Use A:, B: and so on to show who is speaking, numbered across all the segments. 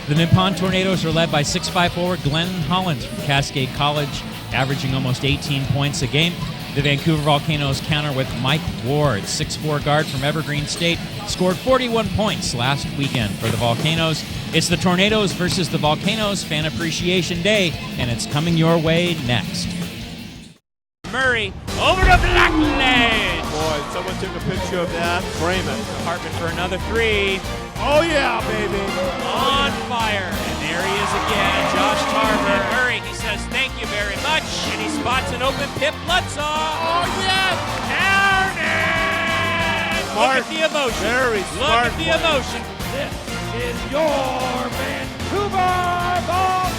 A: The Nippon Tornadoes are led by 6'5" forward Glenn Hollins from Cascade College, averaging almost 18 points a game. The Vancouver Volcanoes counter with Mike Ward, 6'4" guard from Evergreen State, scored 41 points last weekend for the Volcanoes. It's the Tornadoes versus the Volcanoes Fan Appreciation Day, and it's coming your way next. Murray over to Blackledge.
B: Boy, someone took a picture of that. Frame it.
A: Hartman for another three.
B: Oh, yeah, baby.
A: On fire. And there he is again, Josh Tarver. Murray, he says thank you very much. And he spots an open Pip Lutzaw. Oh, yes. Down it. Look at the emotion.
B: Very smart.
A: Look at the emotion.
C: This is your Vancouver Volcanoes.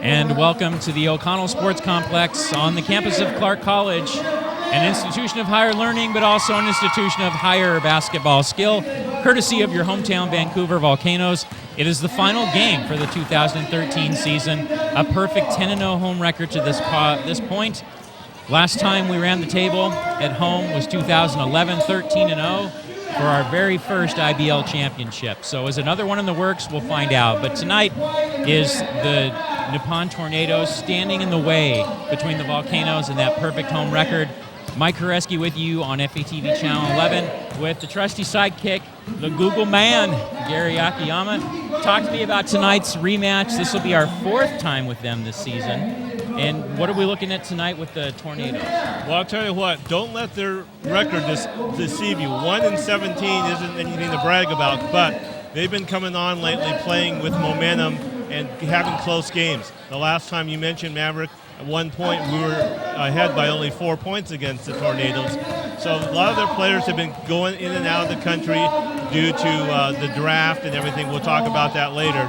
A: And welcome to the O'Connell Sports Complex on the campus of Clark College, an institution of higher learning, but also an institution of higher basketball skill, courtesy of your hometown Vancouver Volcanoes. It is the final game for the 2013 season, a perfect 10-0 home record to this point. Last time we ran the table at home was 2011, 13-0 for our very first IBL championship. So is another one in the works? We'll find out. But tonight is the Nippon Tornadoes standing in the way between the Volcanoes and that perfect home record. Mike Koreski with you on FATV Channel 11 with the trusty sidekick, the Google man, Gary Akiyama. Talk to me about tonight's rematch. This will be our fourth time with them this season. And what are we looking at tonight with the Tornadoes?
B: Well, I'll tell you what, don't let their record deceive you. 1-17 isn't anything to brag about, but they've been coming on lately playing with momentum and having close games. The last time you mentioned Maverick, at one point we were ahead by only 4 points against the Tornadoes. So a lot of their players have been going in and out of the country due to the draft and everything. We'll talk about that later.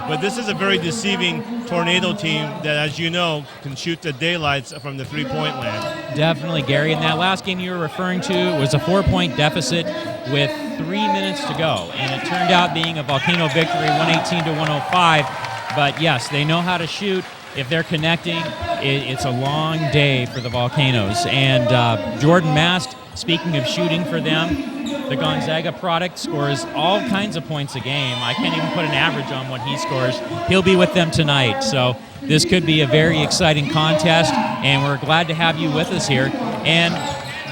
B: But this is a very deceiving Tornado team that, as you know, can shoot the daylights from the three-point land.
A: Definitely, Gary. In that last game you were referring to was a 4-point deficit with 3 minutes to go. And it turned out being a Volcano victory, 118-105. But, yes, they know how to shoot. If they're connecting, it's a long day for the Volcanoes. And Jordan Mast, speaking of shooting for them, the Gonzaga product, scores all kinds of points a game. I can't even put an average on what he scores. He'll be with them tonight. So this could be a very exciting contest, and we're glad to have you with us here. And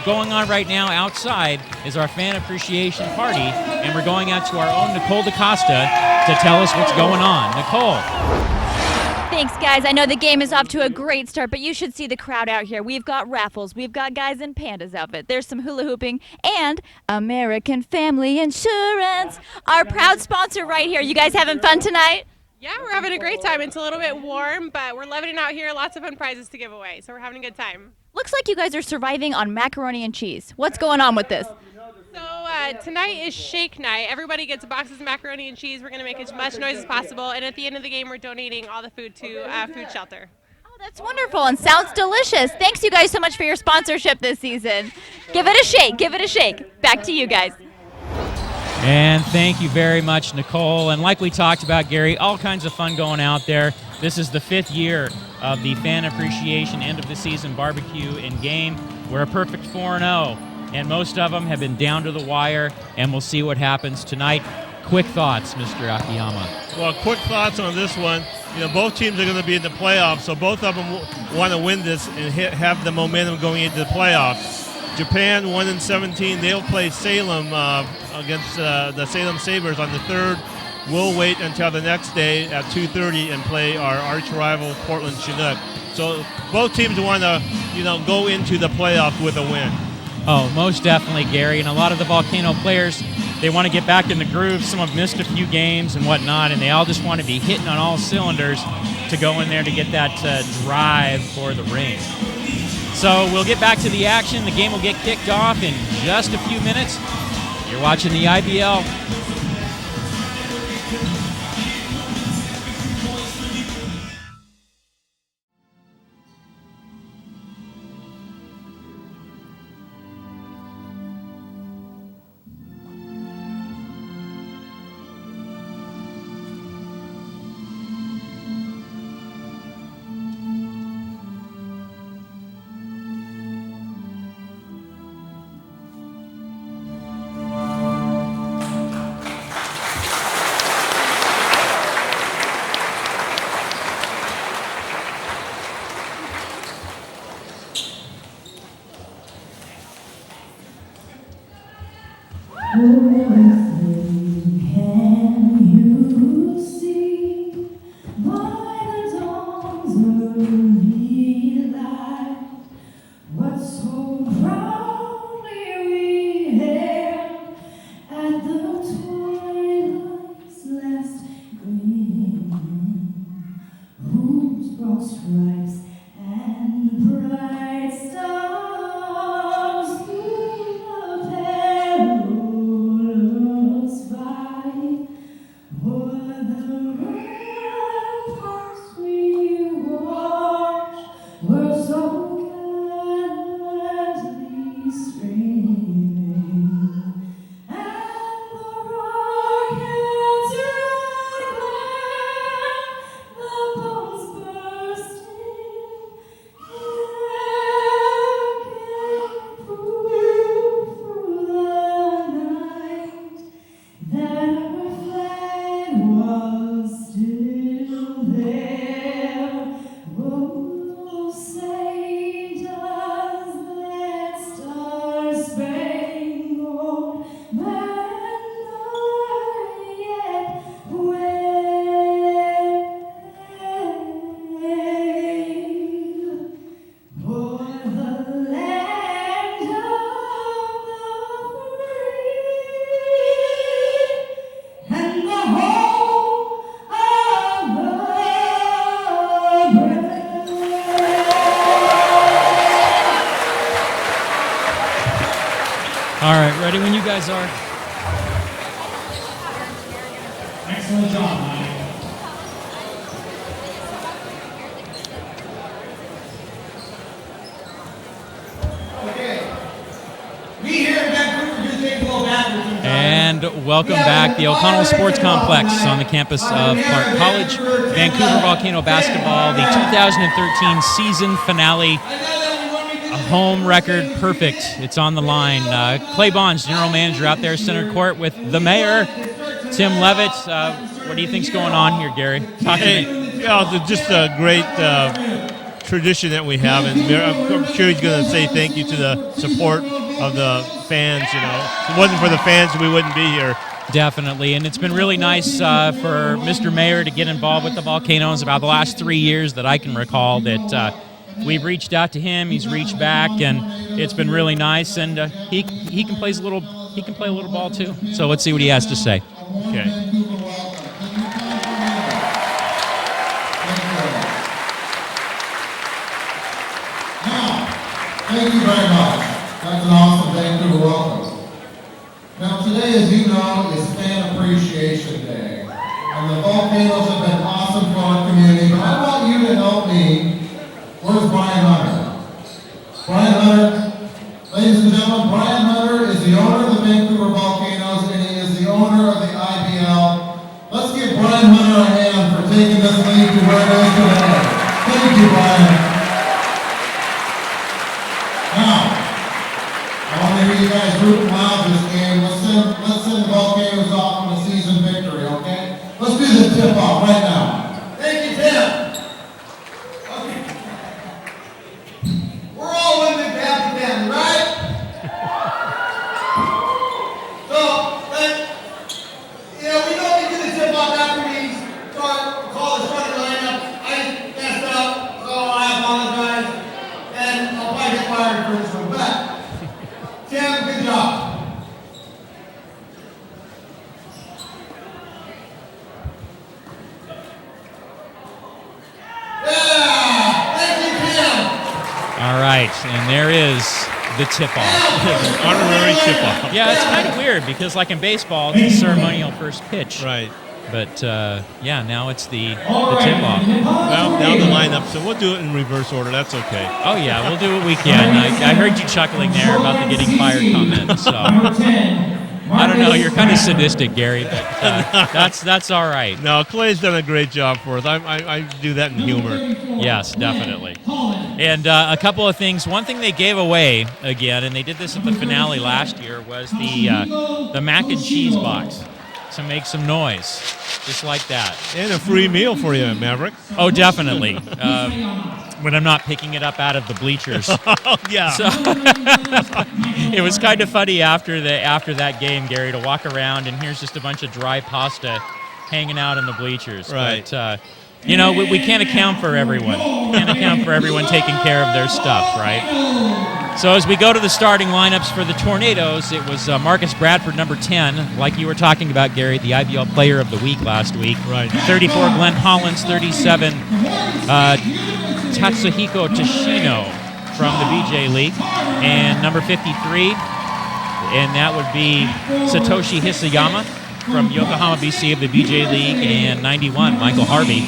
A: going on right now outside is our fan appreciation party, and we're going out to our own Nicole DaCosta to tell us what's going on. Nicole.
D: Thanks, guys. I know the game is off to a great start, but you should see the crowd out here. We've got raffles. We've got guys in pandas outfit. There's some hula hooping and American Family Insurance, our proud sponsor right here. You guys having fun tonight?
E: Yeah, we're having a great time. It's a little bit warm, but we're loving it out here. Lots of fun prizes to give away, so we're having a good time.
D: Looks like you guys are surviving on macaroni and cheese. What's going on with this?
E: So tonight is shake night. Everybody gets boxes of macaroni and cheese. We're going to make as much noise as possible, and at the end of the game, we're donating all the food to food shelter.
D: Oh, that's wonderful and sounds delicious. Thanks, you guys, so much for your sponsorship this season. Give it a shake. Give it a shake. Back to you guys.
A: And thank you very much, Nicole. And like we talked about, Gary, all kinds of fun going out there. This is the 5th year of the Fan Appreciation End of the Season Barbecue and Game. We're a perfect 4-0. And most of them have been down to the wire, and we'll see what happens tonight. Quick thoughts, Mr. Akiyama.
B: Well, quick thoughts on this one. You know, both teams are going to be in the playoffs, so both of them want to win this and have the momentum going into the playoffs. Japan 1-17. They'll play Salem against the Salem Sabres on the 3rd. We'll wait until the next day at 2:30 and play our arch rival Portland Chinook. So both teams want to, go into the playoffs with a win.
A: Oh, most definitely, Gary. And a lot of the Volcano players, they want to get back in the groove. Some have missed a few games and whatnot, and they all just want to be hitting on all cylinders to go in there to get that drive for the ring. So we'll get back to the action. The game will get kicked off in just a few minutes. You're watching the IBL.
F: Stripes and bright stars through the perilous fight, o'er the ramparts we watched were so gallantly streaming, and the rockets red glare, the bombs bursting, gave proof through the night that our flag was still there. Oh, say does that star-spangled banner yet wave for the land of the free and the home of the brave?
A: All right, ready when you guys are.
G: Excellent job, Mike. Okay. We here in Vancouver do things a little backwards sometimes.
A: And welcome back, the O'Connell Sports Complex on the campus of Clark College. Vancouver Volcano basketball, the 2013 season finale. A home record, perfect. It's on the line. Clay Bonds, general manager, out there center court with the mayor, Tim Levitt. What do you think's going on here, Gary? Talk to me.
B: Yeah, just a great tradition that we have, and I'm sure he's going to say thank you to the support of the fans. You know, if it wasn't for the fans, we wouldn't be here.
A: Definitely, and it's been really nice for Mr. Mayor to get involved with the Volcanoes about the last 3 years that I can recall that we've reached out to him, he's reached back, and it's been really nice, and he can play a little ball too. So let's see what he has to say.
B: Okay.
H: Thank you very much. That's an awesome Vancouver welcome. Now today, as you know, is Fan Appreciation Day. And the Volcanoes have been awesome for our community, but I want you to help me. Where's Brian Hunter? Brian Hunter, ladies and gentlemen, Brian Hunter is the owner of the Vancouver Volcanoes, and he is the owner of the IBL. Let's give Brian Hunter a hand for taking this league to where it is today. Thank you, Brian. Now, I want to hear you guys root and loud this game. Let's send the Volcanoes off on a season victory, okay? Let's do the tip-off right now. Thank you, Tim. Okay. We're all women to have the family, right? So, we normally do the tip-off after we call the starting lineup. I messed up, so I apologize. And I'll probably get fired for this one, but Tim, good job. Yeah, thank you, Tim.
A: All right, and there is the tip-off.
B: Honorary tip-off.
A: Yeah, it's kind of weird because, like in baseball, it's a ceremonial first pitch.
B: Right.
A: But now it's the tip-off.
B: Well, down the lineup, so we'll do it in reverse order. That's okay.
A: Oh yeah, we'll do what we can. I heard you chuckling there about the getting fired comment. So I don't know. You're kind of sadistic, Gary, but that's all right.
B: No, Clay's done a great job for us. I do that in humor.
A: Yes, definitely. And a couple of things. One thing they gave away again, and they did this at the finale last year, was the mac and cheese box to make some noise. just like that.
B: And a free meal for you, Maverick.
A: Oh, definitely. When I'm not picking it up out of the bleachers.
B: Oh, yeah.
A: So it was kind of funny after that game, Gary, to walk around and here's just a bunch of dry pasta hanging out in the bleachers.
B: Right.
A: But, we can't account for everyone. Can't account for everyone taking care of their stuff, right? So as we go to the starting lineups for the Tornadoes, it was Marcus Bradford, number 10, like you were talking about, Gary, the IBL Player of the Week last week.
B: Right.
A: 34, Glenn Hollins. 37, Tatsuhiko Tashino from the BJ League. And number 53, and that would be Satoshi Hisayama from Yokohama BC of the BJ League. And 91, Michael Harvey.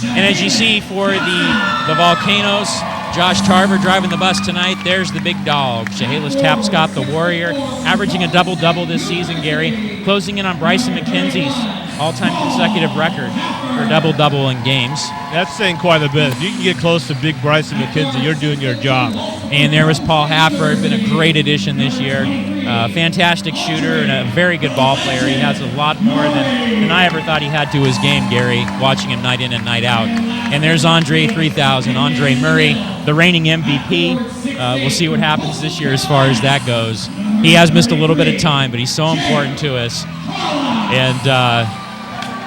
A: And as you see for the Volcanoes, Josh Tarver driving the bus tonight. There's the big dog, Chehalis Tapscott, the Warrior, averaging a double-double this season, Gary, closing in on Bryson McKenzie's all-time consecutive record for double-double in games.
B: That's saying quite a bit. If you can get close to big Bryson McKenzie, you're doing your job.
A: And there was Paul Hafford, been a great addition this year. Fantastic shooter and a very good ball player. He has a lot more than I ever thought he had to his game, Gary, watching him night in and night out. And there's Andre 3000, Andre Murray, the reigning MVP. We'll see what happens this year as far as that goes. He has missed a little bit of time, but he's so important to us. And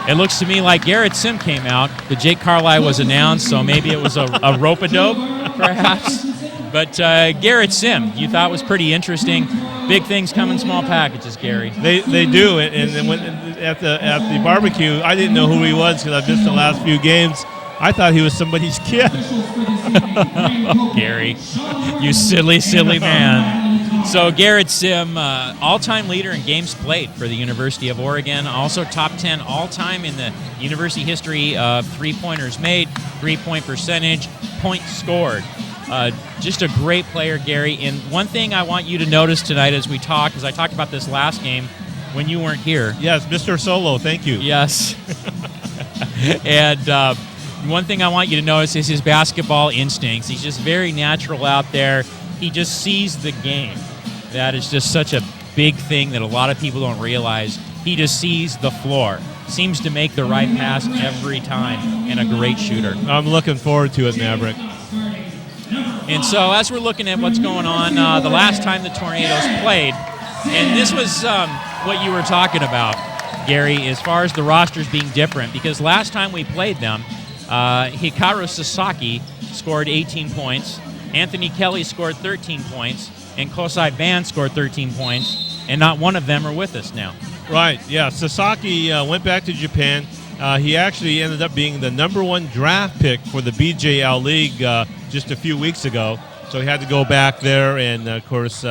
A: it looks to me like Garrett Sim came out, but Jake Carlisle was announced, so maybe it was a rope-a-dope, perhaps. But Garrett Sim, you thought was pretty interesting. Big things come in small packages, Gary.
B: They do, and then when at the barbecue, I didn't know who he was because I've missed the last few games. I thought he was somebody's kid.
A: Gary, you silly, silly man. So Garrett Sim, all-time leader in games played for the University of Oregon. Also top 10 all-time in the university history of three-pointers made, three-point percentage, points scored. Just a great player, Gary. And one thing I want you to notice tonight as we talk, because I talked about this last game when you weren't here.
B: Yes, Mr. Solo, thank you.
A: Yes. And one thing I want you to notice is his basketball instincts. He's just very natural out there. He just sees the game. That is just such a big thing that a lot of people don't realize. He just sees the floor. Seems to make the right pass every time, and a great shooter.
B: I'm looking forward to it, Maverick.
A: And so as we're looking at what's going on, the last time the Tornadoes played, and this was what you were talking about, Gary, as far as the rosters being different, because last time we played them, Hikaru Sasaki scored 18 points, Anthony Kelly scored 13 points, and Kosai Ban scored 13 points, and not one of them are with us now.
B: Right, yeah. Sasaki went back to Japan. He actually ended up being the #1 draft pick for the BJL League just a few weeks ago. So he had to go back there and, of course,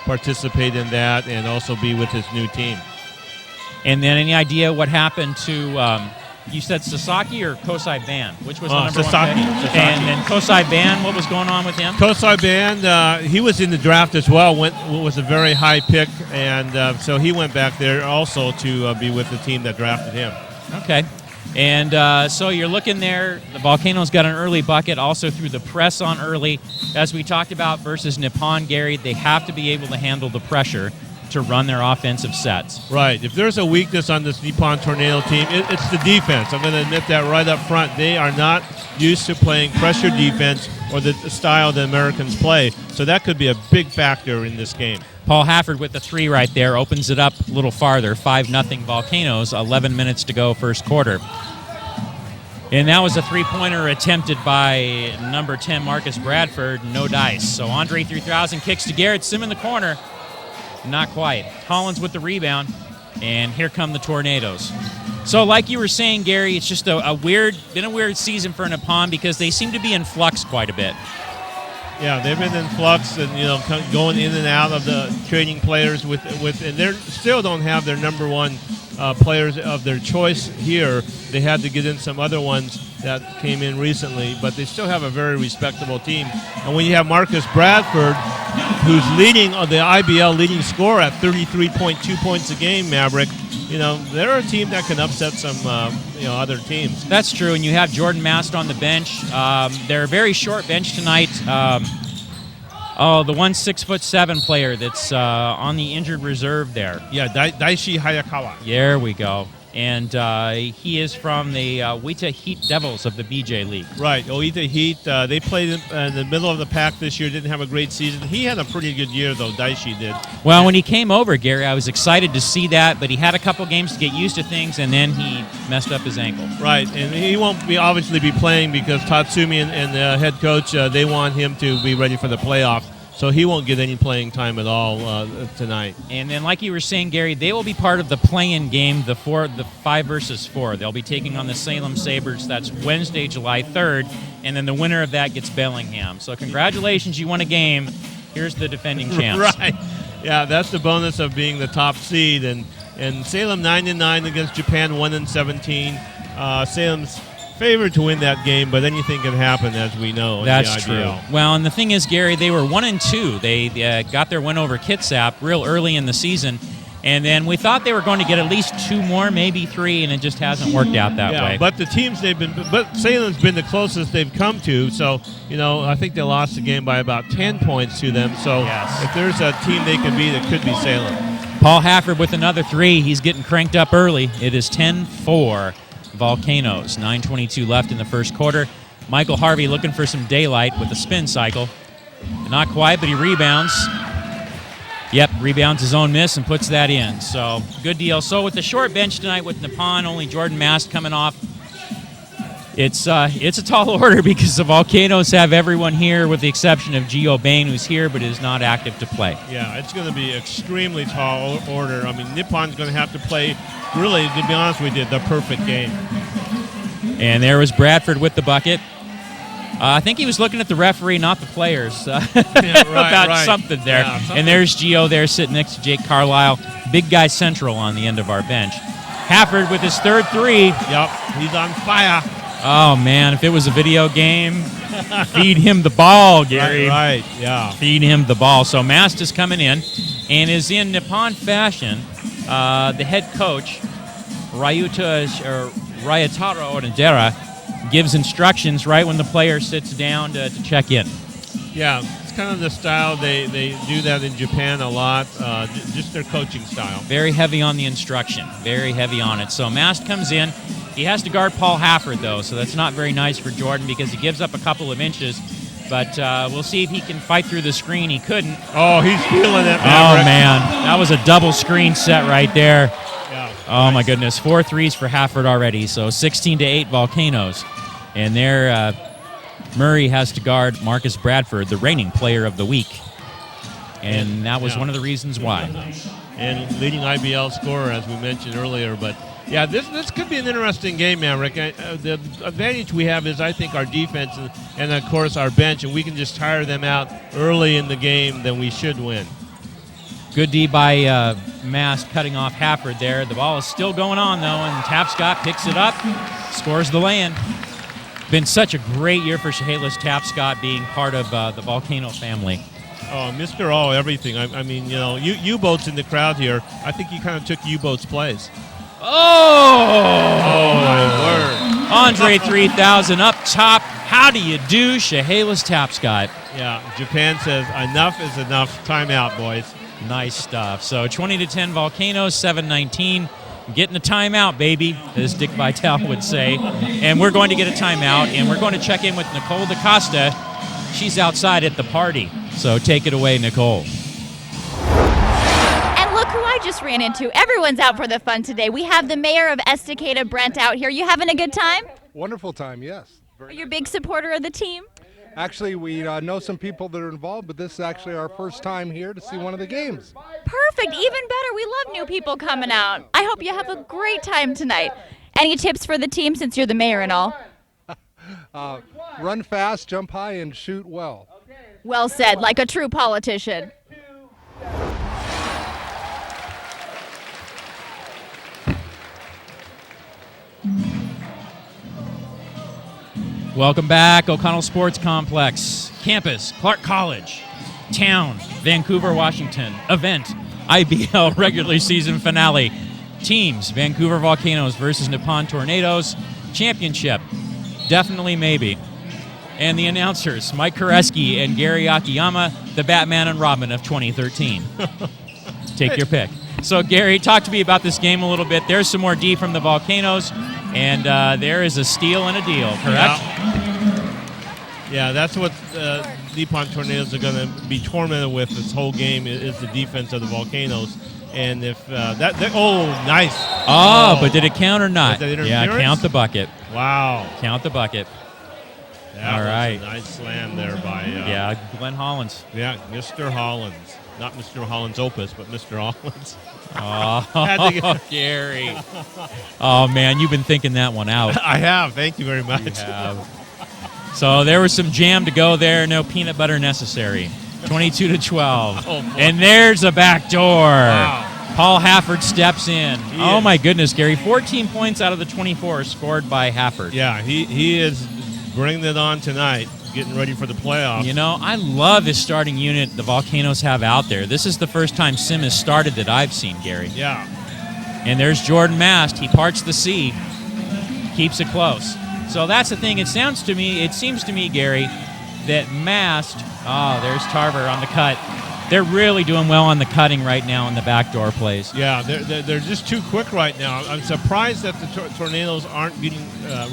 B: participate in that and also be with his new team.
A: And then any idea what happened to, you said Sasaki or Kosai Ban? Which was the number
B: Sasaki.
A: one pick? And then Kosai Ban, what was going on with him?
B: Kosai Ban, he was in the draft as well, was a very high pick, and so he went back there also to be with the team that drafted him.
A: Okay. And so you're looking there. The Volcanoes got an early bucket, also threw the press on early. As we talked about versus Nippon, Gary, they have to be able to handle the pressure to run their offensive sets.
B: Right. If there's a weakness on this Nippon Tornado team, it's the defense. I'm going to admit that right up front. They are not used to playing pressure defense or the style the Americans play. So that could be a big factor in this game.
A: Paul Hafford with the three right there opens it up a little farther. 5-0 Volcanoes, 11 minutes to go first quarter. And that was a three-pointer attempted by number 10, Marcus Bradford. No dice. So Andre 3000 kicks to Garrett Sim in the corner. Not quite. Hollins with the rebound. And here come the Tornadoes. So like you were saying, Gary, it's just been a weird season for Nippon because they seem to be in flux quite a bit.
B: Yeah, they've been in flux and going in and out of the trading players with and they still don't have their #1 players of their choice here. They had to get in some other ones that came in recently, but they still have a very respectable team. And when you have Marcus Bradford, who's leading the IBL leading scorer at 33.2 points a game, Maverick, they're a team that can upset some other teams.
A: That's true, and you have Jordan Mast on the bench. They're a very short bench tonight. The one 6'7" player that's on the injured reserve there.
B: Yeah, Daishi Hayakawa.
A: There we go. And he is from the Oita Heat Devils of the BJ League.
B: Right, Oita Heat. They played in the middle of the pack this year. Didn't have a great season. He had a pretty good year, though. Daishi did.
A: Well, when he came over, Gary, I was excited to see that, but he had a couple games to get used to things, and then he messed up his ankle.
B: Right, and he won't be obviously be playing because Tatsumi and the head coach, they want him to be ready for the playoffs. So he won't get any playing time at all tonight.
A: And then, like you were saying, Gary, they will be part of the play-in game, the 5 versus 4. They'll be taking on the Salem Sabres. That's Wednesday, July 3rd. And then the winner of that gets Bellingham. So congratulations, you won a game. Here's the defending champs.
B: Right. Yeah, that's the bonus of being the top seed. And Salem 9-9 against Japan 1-17. Salem's favored to win that game, but anything can happen, as we know.
A: That's true. Well, and the thing is, Gary, they were 1-2. They got their win over Kitsap real early in the season, and then we thought they were going to get at least 2 more, maybe 3, and it just hasn't worked out that way.
B: But the teams but Salem's been the closest they've come to. So I think they lost the game by about 10 points to them. So if there's a team they can beat, it could be Salem.
A: Paul Hafford with another 3. He's getting cranked up early. It is 10-4. Volcanoes. 9:22 left in the first quarter. Michael Harvey looking for some daylight with a spin cycle. Not quite, but he rebounds. Yep, rebounds his own miss and puts that in. So, good deal. So, with the short bench tonight with Nippon, only Jordan Mast coming off, it's a tall order because the Volcanoes have everyone here with the exception of Gio Bain, who's here but is not active to play.
B: Yeah, it's going to be extremely tall order. I mean, Nippon's going to have to play, really, to be honest with you, the perfect game.
A: And there was Bradford with the bucket. I think he was looking at the referee, not the players, about something there. Yeah, something. And there's Gio there sitting next to Jake Carlisle. Big guy central on the end of our bench. Hafford with his third 3.
B: Yep, he's on fire.
A: Oh, man, if it was a video game, feed him the ball, Gary.
B: Right, yeah.
A: Feed him the ball. So Mast is coming in, and is in Nippon fashion. The head coach, Ryutaro Onodera, gives instructions right when the player sits down to check in.
B: Yeah, it's kind of the style. They do that in Japan a lot, just their coaching style.
A: Very heavy on the instruction, very heavy on it. So Mast comes in. He has to guard Paul Hafford, though, so that's not very nice for Jordan because he gives up a couple of inches. But we'll see if he can fight through the screen. He couldn't.
B: Oh, he's feeling it, man.
A: Oh, man. That was a double screen set right there.
B: Yeah.
A: Oh, my goodness. 4 threes for Hafford already, so 16-8 Volcanoes. And there, Murray has to guard Marcus Bradford, the reigning player of the week. And that was one of the reasons why.
B: And leading IBL scorer, as we mentioned earlier. But, yeah, this could be an interesting game, man, Rick. The advantage we have is, I think, our defense and, of course, our bench. And we can just tire them out early in the game, then we should win.
A: Good D by Mast cutting off Hafford there. The ball is still going on, though, and Tapscott picks it up, scores the lay-in. Been such a great year for Chehalis Tapscott being part of the Volcano family.
B: Oh, Mr. All Everything. I mean, U-Boat's in the crowd here. I think he kind of took U-Boat's place.
A: Oh,
B: my word.
A: Andre 3000 up top. How do you do, Chehalis Tapscott?
B: Yeah, Japan says enough is enough. Timeout, boys.
A: Nice stuff. So 20-10 Volcanoes, 7:19. Getting a timeout, baby, as Dick Vitale would say. And we're going to get a timeout, and we're going to check in with Nicole DaCosta. She's outside at the party. So take it away, Nicole.
D: And look who I just ran into. Everyone's out for the fun today. We have the mayor of Estacada, Brent, out here. You having a good time?
I: Wonderful time, yes.
D: Are you a big supporter of the team?
I: Actually, we know some people that are involved, but this is actually our first time here to see one of the games.
D: Perfect. Even better. We love new people coming out. I hope you have a great time tonight. Any tips for the team since you're the mayor and all?
I: Run fast, jump high, and shoot well.
D: Well said, like a true politician.
A: Welcome back, O'Connell Sports Complex. Campus, Clark College. Town, Vancouver, Washington. Event, IBL regular season finale. Teams, Vancouver Volcanoes versus Nippon Tornadoes. Championship, definitely maybe. And the announcers, Mike Koreski and Gary Akiyama, the Batman and Robin of 2013. Take your pick. So, Gary, talk to me about this game a little bit. There's some more D from the Volcanoes, and there is a steal and a deal, correct?
B: Yeah, that's what Nippon Tornadoes are going to be tormented with this whole game is the defense of the Volcanoes. And if nice.
A: Oh, but did it count or not?
B: Yeah,
A: count the bucket.
B: Wow.
A: Count the bucket.
B: That
A: All right.
B: was a nice slam there by
A: Glenn Hollins.
B: Yeah, Mr. Hollins. Not Mr. Hollins Opus, but Mr. Hollins.
A: Oh, Gary. Oh, man, you've been thinking that one out.
B: I have. Thank you very much.
A: You have. So there was some jam to go there. No peanut butter necessary. 22-12. And there's a back door.
B: Wow.
A: Paul Hafford steps in. My goodness, Gary. 14 points out of the 24 scored by Hafford.
B: Yeah, he is bringing it on tonight, getting ready for the playoffs.
A: You know, I love this starting unit the Volcanoes have out there. This is the first time Sim has started that I've seen, Gary.
B: Yeah.
A: And there's Jordan Mast. He parts the sea, keeps it close. So that's the thing. It seems to me, Gary, that Mast, there's Tarver on the cut. They're really doing well on the cutting right now in the backdoor plays.
B: Yeah, they're just too quick right now. I'm surprised that the Tornadoes aren't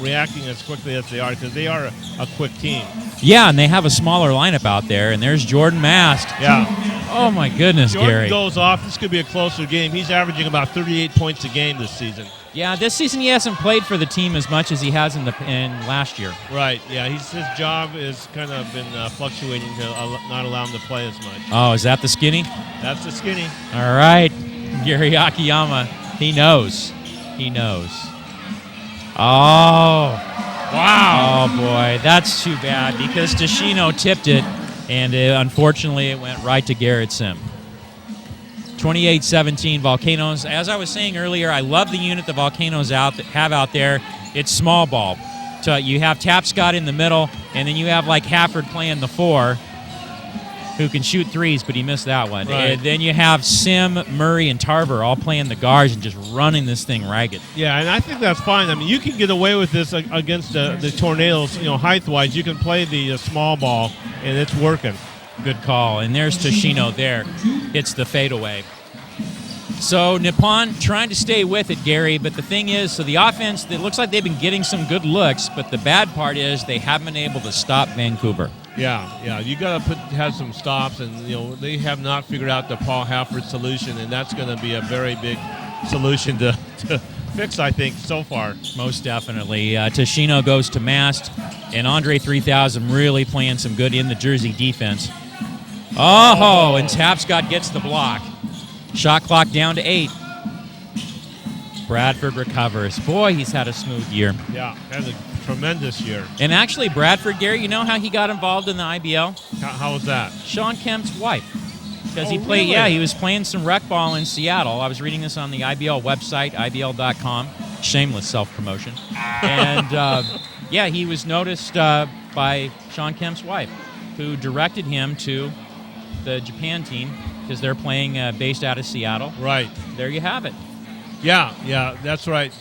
B: reacting as quickly as they are because they are a quick team.
A: Yeah, and they have a smaller lineup out there, and there's Jordan Mast.
B: Yeah.
A: Oh, my goodness,
B: Jordan
A: Gary.
B: goes off. This could be a closer game. He's averaging about 38 points a game this season.
A: Yeah, this season he hasn't played for the team as much as he has in last year.
B: Right, yeah. His job has kind of been fluctuating to not allow him to play as much.
A: Oh, is that the skinny?
B: That's the skinny.
A: All right, Gary Akiyama. He knows. Oh. Wow. Oh, boy. That's too bad because Tashino tipped it, and unfortunately it went right to Garrett Sim. 28-17 Volcanoes. As I was saying earlier, I love the unit the Volcanoes have out there. It's small ball. So you have Tapscott in the middle, and then you have like Hafford playing the 4, who can shoot threes, but he missed that one.
B: Right.
A: And then you have Sim, Murray, and Tarver all playing the guards and just running this thing ragged.
B: Yeah, and I think that's fine. I mean, you can get away with this against the Tornadoes, height-wise. You can play the small ball, and it's working.
A: Good call. And there's Tashino there. Hits the fadeaway. So Nippon trying to stay with it, Gary, but the thing is, so the offense, it looks like they've been getting some good looks, but the bad part is they haven't been able to stop Vancouver.
B: Yeah, you got to have some stops, and they have not figured out the Paul Hafford solution, and that's going to be a very big solution to fix, I think, so far.
A: Most definitely. Tashino goes to Mast, and Andre 3000 really playing some good in the Jersey defense. Oh, and Tapscott gets the block. Shot clock down to 8. Bradford recovers. Boy, he's had a smooth year.
B: Yeah, had a tremendous year.
A: And actually, Bradford, Gary, you know how he got involved in the IBL?
B: How was that?
A: Sean Kemp's wife. Because he
B: played,
A: really? He was playing some rec ball in Seattle. I was reading this on the IBL website, IBL.com. Shameless self-promotion. And, he was noticed by Sean Kemp's wife, who directed him to the Japan team because they're playing based out of Seattle.
B: Right.
A: There you have it.
B: Yeah, that's right.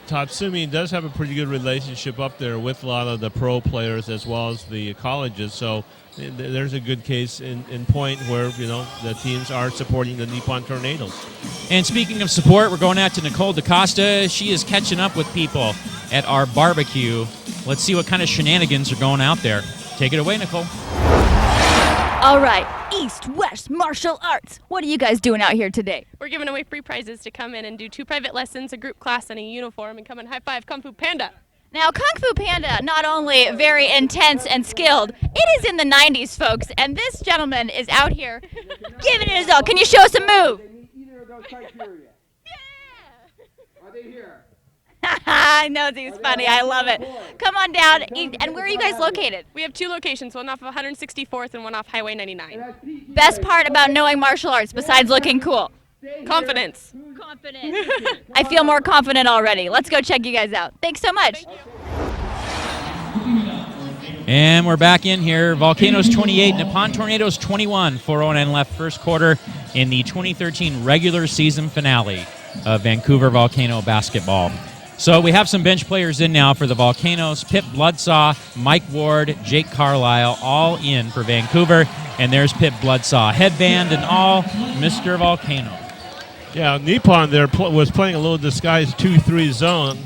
B: Tatsumi does have a pretty good relationship up there with a lot of the pro players as well as the colleges, so there's a good case in point where, the teams are supporting the Nippon Tornadoes.
A: And speaking of support, we're going out to Nicole DaCosta. She is catching up with people at our barbecue. Let's see what kind of shenanigans are going out there. Take it away, Nicole.
D: All right, East-West Martial Arts. What are you guys doing out here today?
E: We're giving away free prizes to come in and do 2 private lessons, a group class, and a uniform, and come and high five Kung Fu Panda.
D: Now, Kung Fu Panda, not only very intense and skilled, it is in the 90s, folks, and this gentleman is out here giving it his all. Can you show us a move?
C: They meet either of those criteria.
D: Yeah!
C: Are they here?
D: I know he's funny. I love it. Come on down. And where are you guys located?
E: We have 2 locations, one off of 164th and one off Highway 99.
D: Best part about knowing martial arts, besides looking cool?
E: Confidence.
D: Confidence. I feel more confident already. Let's go check you guys out. Thanks so much.
A: And we're back in here. Volcanoes 28, Nippon Tornadoes 21. 4:09 left first quarter in the 2013 regular season finale of Vancouver Volcano basketball. So we have some bench players in now for the Volcanoes. Pip Bloodsaw, Mike Ward, Jake Carlisle, all in for Vancouver. And there's Pip Bloodsaw, headband and all, Mr. Volcano.
B: Yeah, Nippon there was playing a little disguised 2-3 zone,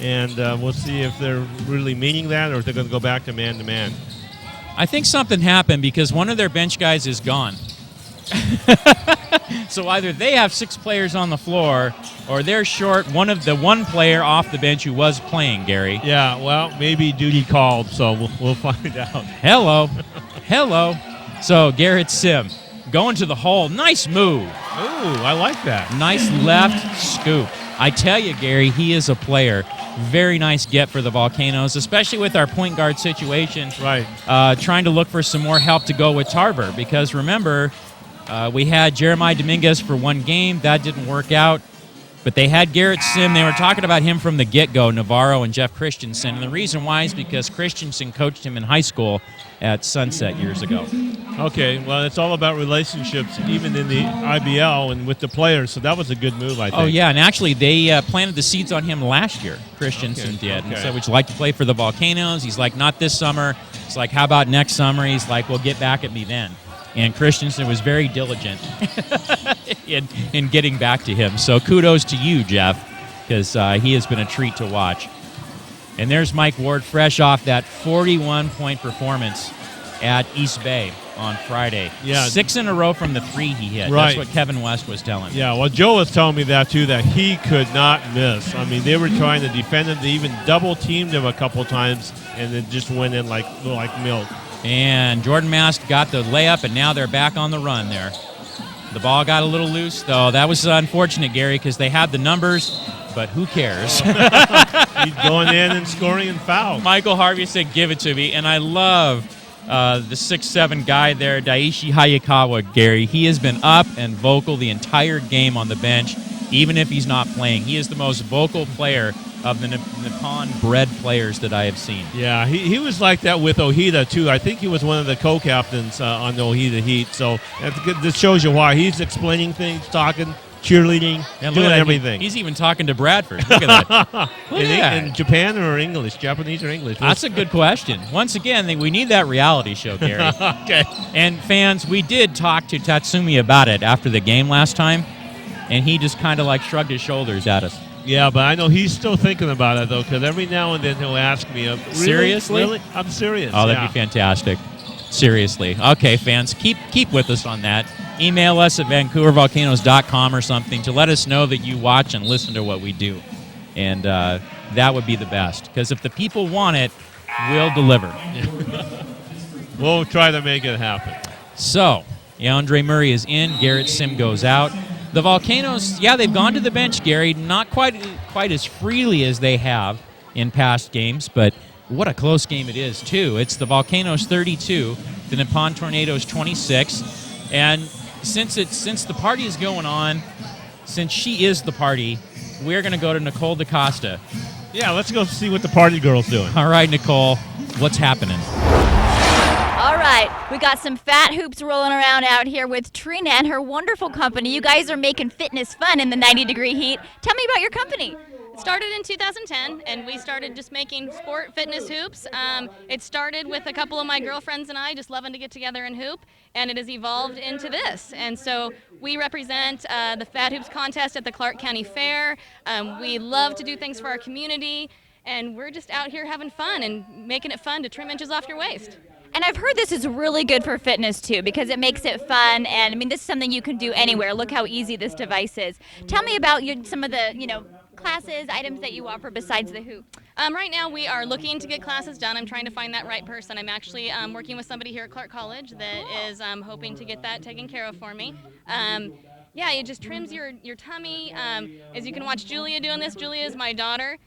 B: and we'll see if they're really meaning that or if they're going to go back to man-to-man.
A: I think something happened because one of their bench guys is gone. So either they have 6 players on the floor or they're short one player off the bench who was playing, Gary.
B: Yeah, well, maybe duty called, so we'll find out.
A: Hello. So Garrett Sim going to the hole. Nice move.
B: Ooh, I like that.
A: Nice left scoop. I tell you, Gary, he is a player. Very nice get for the Volcanoes, especially with our point guard situation.
B: Right.
A: Trying to look for some more help to go with Tarver because remember, we had Jeremiah Dominguez for one game. That didn't work out. But they had Garrett Sim. They were talking about him from the get-go, Navarro and Jeff Christensen. And the reason why is because Christensen coached him in high school at Sunset years ago.
B: Okay, well, it's all about relationships, even in the IBL and with the players. So that was a good move, I think.
A: Oh, yeah, and actually they planted the seeds on him last year. Christensen did. And said, would you like to play for the Volcanoes? He's like, not this summer. He's like, how about next summer? He's like, well, get back at me then. And Christensen was very diligent in getting back to him. So kudos to you, Jeff, because he has been a treat to watch. And there's Mike Ward, fresh off that 41-point performance at East Bay on Friday.
B: Yeah.
A: 6 in a row from the 3 he hit.
B: Right.
A: That's what Kevin West was telling me.
B: Yeah, well, Joe was telling me that, too, that he could not miss. I mean, they were trying to defend him. They even double-teamed him a couple times, and it just went in like milk.
A: And Jordan Mast got the layup, and now they're back on the run there. The ball got a little loose, though. That was unfortunate, Gary, because they had the numbers, but who cares?
B: He's going in and scoring and foul.
A: Michael Harvey said, give it to me. And I love the 6'7" guy there, Daishi Hayakawa, Gary. He has been up and vocal the entire game on the bench, even if he's not playing. He is the most vocal player of the Nippon-bred players that I have seen.
B: Yeah, he was like that with Ojeda, too. I think he was one of the co-captains on the Ojeda Heat. So that's good. This shows you why. He's explaining things, talking, cheerleading, doing everything.
A: He's even talking to Bradford. Look at that.
B: In Japan or English? Japanese or English?
A: That's a good question. Once again, we need that reality show, Gary.
B: Okay.
A: And fans, we did talk to Tatsumi about it after the game last time, and he just kind of like shrugged his shoulders at us.
B: Yeah, but I know he's still thinking about it, though, because every now and then he'll ask me, really?
A: Seriously?
B: Really? I'm serious.
A: Oh, that'd be fantastic. Seriously. Okay, fans, keep with us on that. Email us at vancouvervolcanoes.com or something to let us know that you watch and listen to what we do. And that would be the best, because if the people want it, we'll deliver.
B: We'll try to make it happen.
A: So, Andre Murray is in. Garrett Sim goes out. The Volcanoes, they've gone to the bench, Gary, not quite as freely as they have in past games, but what a close game it is, too. It's the Volcanoes 32, the Nippon Tornadoes 26, and since the party is going on, since she is the party, we're going to go to Nicole DaCosta.
B: Yeah, let's go see what the party girl's doing.
A: All right, Nicole, what's happening?
D: All right, we got some fat hoops rolling around out here with Trina and her wonderful company. You guys are making fitness fun in the 90-degree heat. Tell me about your company.
J: It started in 2010, and we started just making sport fitness hoops. It started with a couple of my girlfriends and I just loving to get together and hoop, and it has evolved into this. And so we represent the Fat Hoops contest at the Clark County Fair. We love to do things for our community, and we're just out here having fun and making it fun to trim inches off your waist.
D: And I've heard this is really good for fitness, too, because it makes it fun. And, I mean, this is something you can do anywhere. Look how easy this device is. Tell me about some of the, classes, items that you offer besides the hoop.
J: Right now, we are looking to get classes done. I'm trying to find that right person. I'm actually working with somebody here at Clark College that is hoping to get that taken care of for me. It just trims your tummy. As you can watch Julia doing this, Julia is my daughter.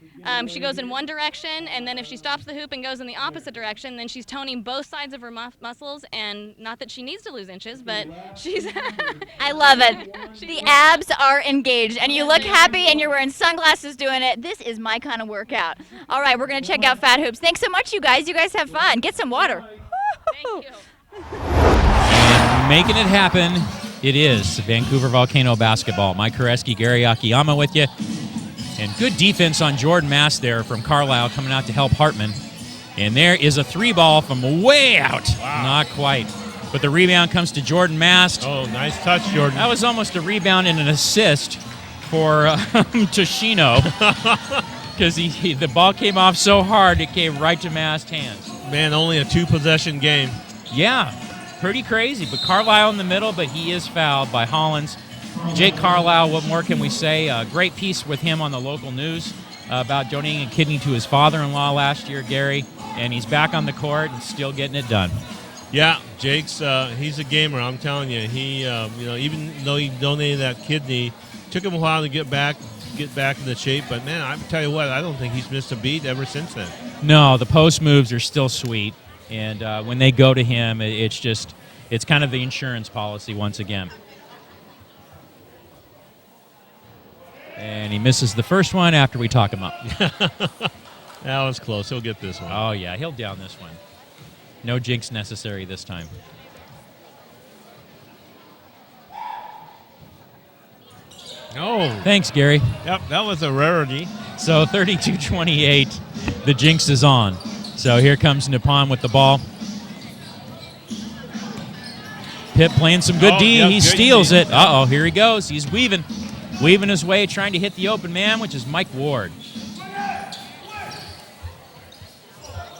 J: She goes in one direction, and then if she stops the hoop and goes in the opposite direction, then she's toning both sides of her muscles, and not that she needs to lose inches, but she's...
D: I love it. The abs are engaged, and you look happy, and you're wearing sunglasses doing it. This is my kind of workout. All right, we're going to check out Fat Hoops. Thanks so much, you guys. You guys have fun. Get some water.
J: Thank you.
A: And making it happen, it is Vancouver Volcano basketball. Mike Koreski, Gary Akiyama with you. And good defense on Jordan Mast there from Carlisle coming out to help Hartman. And there is a 3-ball from way out. Wow. Not quite. But the rebound comes to Jordan Mast.
B: Oh, nice touch, Jordan.
A: That was almost a rebound and an assist for Toshino because the ball came off so hard it came right to Mast's hands.
B: Man, only a 2-possession game.
A: Yeah, pretty crazy. But Carlisle in the middle, but he is fouled by Hollins. Jake Carlisle, what more can we say? A great piece with him on the local news about donating a kidney to his father-in-law last year, Gary, and he's back on the court and still getting it done.
B: Yeah, Jake's he's a gamer. I'm telling you, he even though he donated that kidney, took him a while to get back into shape. But man, I tell you what, I don't think he's missed a beat ever since then.
A: No, the post moves are still sweet, and when they go to him, it's kind of the insurance policy once again. And he misses the first one after we talk him up.
B: That was close. He'll get this one.
A: Oh yeah, he'll down this one. No jinx necessary this time.
B: Oh.
A: Thanks, Gary.
B: Yep, that was a rarity.
A: So 32-28, the jinx is on. So here comes Nippon with the ball. Pitt playing some good D.
B: Yep,
A: he steals it. Uh-oh, here he goes. He's weaving his way, trying to hit the open man, which is Mike Ward.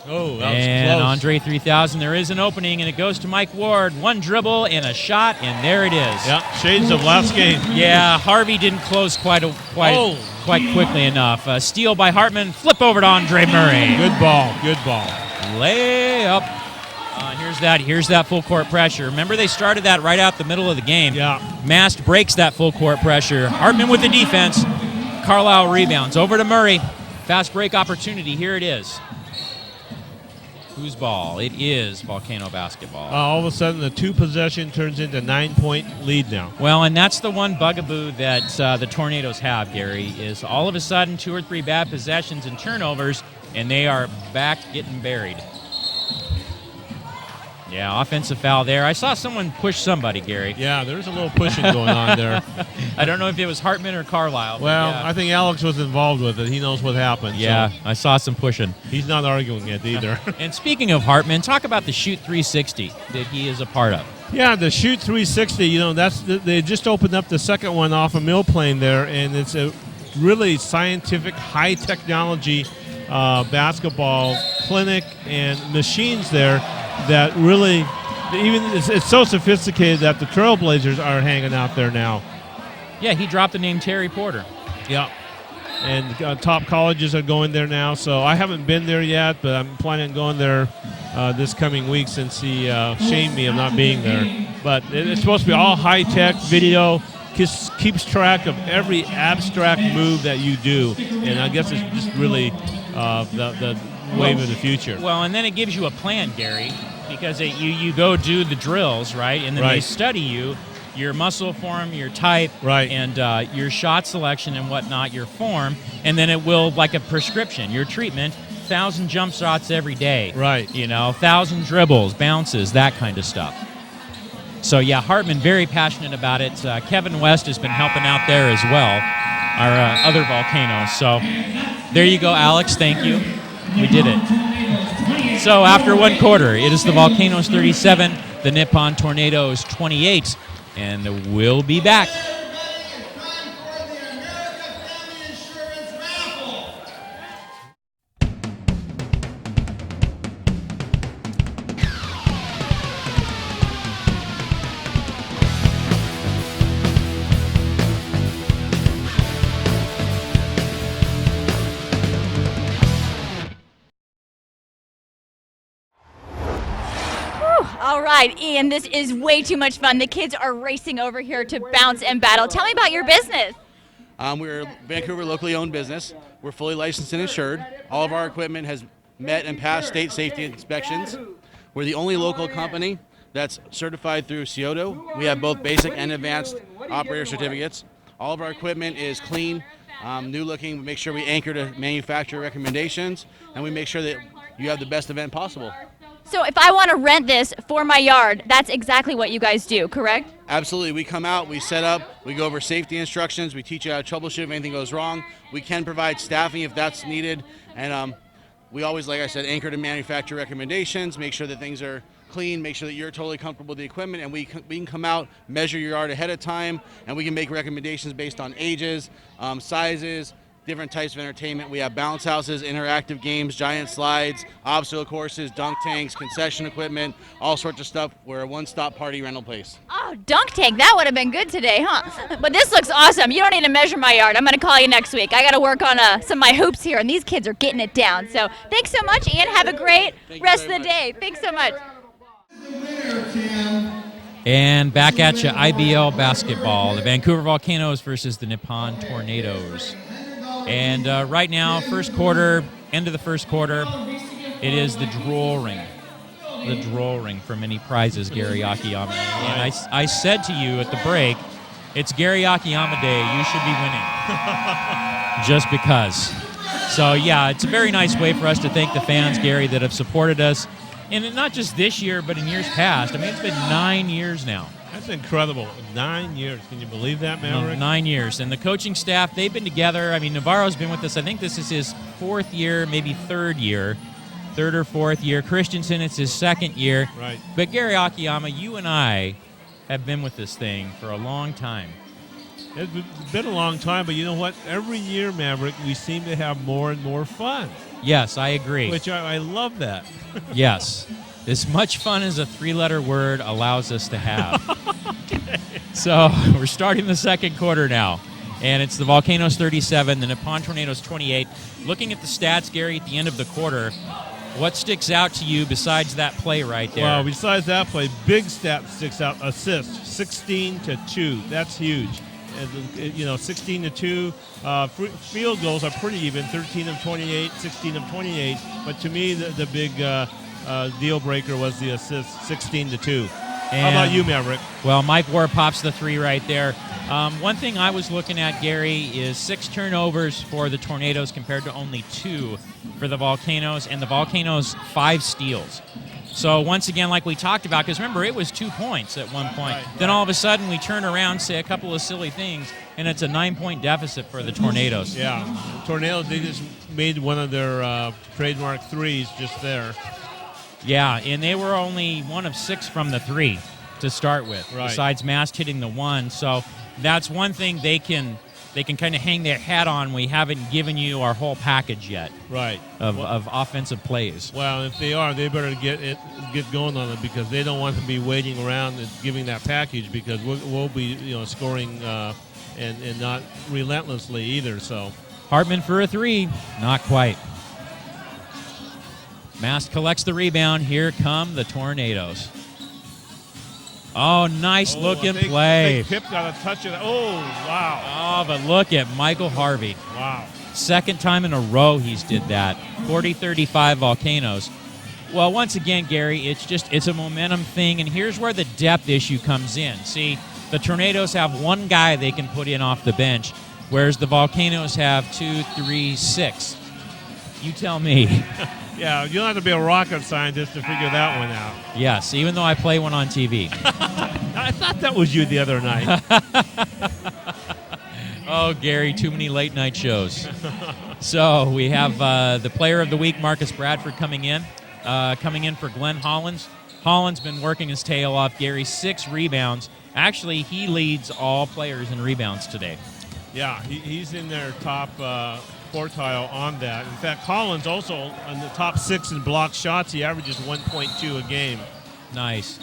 B: Oh, that was
A: and
B: close.
A: Andre 3000, there is an opening, and it goes to Mike Ward. One dribble and a shot, and there it is.
B: Yep, shades of last game.
A: Yeah, Harvey didn't close quite quickly enough. Steal by Hartman, flip over to Andre Murray.
B: Good ball.
A: Layup. Here's that full court pressure. Remember, they started that right out the middle of the game.
B: Yeah.
A: Mast breaks that full court pressure. Hartman with the defense. Carlisle rebounds over to Murray. Fast break opportunity. Here it is. Whose ball? It is Volcano basketball.
B: All of a sudden, the 2-possession turns into 9-point lead now.
A: Well, and that's the one bugaboo that the Tornadoes have, Gary, is all of a sudden 2 or 3 bad possessions and turnovers, and they are back getting buried. Yeah, offensive foul there. I saw someone push somebody, Gary.
B: Yeah, there's a little pushing going on there.
A: I don't know if it was Hartman or Carlisle.
B: Well,
A: yeah.
B: I think Alex was involved with it. He knows what happened.
A: Yeah,
B: so
A: I saw some pushing.
B: He's not arguing it either.
A: And speaking of Hartman, talk about the Shoot 360 that he is a part of.
B: Yeah, the Shoot 360, they just opened up the second one off of Mill Plain there, and it's a really scientific, high-technology basketball clinic and machines there that really, it's so sophisticated that the Trailblazers are hanging out there now.
A: Yeah, he dropped the name Terry Porter.
B: Yeah, and top colleges are going there now, so I haven't been there yet, but I'm planning on going there this coming week since he shamed me of not being there. But it's supposed to be all high-tech video, keeps track of every abstract move that you do, and I guess it's just really the wave of the future.
A: Well, and then it gives you a plan, Gary, because you go do the drills, right? And then they study you, your muscle form, your type, and your shot selection and whatnot, your form, and then it will, like a prescription, your treatment, 1,000 jump shots every day.
B: Right.
A: 1,000 dribbles, bounces, that kind of stuff. So, yeah, Hartman, very passionate about it. Kevin West has been helping out there as well, our other Volcanoes. So, there you go, Alex. Thank you. We did it. So after one quarter, it is the Volcanoes 37, the Nippon Tornadoes 28, and we'll be back.
D: All right, Ian, this is way too much fun. The kids are racing over here to bounce and battle. Tell me about your business.
K: We're a Vancouver locally owned business. We're fully licensed and insured. All of our equipment has met and passed state safety inspections. We're the only local company that's certified through Scioto. We have both basic and advanced operator certificates. All of our equipment is clean, new looking. We make sure we anchor to manufacturer recommendations, and we make sure that you have the best event possible.
D: So if I want to rent this for my yard, that's exactly what you guys do, correct?
K: Absolutely. We come out, we set up, we go over safety instructions, we teach you how to troubleshoot if anything goes wrong. We can provide staffing if that's needed, and we always, like I said, anchor to manufacturer recommendations, make sure that things are clean, make sure that you're totally comfortable with the equipment, and we can come out, measure your yard ahead of time, and we can make recommendations based on ages, sizes, different types of entertainment. We have bounce houses, interactive games, giant slides, obstacle courses, dunk tanks, concession equipment, all sorts of stuff. We're a one-stop party rental place.
D: Oh, dunk tank. That would have been good today, huh? But this looks awesome. You don't need to measure my yard. I'm going to call you next week. I got to work on some of my hoops here, and these kids are getting it down. So thanks so much, Ian. Have a great rest of the day. Thanks so much.
A: And back at you, IBL basketball. The Vancouver Volcanoes versus the Nippon Tornadoes. And right now, first quarter, end of the first quarter, it is the drool ring. The drool ring for many prizes, Gary Akiyama. And I said to you at the break, it's Gary Akiyama Day. You should be winning. Just because. So, yeah, it's a very nice way for us to thank the fans, Gary, that have supported us. And not just this year, but in years past. I mean, it's been 9 years now.
B: That's incredible. 9 years. Can you believe that, Maverick?
A: 9 years. And the coaching staff, they've been together. I mean, Navarro's been with us. I think this is his 4th year, maybe 3rd year. 3rd or 4th year. Christensen, it's his 2nd year.
B: Right.
A: But Gary Akiyama, you and I have been with this thing for a long time.
B: It's been a long time, but you know what? Every year, Maverick, we seem to have more and more fun.
A: Yes, I agree.
B: Which I love that.
A: Yes. As much fun as a 3-letter word allows us to have. So we're starting the second quarter now. And it's the Volcanoes 37, the Nippon Tornadoes 28. Looking at the stats, Gary, at the end of the quarter, what sticks out to you besides that play right there?
B: Well, besides that play, big stat sticks out. Assist, 16-2. That's huge. And, 16-2. Field goals are pretty even, 13 of 28, 16 of 28. But to me, the big deal breaker was the assist, 16-2. How about you, Maverick?
A: Well, Mike Ward pops the 3 right there. One thing I was looking at, Gary, is 6 turnovers for the Tornadoes compared to only 2 for the Volcanoes, and the Volcanoes 5 steals. So once again, like we talked about, because remember, it was 2 points at one point. Then all of a sudden, we turn around, say a couple of silly things, and it's a 9-point deficit for the Tornadoes.
B: Yeah, Tornadoes, they just made one of their trademark threes just there.
A: Yeah, and they were only 1 of 6 from the 3 to start with, besides Mast hitting the 1. So that's one thing they can kind of hang their hat on. We haven't given you our whole package yet, of offensive plays.
B: Well, if they are, they better get going on it, because they don't want to be waiting around and giving that package, because we'll be scoring and not relentlessly either. So
A: Hartman for a 3, not quite. Mast collects the rebound. Here come the Tornadoes. Oh, nice looking play.
B: Pip got a touch of it. Oh, wow.
A: Oh, but look at Michael Harvey.
B: Wow.
A: Second time in a row he's did that. 40-35 Volcanoes. Well, once again, Gary, it's a momentum thing, and here's where the depth issue comes in. See, the Tornadoes have 1 guy they can put in off the bench, whereas the Volcanoes have 2, 3, 6. You tell me.
B: Yeah, you don't have to be a rocket scientist to figure that one out.
A: Yes, even though I play one on TV.
B: I thought that was you the other night.
A: Oh, Gary, too many late night shows. So we have the player of the week, Marcus Bradford, coming in for Glenn Hollins. Hollins been working his tail off. Gary, 6 rebounds. Actually, he leads all players in rebounds today.
B: Yeah, he's in their top quartile on that. In fact, Hollins also in the top 6 in block shots. He averages 1.2 a game.
A: Nice.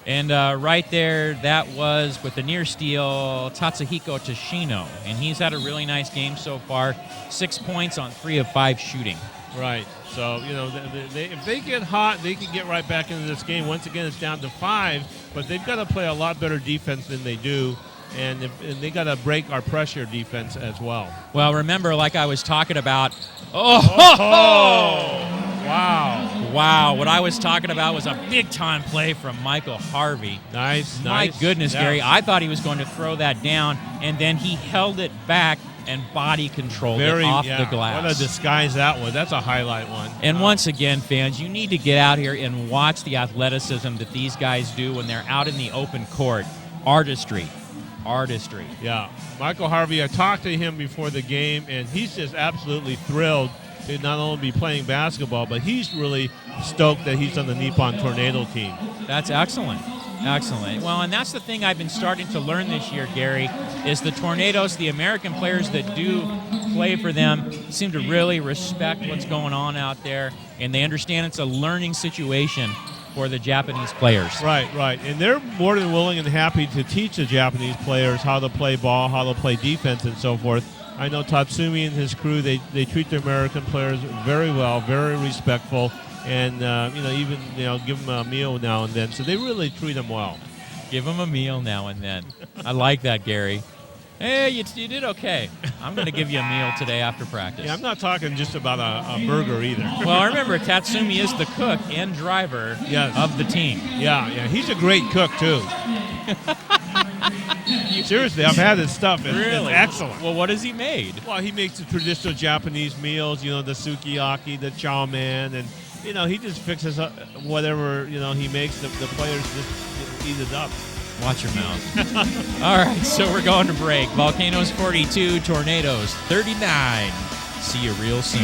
A: And right there, that was with the near steal, Tatsuhiko Tashino. And he's had a really nice game so far. 6 points on 3 of 5 shooting.
B: Right. So, if they get hot, they can get right back into this game. Once again, it's down to 5, but they've got to play a lot better defense than they do. And they got to break our pressure defense as well.
A: Well, remember, like I was talking about. Wow. What I was talking about was a big-time play from Michael Harvey.
B: Nice.
A: My goodness, Gary. I thought he was going to throw that down, and then he held it back and body controlled it off the glass.
B: What a disguise that was. That's a highlight one.
A: And once again, fans, you need to get out here and watch the athleticism that these guys do when they're out in the open court. Artistry.
B: Yeah. Michael Harvey, I talked to him before the game, and he's just absolutely thrilled to not only be playing basketball, but he's really stoked that he's on the Nippon Tornado team.
A: That's excellent. Excellent. Well, and that's the thing I've been starting to learn this year, Gary, is the Tornadoes, the American players that do play for them, seem to really respect what's going on out there, and they understand it's a learning situation for the Japanese players.
B: Right. And they're more than willing and happy to teach the Japanese players how to play ball, how to play defense, and so forth. I know Tatsumi and his crew, they treat the American players very well, very respectful, and even give them a meal now and then. So they really treat them well.
A: Give them a meal now and then. I like that, Gary. Hey, you did okay. I'm going to give you a meal today after practice.
B: Yeah, I'm not talking just about a burger either.
A: Well, remember, Tatsumi is the cook and driver of the team.
B: Yeah, he's a great cook, too. Seriously, I've had his stuff. It's excellent.
A: Well, what has he made?
B: Well, he makes the traditional Japanese meals, the sukiyaki, the chow mein, and, he just fixes up whatever, he makes. The players just eat it up.
A: Watch your mouth. All right, so we're going to break. Volcanoes 42, Tornadoes 39. See you real soon.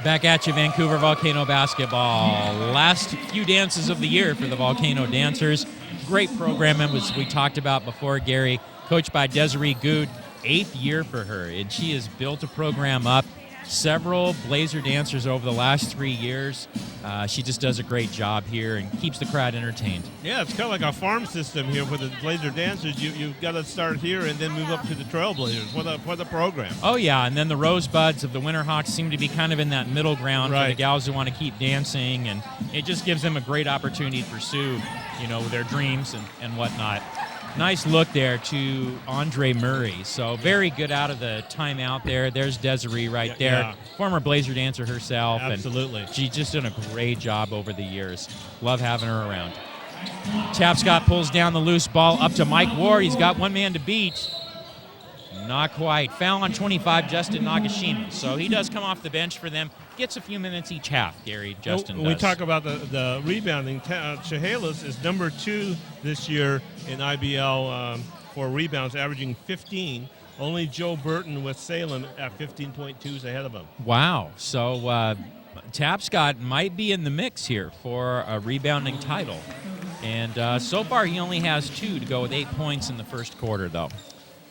A: Back at you, Vancouver Volcano basketball. Last few dances of the year for the Volcano dancers. Great program, as we talked about before, Gary, coached by Desiree Good. 8th year for her, and she has built a program up. Several Blazer dancers over the last 3 years. She just does a great job here and keeps the crowd entertained.
B: Yeah, it's kind of like a farm system here for the Blazer dancers. You've got to start here and then move up to the Trailblazers. What a program.
A: Oh, yeah, and then the Rosebuds of the Winterhawks seem to be kind of in that middle ground for the gals who want to keep dancing, and it just gives them a great opportunity to pursue, their dreams and whatnot. Nice look there to Andre Murray. So very good out of the timeout there. There's Desiree right there.
B: Yeah.
A: Former Blazer dancer herself.
B: Absolutely.
A: And she's just done a great job over the years. Love having her around. Tapscott pulls down the loose ball up to Mike Ward. He's got one man to beat. Not quite. Foul on 25, Justin Nagashima. So he does come off the bench for them. Gets a few minutes each half, Gary. Justin does.
B: We talk about the rebounding. Chehalis is number 2 this year in IBL for rebounds, averaging 15. Only Joe Burton with Salem at 15.2 is ahead of him.
A: Wow. So Tapscott might be in the mix here for a rebounding title. And so far he only has 2 to go with 8 points in the first quarter, though.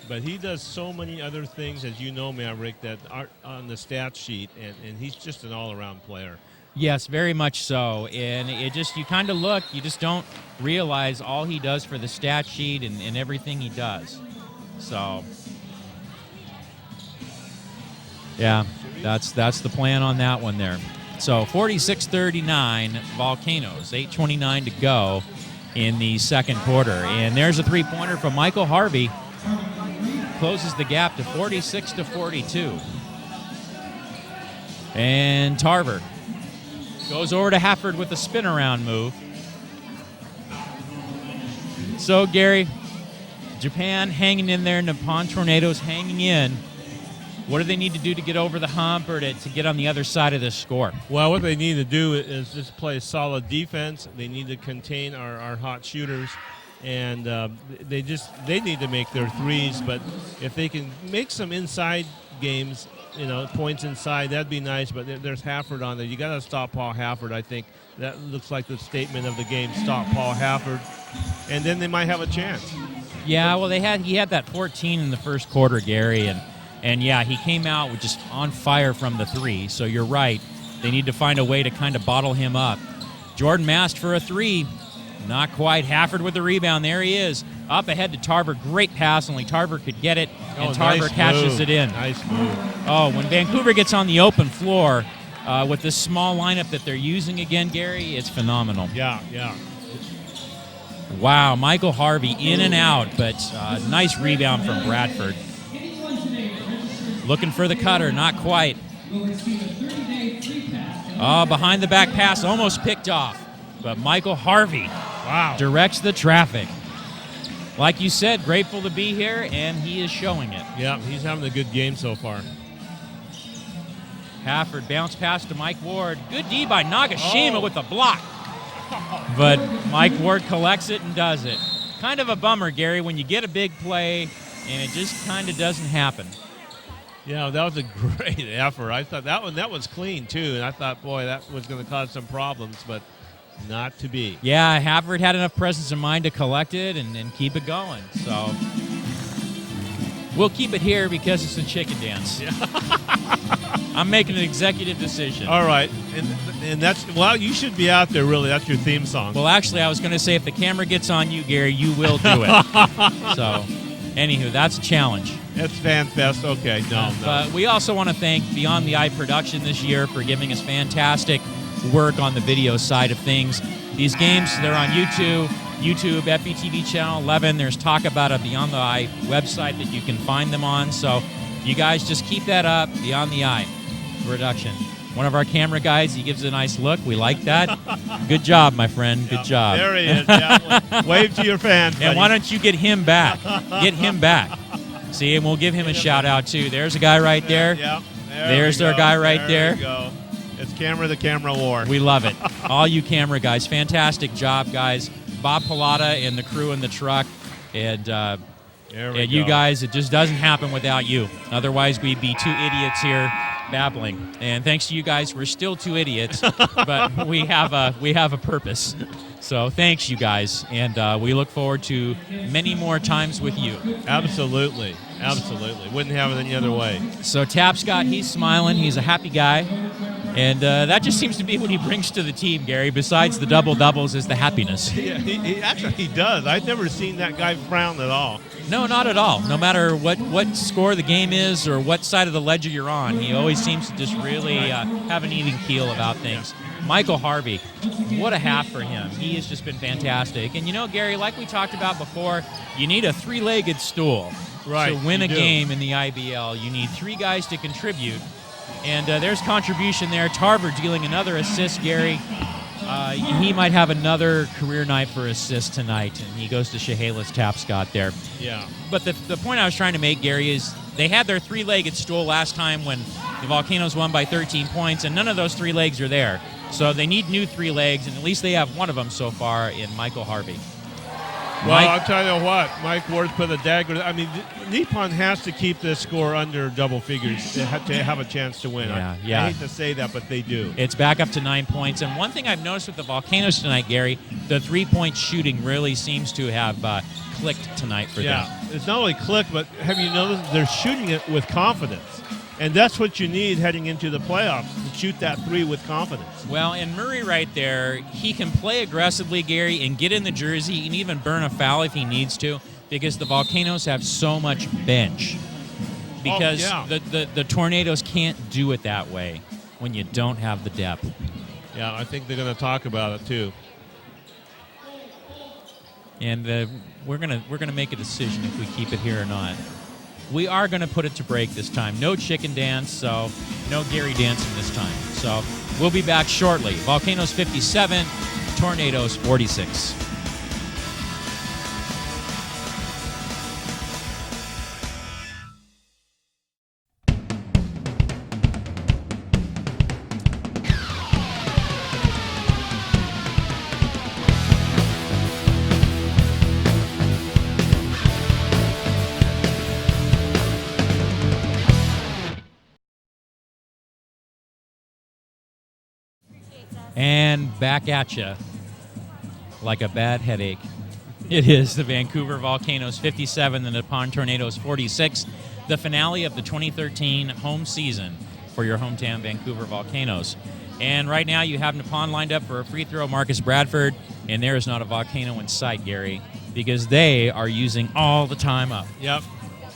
B: But he does so many other things, as you know, Maverick, that aren't on the stat sheet, and he's just an all-around player.
A: Yes, very much so. And you kind of look, you just don't realize all he does for the stat sheet and everything he does. So, yeah, that's the plan on that one there. So 46-39, Volcanoes, 8:29 to go in the second quarter. And there's a three-pointer from Michael Harvey. Closes the gap to 46-42. And Tarver goes over to Hafford with a spin-around move. So, Gary, Japan hanging in there, Nippon Tornadoes hanging in. What do they need to do to get over the hump or to get on the other side of this score?
B: Well, what they need to do is just play solid defense. They need to contain our hot shooters. And they need to make their threes, but if they can make some inside games, points inside, that'd be nice. But there's Hafford on there. You got to stop Paul Hafford. I think that looks like the statement of the game: stop Paul Hafford, and then they might have a chance.
A: Yeah, well, he had that 14 in the first quarter, Gary, and yeah, he came out with just on fire from the three. So you're right. They need to find a way to kind of bottle him up. Jordan Mast for a three. Not quite. Hafford with the rebound. There he is. Up ahead to Tarver. Great pass. Only Tarver could get it, and Tarver catches it in.
B: Nice move.
A: Oh, when Vancouver gets on the open floor with this small lineup that they're using again, Gary, it's phenomenal.
B: Yeah.
A: Wow, Michael Harvey in and out, but nice rebound from Bradford. Looking for the cutter, not quite. Oh, behind the back pass, almost picked off. But Michael Harvey directs the traffic. Like you said, grateful to be here, and he is showing it.
B: Yeah, he's having a good game so far.
A: Hafford bounce pass to Mike Ward. Good D by Nagashima with the block. But Mike Ward collects it and does it. Kind of a bummer, Gary, when you get a big play and it just kind of doesn't happen.
B: Yeah, that was a great effort. I thought that was clean, too, and I thought, boy, that was going to cause some problems, but not to be.
A: Yeah, Hafford had enough presence of mind to collect it and keep it going. So we'll keep it here because it's a chicken dance. Yeah. I'm making an executive decision.
B: All right, and that's, well, you should be out there, really. That's your theme song.
A: Well, actually, I was going to say if the camera gets on you, Gary, you will do it. So, anywho, that's a challenge.
B: It's FanFest. Okay, no.
A: But we also want to thank Beyond the Eye Production this year for giving us fantastic work on the video side of things. These games, they're on YouTube, FBTV Channel 11. There's Talk About a Beyond the Eye website that you can find them on. So you guys just keep that up, Beyond the Eye Production. One of our camera guys, he gives a nice look. We like that. Good job, my friend. Good job.
B: There he is. Yeah. Wave to your fans.
A: And why don't you get him back? Get him back. See, and we'll give him a shout-out, too. There's a guy right there.
B: Yeah.
A: There's our guy right there.
B: There you go. It's the camera war.
A: We love it. All you camera guys, fantastic job, guys. Bob Pilata and the crew in the truck. And you guys, it just doesn't happen without you. Otherwise, we'd be two idiots here babbling. And thanks to you guys, we're still two idiots, but we have a purpose. So thanks, you guys, and we look forward to many more times with you.
B: Absolutely. Wouldn't have it any other way.
A: So Tapscott, he's smiling. He's a happy guy, and that just seems to be what he brings to the team, Gary. Besides the double-doubles is the happiness.
B: Yeah, he does. I've never seen that guy frown at all.
A: No, not at all. No matter what score the game is or what side of the ledger you're on, he always seems to just really have an even keel about things. Michael Harvey, what a half for him. He has just been fantastic. And, Gary, like we talked about before, you need a three-legged stool to win a game in the IBL. You need three guys to contribute. And there's contribution there. Tarver dealing another assist, Gary. He might have another career night for assists tonight, and he goes to Chehalis Tapscott there.
B: Yeah.
A: But the point I was trying to make, Gary, is they had their three-legged stool last time when the Volcanoes won by 13 points, and none of those three legs are there. So they need new three legs, and at least they have one of them so far in Michael Harvey.
B: Well, I'll tell you what, Mike Ward put a dagger. I mean, Nippon has to keep this score under double figures to have a chance to win.
A: Yeah.
B: I hate to say that, but they do.
A: It's back up to 9 points. And one thing I've noticed with the Volcanoes tonight, Gary, the three-point shooting really seems to have clicked tonight for them.
B: Yeah, it's not only clicked, but have you noticed they're shooting it with confidence? And that's what you need heading into the playoffs, to shoot that three with confidence.
A: Well, and Murray right there, he can play aggressively, Gary, and get in the jersey and even burn a foul if he needs to, because the Volcanoes have so much bench. Because the Tornadoes can't do it that way when you don't have the depth.
B: Yeah, I think they're going to talk about it, too.
A: And we're gonna make a decision if we keep it here or not. We are going to put it to break this time. No chicken dance, so no Gary dancing this time. So we'll be back shortly. Volcanoes 57, Tornadoes 46. And back at you like a bad headache. It is the Vancouver Volcanoes 57, the Nippon Tornadoes 46, the finale of the 2013 home season for your hometown Vancouver Volcanoes. And right now you have Nippon lined up for a free throw, Marcus Bradford, and there is not a Volcano in sight, Gary, because they are using all the time up.
B: Yep.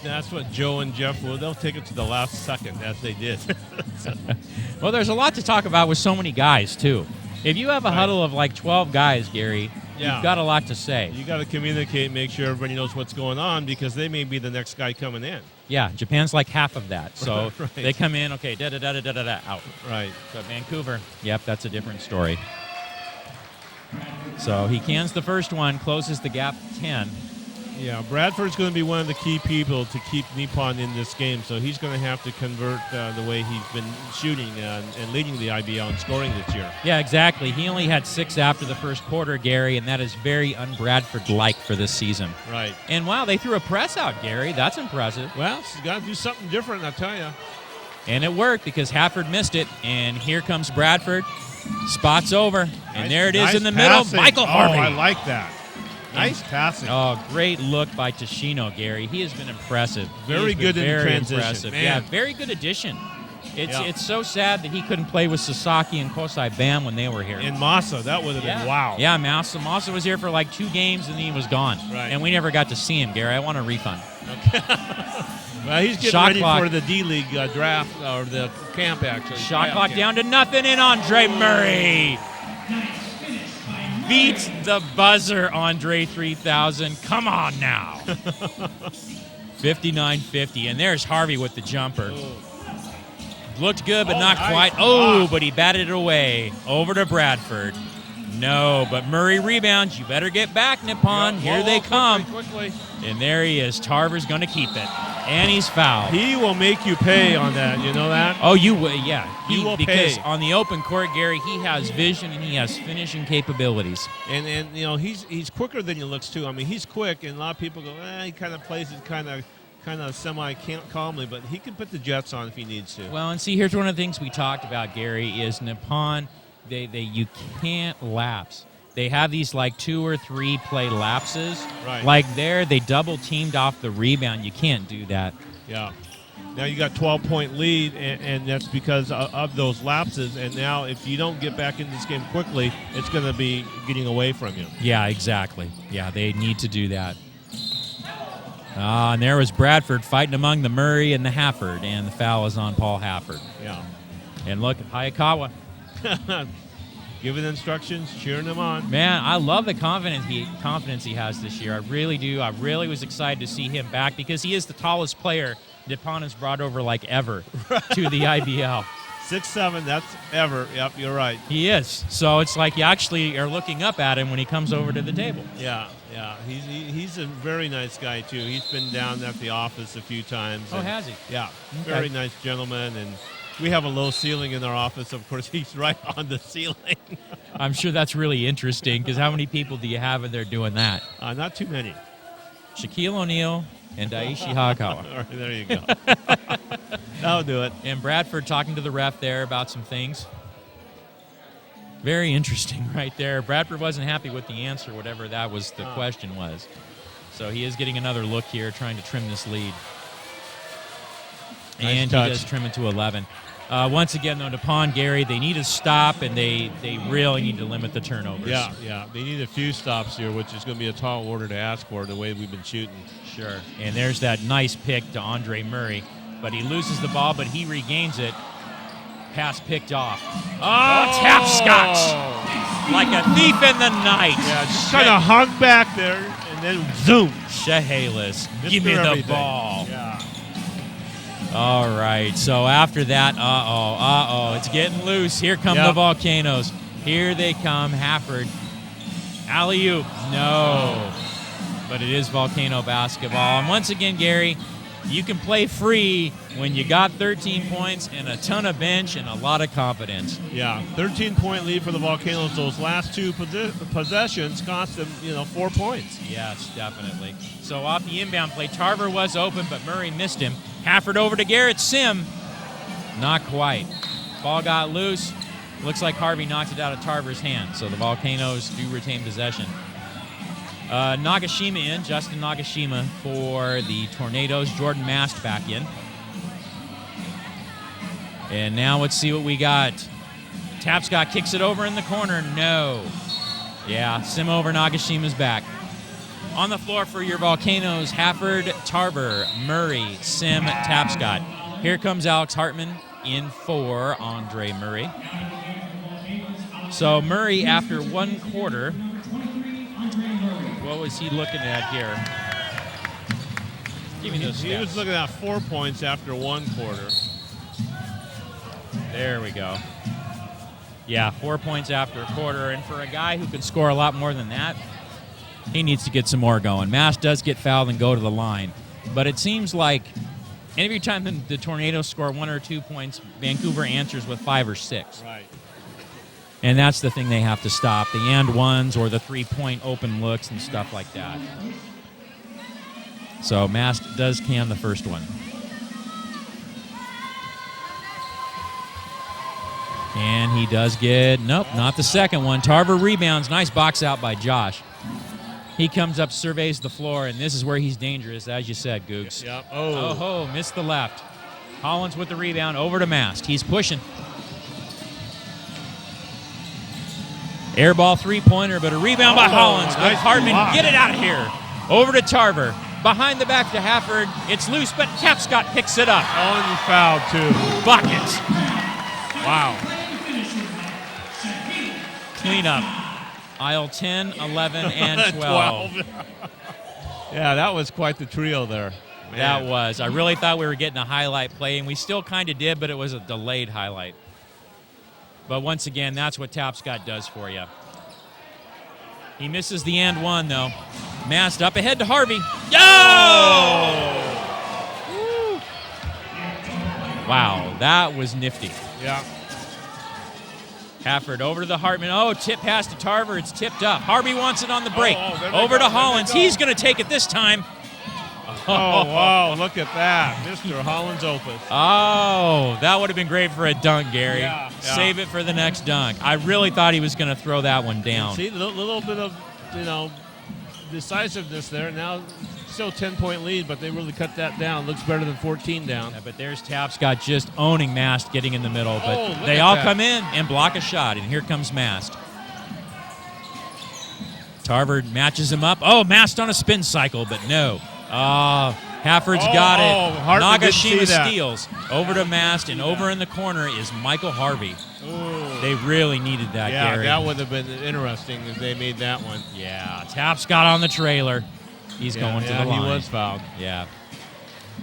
B: That's what Joe and Jeff will. They'll take it to the last second, as they did.
A: Well, there's a lot to talk about with so many guys, too. If you have a huddle of like 12 guys, Gary,
B: Yeah.
A: you've got a lot to say.
B: You got to communicate, make sure everybody knows what's going on because they may be the next guy coming in.
A: Yeah, Japan's like half of that. So
B: Right.
A: they come in, okay, da-da-da-da-da-da, out.
B: Right.
A: But Vancouver, yep, that's a different story. So he cans the first one, closes the gap to 10.
B: Yeah, Bradford's going to be one of the key people to keep Nippon in this game, so he's going to have to convert the way he's been shooting and leading the IBL and scoring this year.
A: Yeah, exactly. He only had 6 after the first quarter, Gary, and that is very un-Bradford-like for this season.
B: Right.
A: And wow, they threw a press out, Gary. That's impressive.
B: Well, he's got to do something different, I'll tell you.
A: And it worked because Hafford missed it, and here comes Bradford. Spots over, and there it is in the middle. Michael Harvey.
B: Oh, I like that. Nice passing.
A: Oh, great look by Tashino, Gary. He has been impressive.
B: Very good in transition.
A: Impressive.
B: Man.
A: Yeah, very good addition. It's so sad that he couldn't play with Sasaki and Kosai Bam when they were here.
B: In Masa, that would have been wow.
A: Yeah, Masa was here for like 2 games, and then he was gone.
B: Right.
A: And we never got to see him, Gary. I want a refund.
B: Okay. Well, he's getting
A: Shot
B: ready
A: clock.
B: for the D-League draft, or the camp, actually.
A: Shot clock
B: camp.
A: down to nothing, and Andre Murray beats the buzzer, Andre 3000. Come on now. 59-50, and there's Harvey with the jumper. Looked good, but not
B: nice.
A: quite. Oh, but he batted it away. Over to Bradford. No, but Murray rebounds. You better get back, Nippon. Here they come.
B: Quickly.
A: And there he is. Tarver's going to keep it. And he's fouled.
B: He will make you pay on that. You know that?
A: Oh, you will, yeah.
B: He will
A: because
B: pay.
A: on the open court, Gary, he has vision and he has finishing capabilities.
B: And you know, he's quicker than he looks, too. I mean, he's quick, and a lot of people go, he kind of plays it kind of semi-calmly, but he can put the Jets on if he needs to.
A: Well, and see, here's one of the things we talked about, Gary, is Nippon, you can't lapse. They have these like 2 or 3 play lapses.
B: Right.
A: Like there, they double teamed off the rebound. You can't do that.
B: Yeah. Now you got 12-point lead, and that's because of those lapses. And now if you don't get back in this game quickly, it's going to be getting away from you.
A: Yeah, exactly. Yeah, they need to do that. And there was Bradford fighting among the Murray and the Hafford, and the foul is on Paul Hafford.
B: Yeah.
A: And look, Hayakawa.
B: Giving instructions, cheering him on.
A: Man, I love the confidence he has this year. I really do. I really was excited to see him back because he is the tallest player Nippon has brought over like ever to the IBL.
B: 6'7", that's ever. Yep, you're right.
A: He is. So it's like you actually are looking up at him when he comes over to the table.
B: Yeah. He's a very nice guy, too. He's been down at the office a few times.
A: Oh, has he?
B: Yeah.
A: Okay.
B: Very nice gentleman, and we have a low ceiling in our office. Of course, he's right on the ceiling.
A: I'm sure that's really interesting because how many people do you have in there doing that?
B: Not too many.
A: Shaquille O'Neal and Daishi Hayakawa.
B: All right, there you go. That'll do it.
A: And Bradford talking to the ref there about some things. Very interesting right there. Bradford wasn't happy with the answer, whatever that was the question was. So he is getting another look here, trying to trim this lead.
B: Nice
A: And
B: touch.
A: he does trim it to 11. Once again, though, Nippon, Gary, they need to stop, and they really need to limit the turnovers.
B: Yeah. They need a few stops here, which is going to be a tall order to ask for the way we've been shooting.
A: Sure. And there's that nice pick to Andre Murray. But he loses the ball, but he regains it. Pass picked off. Oh, tap Scotch! Like a thief in the night.
B: Yeah, just kind of hung back there, and then zoom.
A: Chehalis,
B: Mr.
A: give me the
B: Everything.
A: ball.
B: Yeah.
A: All right, so after that, it's getting loose. Here come the Volcanoes. Here they come, Hafford. Alley-oop, no. But it is Volcano basketball. And once again, Gary, you can play free when you got 13 points and a ton of bench and a lot of confidence.
B: Yeah, 13-point lead for the Volcanoes. Those last 2 possessions cost them, 4 points.
A: Yes, definitely. So off the inbound play, Tarver was open, but Murray missed him. Hafford over to Garrett Sim. Not quite. Ball got loose. Looks like Harvey knocked it out of Tarver's hand, so the Volcanoes do retain possession. Nagashima in, Justin Nagashima for the Tornadoes. Jordan Mast back in. And now let's see what we got. Tapscott kicks it over in the corner. No. Yeah, Sim over, Nagashima's back. On the floor for your Volcanoes, Hafford, Tarver, Murray, Sim, Tapscott. Here comes Alex Hartman in for Andre Murray. So Murray, after 1 quarter, What was he looking at here? Give me those
B: He
A: stats.
B: was looking at 4 points after 1 quarter.
A: There we go. Yeah, 4 points after a quarter. And for a guy who can score a lot more than that, he needs to get some more going. Mast does get fouled and go to the line. But it seems like every time the Tornadoes score 1 or 2 points, Vancouver answers with 5 or 6.
B: Right.
A: And that's the thing they have to stop, the and ones or the 3-point open looks and stuff like that. So Mast does can the first one. And he does get, nope, not the second one. Tarver rebounds. Nice box out by Josh. He comes up, surveys the floor, and this is where he's dangerous, as you said, Googs.
B: Yep.
A: Oh, missed the left. Hollins with the rebound, over to Mast. He's pushing. Air ball three-pointer, but a rebound by Hollins. But
B: nice
A: Hartman,
B: block.
A: get it out of here. Over to Tarver. Behind the back to Hafford. It's loose, but Tapscott picks it up.
B: Oh, and he fouled, too.
A: Buckets.
B: Wow.
A: Clean up. Aisle 10, 11, and 12.
B: Yeah, that was quite the trio there. Man.
A: That was. I really thought we were getting a highlight play, and we still kind of did, but it was a delayed highlight. But once again, that's what Tapscott does for you. He misses the and one, though. Mast up ahead to Harvey. Oh! Wow, that was nifty.
B: Yeah.
A: Hafford over to the Hartman. Oh, tip pass to Tarver. It's tipped up. Harvey wants it on the break. Over to Hollins. He's going to take it this time.
B: Oh, wow, look at that. Mr. Hollins opus.
A: Oh, that would have been great for a dunk, Gary.
B: Yeah.
A: Save it for the next dunk. I really thought he was going to throw that one down.
B: See, a little bit of, decisiveness there. Now, still 10-point lead, but they really cut that down. Looks better than 14 down.
A: Yeah, but there's Tapscott just owning Mast, getting in the middle. But
B: look
A: they
B: at
A: all
B: that.
A: come in and block a shot, and here comes Mast. Tarver matches him up. Oh, Mast on a spin cycle, but no. Hafford's got it.
B: Hartman didn't see
A: Nagashima
B: that.
A: steals. Over to Mast, and over in the corner is Michael Harvey.
B: Ooh.
A: They really needed that,
B: Yeah,
A: Gary.
B: that would have been interesting if they made that one.
A: Yeah, Tapscott on the trailer. He's going to the line.
B: he was fouled.
A: Yeah.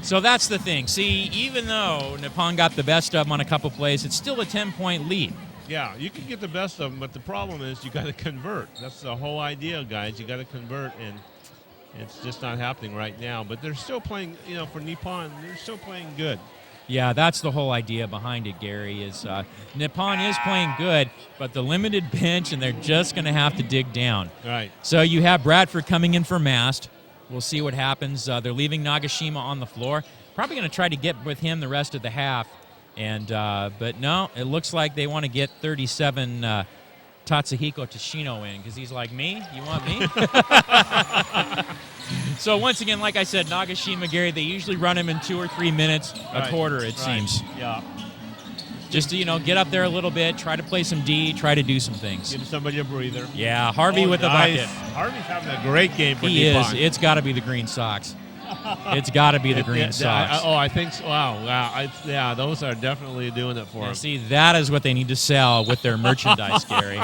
A: So that's the thing. See, even though Nippon got the best of them on a couple plays, it's still a 10-point lead.
B: Yeah, you can get the best of them, but the problem is you got to convert. That's the whole idea, guys. You got to convert, and it's just not happening right now. But they're still playing, for Nippon, they're still playing good.
A: Yeah, that's the whole idea behind it, Gary, is Nippon is playing good, but the limited bench, and they're just going to have to dig down.
B: Right.
A: So you have Bradford coming in for Mast. We'll see what happens. They're leaving Nagashima on the floor. Probably going to try to get with him the rest of the half. And but no, it looks like they want to get 37 Tatsuhiko Tashino in because he's like, me? You want me? So once again, like I said, Nagashima, Gary, they usually run him in 2 or 3 minutes a quarter, it seems.
B: Yeah.
A: Just to, get up there a little bit, try to play some D, try to do some things.
B: Give somebody a breather.
A: Yeah, Harvey with the
B: nice.
A: bucket.
B: Harvey's having a great game for
A: He
B: Nippon.
A: is. It's got to be the green socks. It's got to be the green socks.
B: I think so. Wow. Those are definitely doing it for him.
A: See, that is what they need to sell with their merchandise, Gary.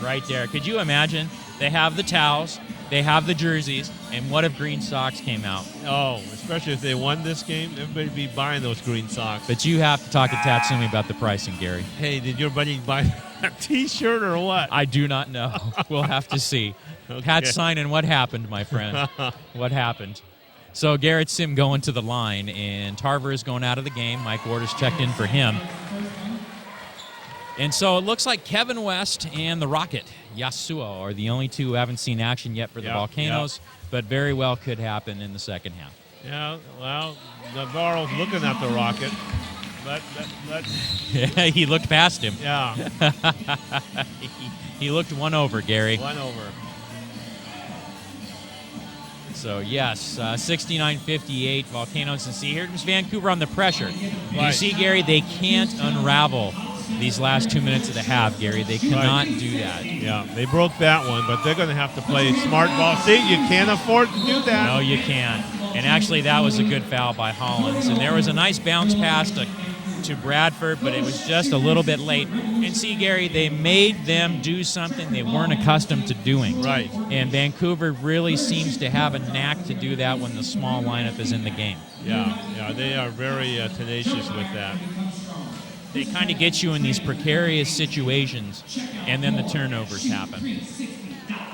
A: Right there. Could you imagine? They have the towels, they have the jerseys, and what if green socks came out?
B: Oh, especially if they won this game, everybody would be buying those green socks.
A: But you have to talk to Tatsumi about the pricing, Gary.
B: Hey, did your buddy buy a T-shirt or what?
A: I do not know. We'll have to see.
B: Okay.
A: Pat Synan, what happened, my friend? What happened? So Garrett Sim going to the line, and Tarver is going out of the game. Mike Ward has checked in for him. And so it looks like Kevin West and the Rocket, Yasuo, are the only two who haven't seen action yet for the Volcanoes, but very well could happen in the second half.
B: Yeah, well, Navarro's looking at the Rocket, but
A: Yeah, he looked past him.
B: yeah,
A: He looked one over, Gary.
B: one over.
A: So, yes, 69-58, Volcanoes. And see, here comes Vancouver on the pressure. You
B: Right.
A: see, Gary, they can't unravel these last 2 minutes of the half, Gary. They cannot do that.
B: Yeah, they broke that one, but they're going to have to play smart ball. See, you can't afford to do that.
A: No, you can't. And actually, that was a good foul by Hollins. And there was a nice bounce pass to to Bradford, but it was just a little bit late. And see, Gary, they made them do something they weren't accustomed to doing.
B: Right.
A: And Vancouver really seems to have a knack to do that when the small lineup is in the game.
B: Yeah, they are very tenacious with that.
A: They kind of get you in these precarious situations, and then the turnovers happen.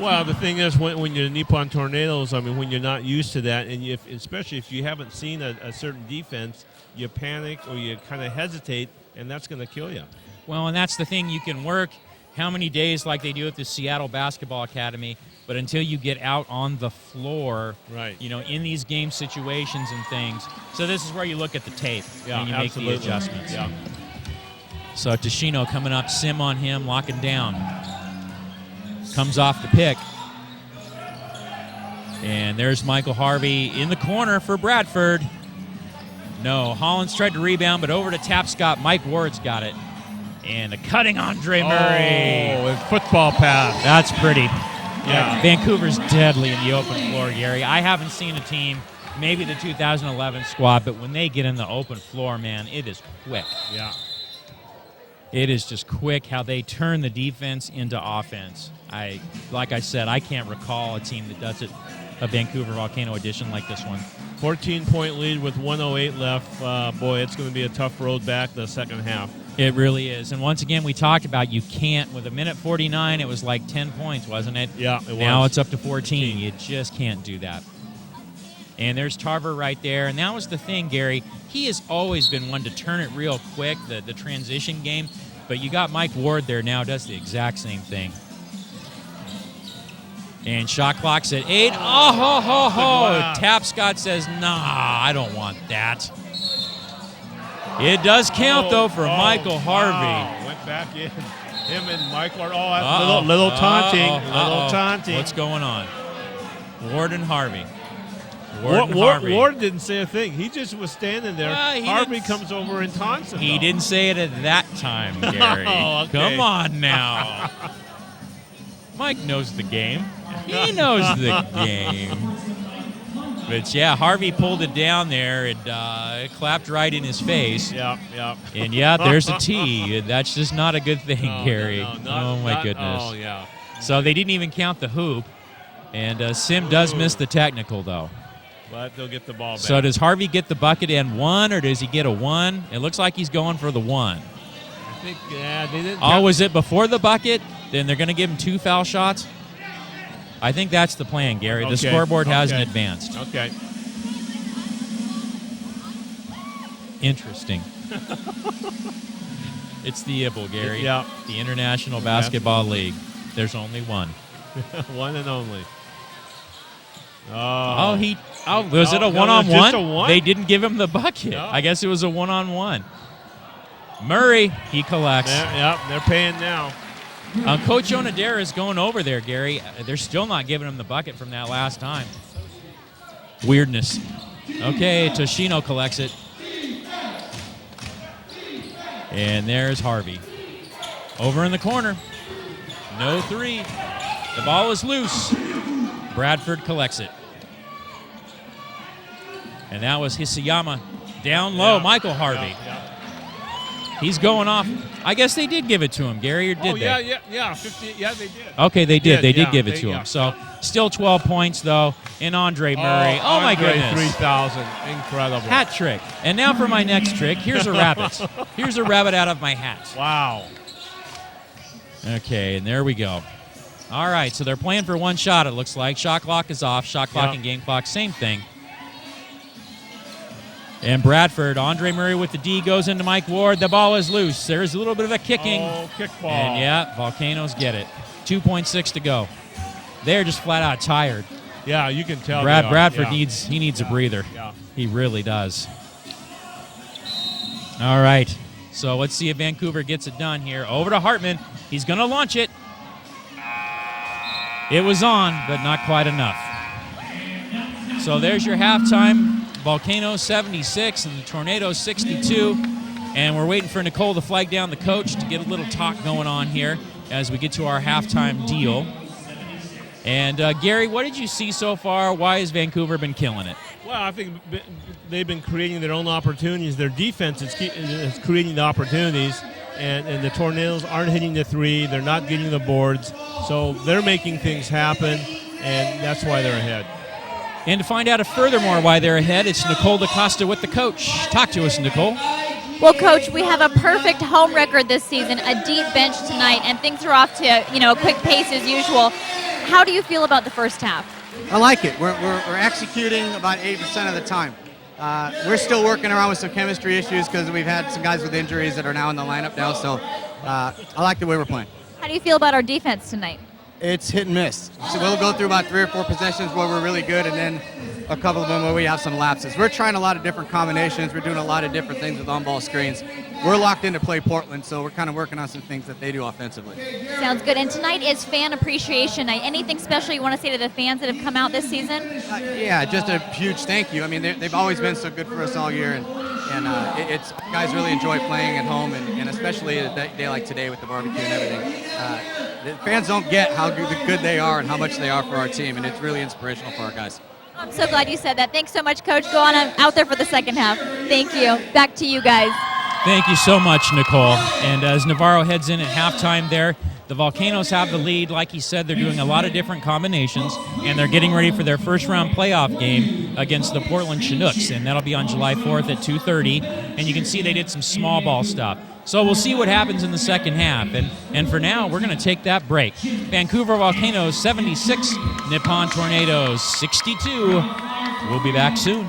B: Well, the thing is, when you're Nippon Tornadoes, I mean, when you're not used to that, and especially if you haven't seen a certain defense, you panic or you kind of hesitate, and that's going to kill you.
A: Well, and that's the thing. You can work how many days like they do at the Seattle Basketball Academy, but until you get out on the floor,
B: right,
A: in these game situations and things. So this is where you look at the tape and you make the adjustments.
B: Yeah.
A: So Tashino coming up, sim on him, locking down. Comes off the pick. And there's Michael Harvey in the corner for Bradford. No, Hollins tried to rebound, but over to Tapscott. Mike Ward's got it. And a cutting Andre Murray.
B: Oh, a football pass.
A: That's pretty.
B: Yeah.
A: Vancouver's deadly in the open floor, Gary. I haven't seen a team, maybe the 2011 squad, but when they get in the open floor, man, it is quick.
B: Yeah.
A: It is just quick how they turn the defense into offense. Like I said, I can't recall a team that does it, a Vancouver Volcano edition like this one.
B: 14-point lead with 1:08 left. Boy, it's going to be a tough road back the second half.
A: It really is. And once again, we talked about you can't, with a minute 49, it was like 10 points, wasn't it?
B: Yeah, it was.
A: Now it's up to 14. You just can't do that. And there's Tarver right there. And that was the thing, Gary. He has always been one to turn it real quick, the transition game. But you got Mike Ward there now, does the exact same thing. And shot clock's at 8. Oh, ho, ho, ho. Tapscott says, nah, I don't want that. It does count, though, for Michael Harvey.
B: Wow. Went back in. Him and Michael are little taunting. Little taunting.
A: What's going on? Ward and Harvey.
B: Ward didn't say a thing. He just was standing there. Harvey comes over and taunts him.
A: He didn't say it at that time, Gary.
B: Oh, okay.
A: Come on now. Mike knows the game. He knows the game. But, yeah, Harvey pulled it down there and it clapped right in his face.
B: Yeah.
A: And, yeah, there's a T. That's just not a good thing, Gary. My goodness.
B: Oh, yeah.
A: So they didn't even count the hoop. And Sim does miss the technical, though.
B: But they'll get the ball back.
A: So does Harvey get the bucket and one, or does he get a one? It looks like he's going for the one.
B: I think, they didn't.
A: Oh, was it before the bucket? Then they're going to give him 2 foul shots? I think that's the plan, Gary. The scoreboard hasn't advanced.
B: Okay.
A: Interesting. It's the IBL, Gary.
B: Yeah.
A: The International Basketball League. There's only one.
B: One and only.
A: Was it a one-on-one?
B: Just a one?
A: They didn't give him the bucket.
B: No.
A: I guess it was a one-on-one. Murray, he collects.
B: They're paying now.
A: Coach Onodera is going over there, Gary. They're still not giving him the bucket from that last time. Weirdness. Okay, Toshino collects it. And there's Harvey. Over in the corner. No three. The ball is loose. Bradford collects it. And that was Hisayama. Down low, Michael Harvey. He's going off. I guess they did give it to him, Gary, or did they?
B: Yeah. 50, yeah, they did.
A: Okay, they did. They did give it to him. So still 12 points, though, in Andre Murray. Oh, my goodness.
B: 3,000. Incredible.
A: Hat trick. And now for my next trick. Here's a rabbit. Here's a rabbit out of my hat.
B: Wow.
A: Okay, and there we go. All right, so they're playing for one shot, it looks like. Shot clock is off. Shot clock and game clock, same thing. And Bradford, Andre Murray with the D goes into Mike Ward. The ball is loose. There's a little bit of a kicking.
B: Oh, kickball.
A: And, Volcanoes get it. 2.6 to go. They're just flat out tired.
B: Yeah, you can tell.
A: Bradford needs a breather.
B: Yeah.
A: He really does. All right. So let's see if Vancouver gets it done here. Over to Hartman. He's going to launch it. It was on, but not quite enough. So there's your halftime. Volcanoes 76 and the Tornadoes 62. And we're waiting for Nicole to flag down the coach to get a little talk going on here as we get to our halftime deal. And Gary, what did you see so far? Why has Vancouver been killing it?
B: Well, I think they've been creating their own opportunities. Their defense is creating the opportunities, and the Tornadoes aren't hitting the three. They're not getting the boards. So they're making things happen, and that's why they're ahead.
A: And to find out furthermore why they're ahead, it's Nicole DaCosta with the coach. Talk to us, Nicole.
D: Well, Coach, we have a perfect home record this season, a deep bench tonight, and things are off to a quick pace as usual. How do you feel about the first half?
L: I like it. We're executing about 80% of the time. We're still working around with some chemistry issues because we've had some guys with injuries that are now in the lineup now, so I like the way we're playing.
D: How do you feel about our defense tonight?
L: It's hit and miss. So we'll go through about 3 or 4 possessions where we're really good and then a couple of them where we have some lapses. We're trying a lot of different combinations. We're doing a lot of different things with on-ball screens. We're locked in to play Portland, so we're kind of working on some things that they do offensively.
D: Sounds good. And tonight is Fan Appreciation Night. Anything special you want to say to the fans that have come out this season?
L: Yeah, just a huge thank you. I mean, they've always been so good for us all year, and it's guys really enjoy playing at home, and especially a day like today with the barbecue and everything. The fans don't get how good they are and how much they are for our team, and it's really inspirational for our guys.
D: I'm so glad you said that. Thanks so much, Coach. Go on out there for the second half. Thank you. Back to you guys.
A: Thank you so much, Nicole. And as Navarro heads in at halftime there, the Volcanoes have the lead. Like he said, they're doing a lot of different combinations, and they're getting ready for their first-round playoff game against the Portland Chinooks, and that'll be on July 4th at 2:30. And you can see they did some small ball stuff. So we'll see what happens in the second half. And for now, we're going to take that break. Vancouver Volcanoes 76, Nippon Tornadoes 62. We'll be back soon.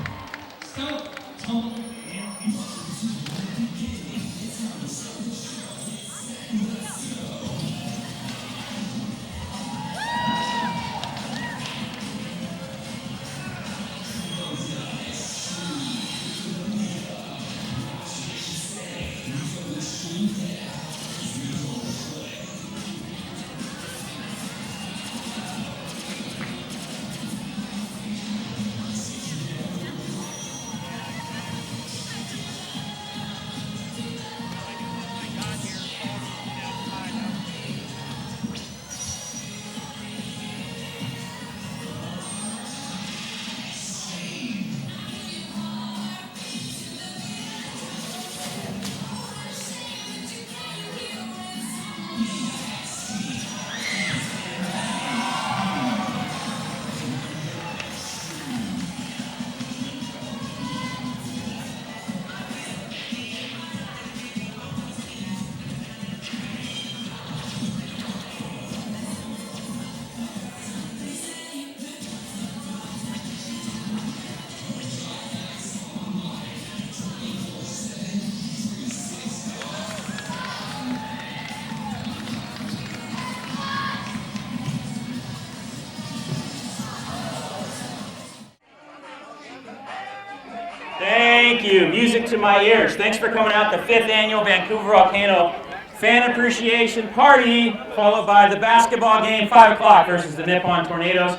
M: Thank you. Music to my ears. Thanks for coming out. The 5th annual Vancouver Volcano Fan Appreciation Party, followed by the basketball game, 5 o'clock versus the Nippon Tornadoes.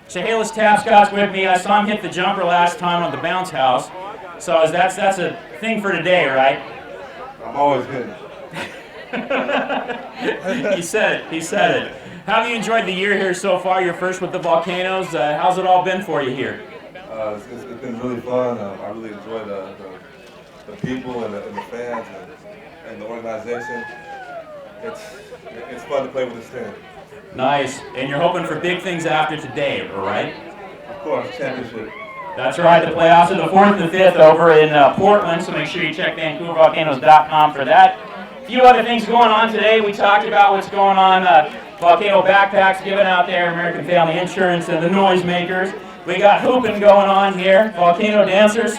M: Chehalis Tapscott's with me. I saw him hit the jumper last time on the bounce house. So that's a thing for today, right?
N: I'm always good.
M: He said it. How have you enjoyed the year here so far? You're first with the Volcanoes. How's it all been for you here?
N: It's been really fun. I really enjoy the people and the fans and the organization. It's fun to play with this team.
M: Nice. And you're hoping for big things after today, right?
N: Of course, championship.
M: That's right. The playoffs are the 4th and 5th over in Portland, so make sure you check VancouverVolcanoes.com for that. A few other things going on today. We talked about what's going on. Volcano backpacks given out there, American Family Insurance, and the Noisemakers. We got hooping going on here. Volcano dancers.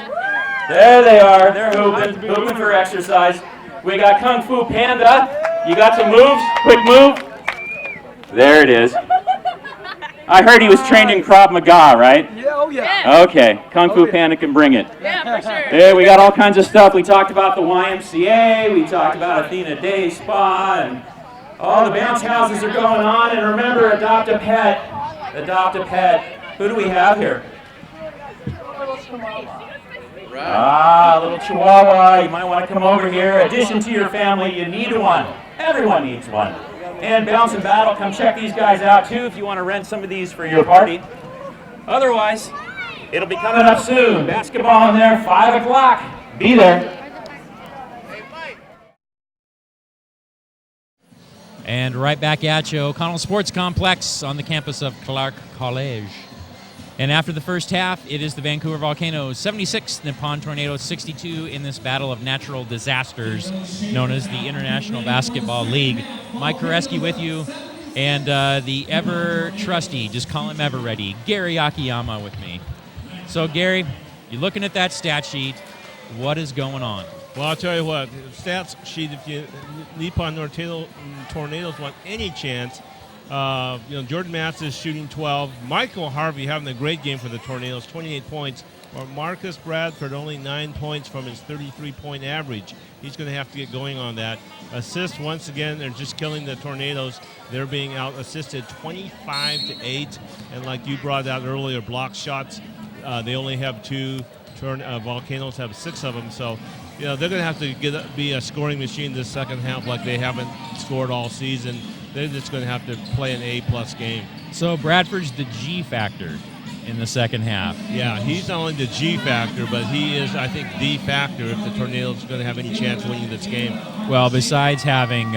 M: There they are. They're hooping for exercise. We got Kung Fu Panda. You got some moves? Quick move. There it is. I heard he was trained in Krav Maga, right?
C: Yeah, oh yeah.
M: Okay, Kung Fu Panda can bring it.
C: Yeah, for sure.
M: Yeah, we got all kinds of stuff. We talked about the YMCA, we talked about Athena Day Spa, and all the bounce houses are going on. And remember, adopt a pet. Adopt a pet. Who do we have here? Ah, a little Chihuahua. You might want to come over here. Addition to your family, you need one. Everyone needs one. and Bounce and Battle. Come check these guys out too if you want to rent some of these for your party. Otherwise, it'll be coming up soon. Basketball in there, 5 o'clock. Be there.
A: And right back at you, O'Connell Sports Complex on the campus of Clark College. And after the first half, it is the Vancouver Volcanoes 76, Nippon Tornadoes 62 in this battle of natural disasters known as the International Basketball League. Mike Koreski with you, and the ever-trusty, just call him ever-ready, Gary Akiyama with me. So, Gary, you're looking at that stat sheet. What is going on?
B: Well, I'll tell you what, stats sheet, if you Nippon Tornadoes want any chance, Jordan Matz is shooting 12. Michael Harvey having a great game for the Tornadoes, 28 points. Or Marcus Bradford only 9 points from his 33-point average. He's going to have to get going on that. Assists, once again, they're just killing the Tornadoes. They're being out-assisted 25-8. And like you brought out earlier, block shots, they only have 2. Volcanoes have 6 of them. So, they're going to have to be a scoring machine this second half like they haven't scored all season. They're just going to have to play an A-plus game.
A: So Bradford's the G factor in the second half.
B: Yeah, he's not only the G factor, but he is, I think, the factor if the Tornadoes are going to have any chance of winning this game.
A: Well, besides having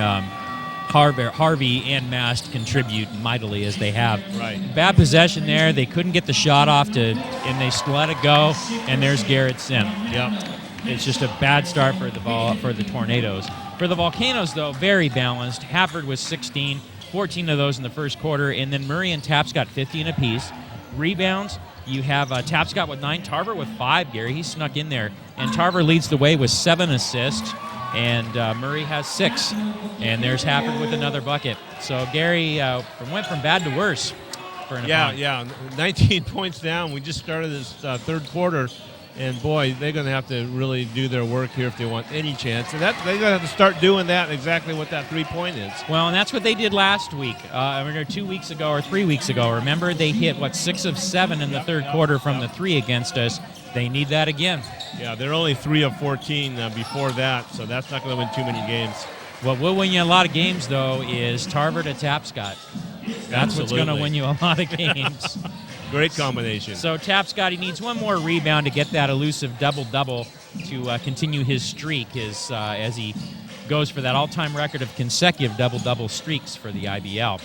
A: Harvey and Mast contribute mightily as they have.
B: Right.
A: Bad possession there. They couldn't get the shot off and they let it go. And there's Garrett Sim.
B: Yep.
A: It's just a bad start for the Tornadoes. For the Volcanoes, though, very balanced. Hafford was 16, 14 of those in the first quarter, and then Murray and Tapscott 15 apiece. Rebounds, you have Tapscott with 9, Tarver with 5, Gary. He snuck in there. And Tarver leads the way with 7 assists, and Murray has 6. And there's Hafford with another bucket. So Gary went from bad to worse for an opponent.
B: Yeah, 19 points down. We just started this third quarter. And, boy, they're going to have to really do their work here if they want any chance. And they're going to have to start doing that, exactly what that three-point is.
A: Well, and that's what they did last week. 2 weeks ago or 3 weeks ago. Remember, they hit, 6 of 7 in the third quarter from the 3 against us. They need that again.
B: Yeah, they're only 3 of 14 before that, so that's not going to win too many games.
A: What will win you a lot of games, though, is Tarver to Tapscott. That's what's going to win you a lot of games.
B: Great combination.
A: So Tapscott, he needs one more rebound to get that elusive double-double to continue his streak as he goes for that all-time record of consecutive double-double streaks for the IBL.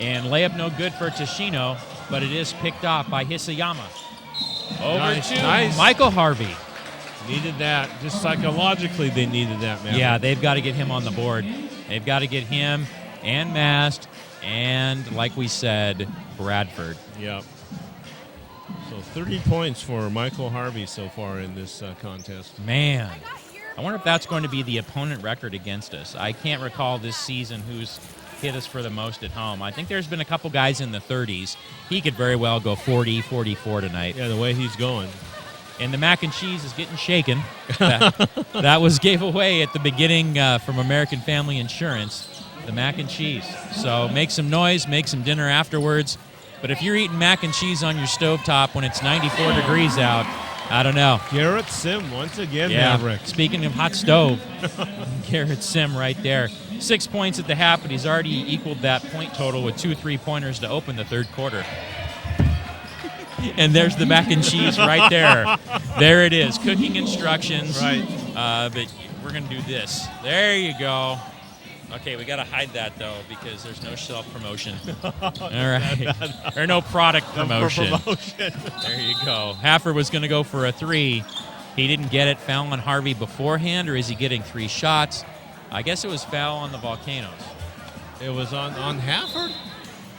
A: And layup no good for Tashino, but it is picked off by Hisayama. Over to Michael Harvey.
B: Needed that. Just psychologically, they needed that, man.
A: Yeah, they've got to get him on the board. They've got to get him and Mast and, like we said, Bradford.
B: Yep. So 30 points for Michael Harvey so far in this contest.
A: Man, I wonder if that's going to be the opponent record against us. I can't recall this season who's hit us for the most at home. I think there's been a couple guys in the 30s. He could very well go 40, 44 tonight.
B: Yeah, the way he's going.
A: And the mac and cheese is getting shaken. That was gave away at the beginning from American Family Insurance. The mac and cheese. So make some noise, make some dinner afterwards. But if you're eating mac and cheese on your stovetop when it's 94 degrees out, I don't know.
B: Garrett Sim once again,
A: yeah.
B: Maverick.
A: Speaking of hot stove, Garrett Sim right there. 6 points at the half, but he's already equaled that point total with 2 3-pointers to open the third quarter. And there's the mac and cheese right there. There it is. Cooking instructions.
B: Right.
A: But we're going to do this. There you go. Okay, we got to hide that, though, because there's no self-promotion. All right. Or no product promotion. There you go. Hafford was going to go for a 3. He didn't get it. Foul on Harvey beforehand, or is he getting 3 shots? I guess it was foul on the Volcanoes.
B: It was on Hafford?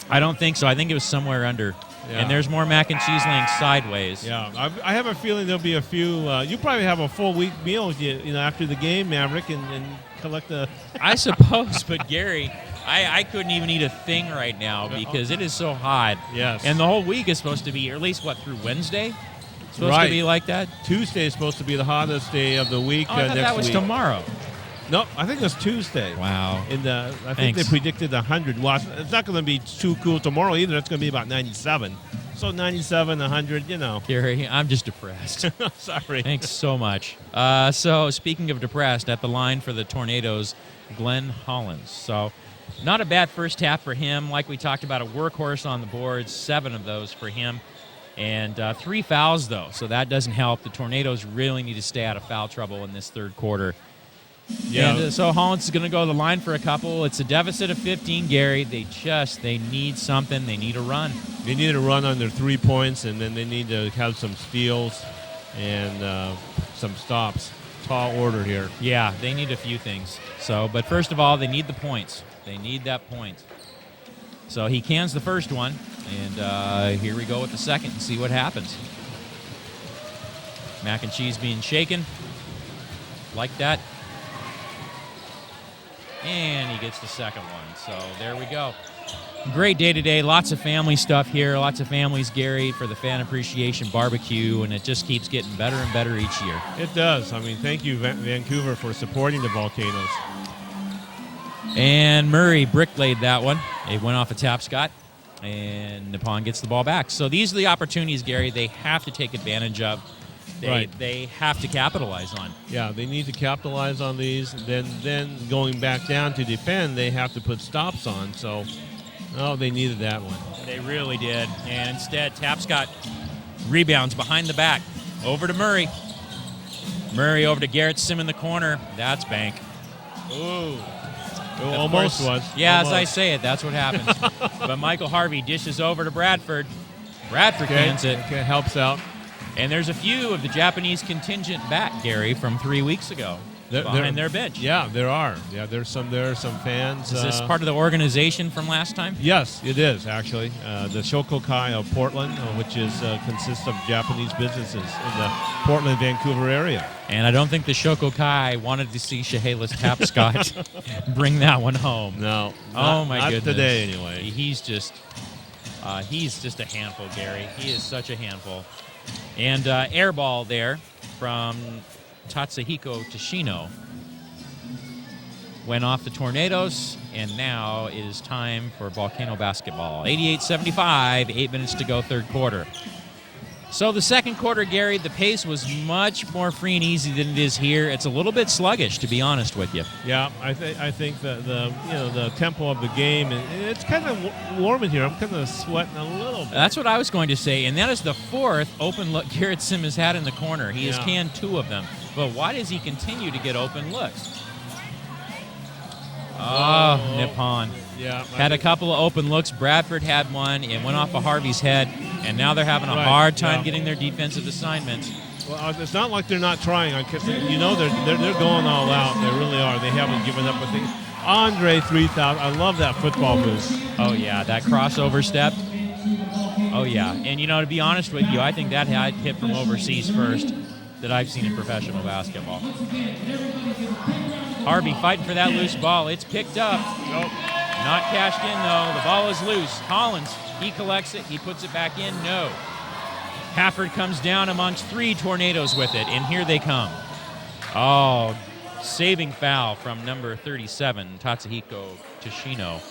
A: I don't think so. I think it was somewhere under. Yeah. And there's more mac and cheese laying sideways.
B: Yeah, I have a feeling there'll be a few. You probably have a full week meal, after the game, Maverick, and collect the.
A: I suppose, but Gary, I couldn't even eat a thing right now because it is so hot.
B: Yes.
A: And the whole week is supposed to be, or at least through Wednesday? It's supposed to be like that?
B: Tuesday is supposed to be the hottest day of the week.
A: Oh, I thought
B: next
A: that was
B: week.
A: Tomorrow.
B: No, I think it was Tuesday.
A: Wow.
B: I think they predicted 100. Well, it's not going to be too cool tomorrow either. It's going to be about 97. So 97, 100, you know.
A: Gary, I'm just depressed.
B: Sorry.
A: Thanks so much. So speaking of depressed, at the line for the Tornadoes, Glenn Hollins. So not a bad first half for him. Like we talked about, a workhorse on the boards, 7 of those for him. And 3 fouls, though, so that doesn't help. The Tornadoes really need to stay out of foul trouble in this third quarter.
B: Yeah.
A: And so Hollins is going to go to the line for a couple. It's a deficit of 15, Gary. They need something. They need a run.
B: They need a run on their 3 points, and then they need to have some steals and some stops. Tall order here.
A: Yeah, they need a few things. So, but first of all, they need the points. They need that point. So he cans the first one, and here we go with the second and see what happens. Mac and cheese being shaken. Like that. And he gets the second one. So there we go. Great day today. Lots of family stuff here. Lots of families, Gary, for the Fan Appreciation Barbecue, and it just keeps getting better and better each year.
B: It does. I mean, thank you, Vancouver, for supporting the Volcanoes.
A: And Murray bricklayed that one. It went off a tap, Scott, and Nippon gets the ball back. So these are the opportunities, Gary, they have to take advantage of. They have to capitalize on.
B: Yeah, they need to capitalize on these. Then going back down to defend, they have to put stops on. So, they needed that one.
A: They really did. And instead, Tapscott rebounds behind the back. Over to Murray. Murray over to Garrett Sim in the corner. That's bank.
B: Ooh.
A: Of
B: Almost
A: course.
B: was.
A: Yeah,
B: Almost.
A: as I say it, that's what happens. But Michael Harvey dishes over to Bradford. Bradford cans it.
B: Okay, helps out.
A: And there's a few of the Japanese contingent back, Gary, from 3 weeks ago behind their bench.
B: Yeah, there are. Yeah, there are some fans.
A: Is this part of the organization from last time?
B: Yes, it is, actually. The Shokokai of Portland, which consists of Japanese businesses in the Portland, Vancouver area.
A: And I don't think the Shokokai wanted to see Chehalis Tapscott bring that one home.
B: No.
A: Oh, my
B: not
A: goodness.
B: Today, anyway.
A: He's just a handful, Gary. He is such a handful. And air ball there from Tatsuhiko Tashino. Went off the Tornadoes, and now it is time for Volcano basketball. 88-75, 8 minutes to go, third quarter. So the second quarter, Gary, the pace was much more free and easy than it is here. It's a little bit sluggish, to be honest with you.
B: Yeah, I think the tempo of the game, and it's kind of warm in here. I'm kind of sweating a little bit.
A: That's what I was going to say, and that is the fourth open look Garrett Sim has had in the corner. He has canned 2 of them. But why does he continue to get open looks? Oh, Nippon.
B: Yeah.
A: Had a couple of open looks. Bradford had one. It went off of Harvey's head, and now they're having a hard time getting their defensive assignments.
B: Well, it's not like they're not trying. You know they're going all out. They really are. They haven't given up. I think Andre 3000. I love that football move.
A: Oh yeah, that crossover step. Oh yeah, and to be honest with you, I think that had hit from overseas first that I've seen in professional basketball. Harvey fighting for that loose ball. It's picked up.
B: Nope.
A: Not cashed in, though. The ball is loose. Hollins, he collects it. He puts it back in. No. Hafford comes down amongst 3 Tornadoes with it, and here they come. Oh, saving foul from number 37, Tatsuhiko Tashino.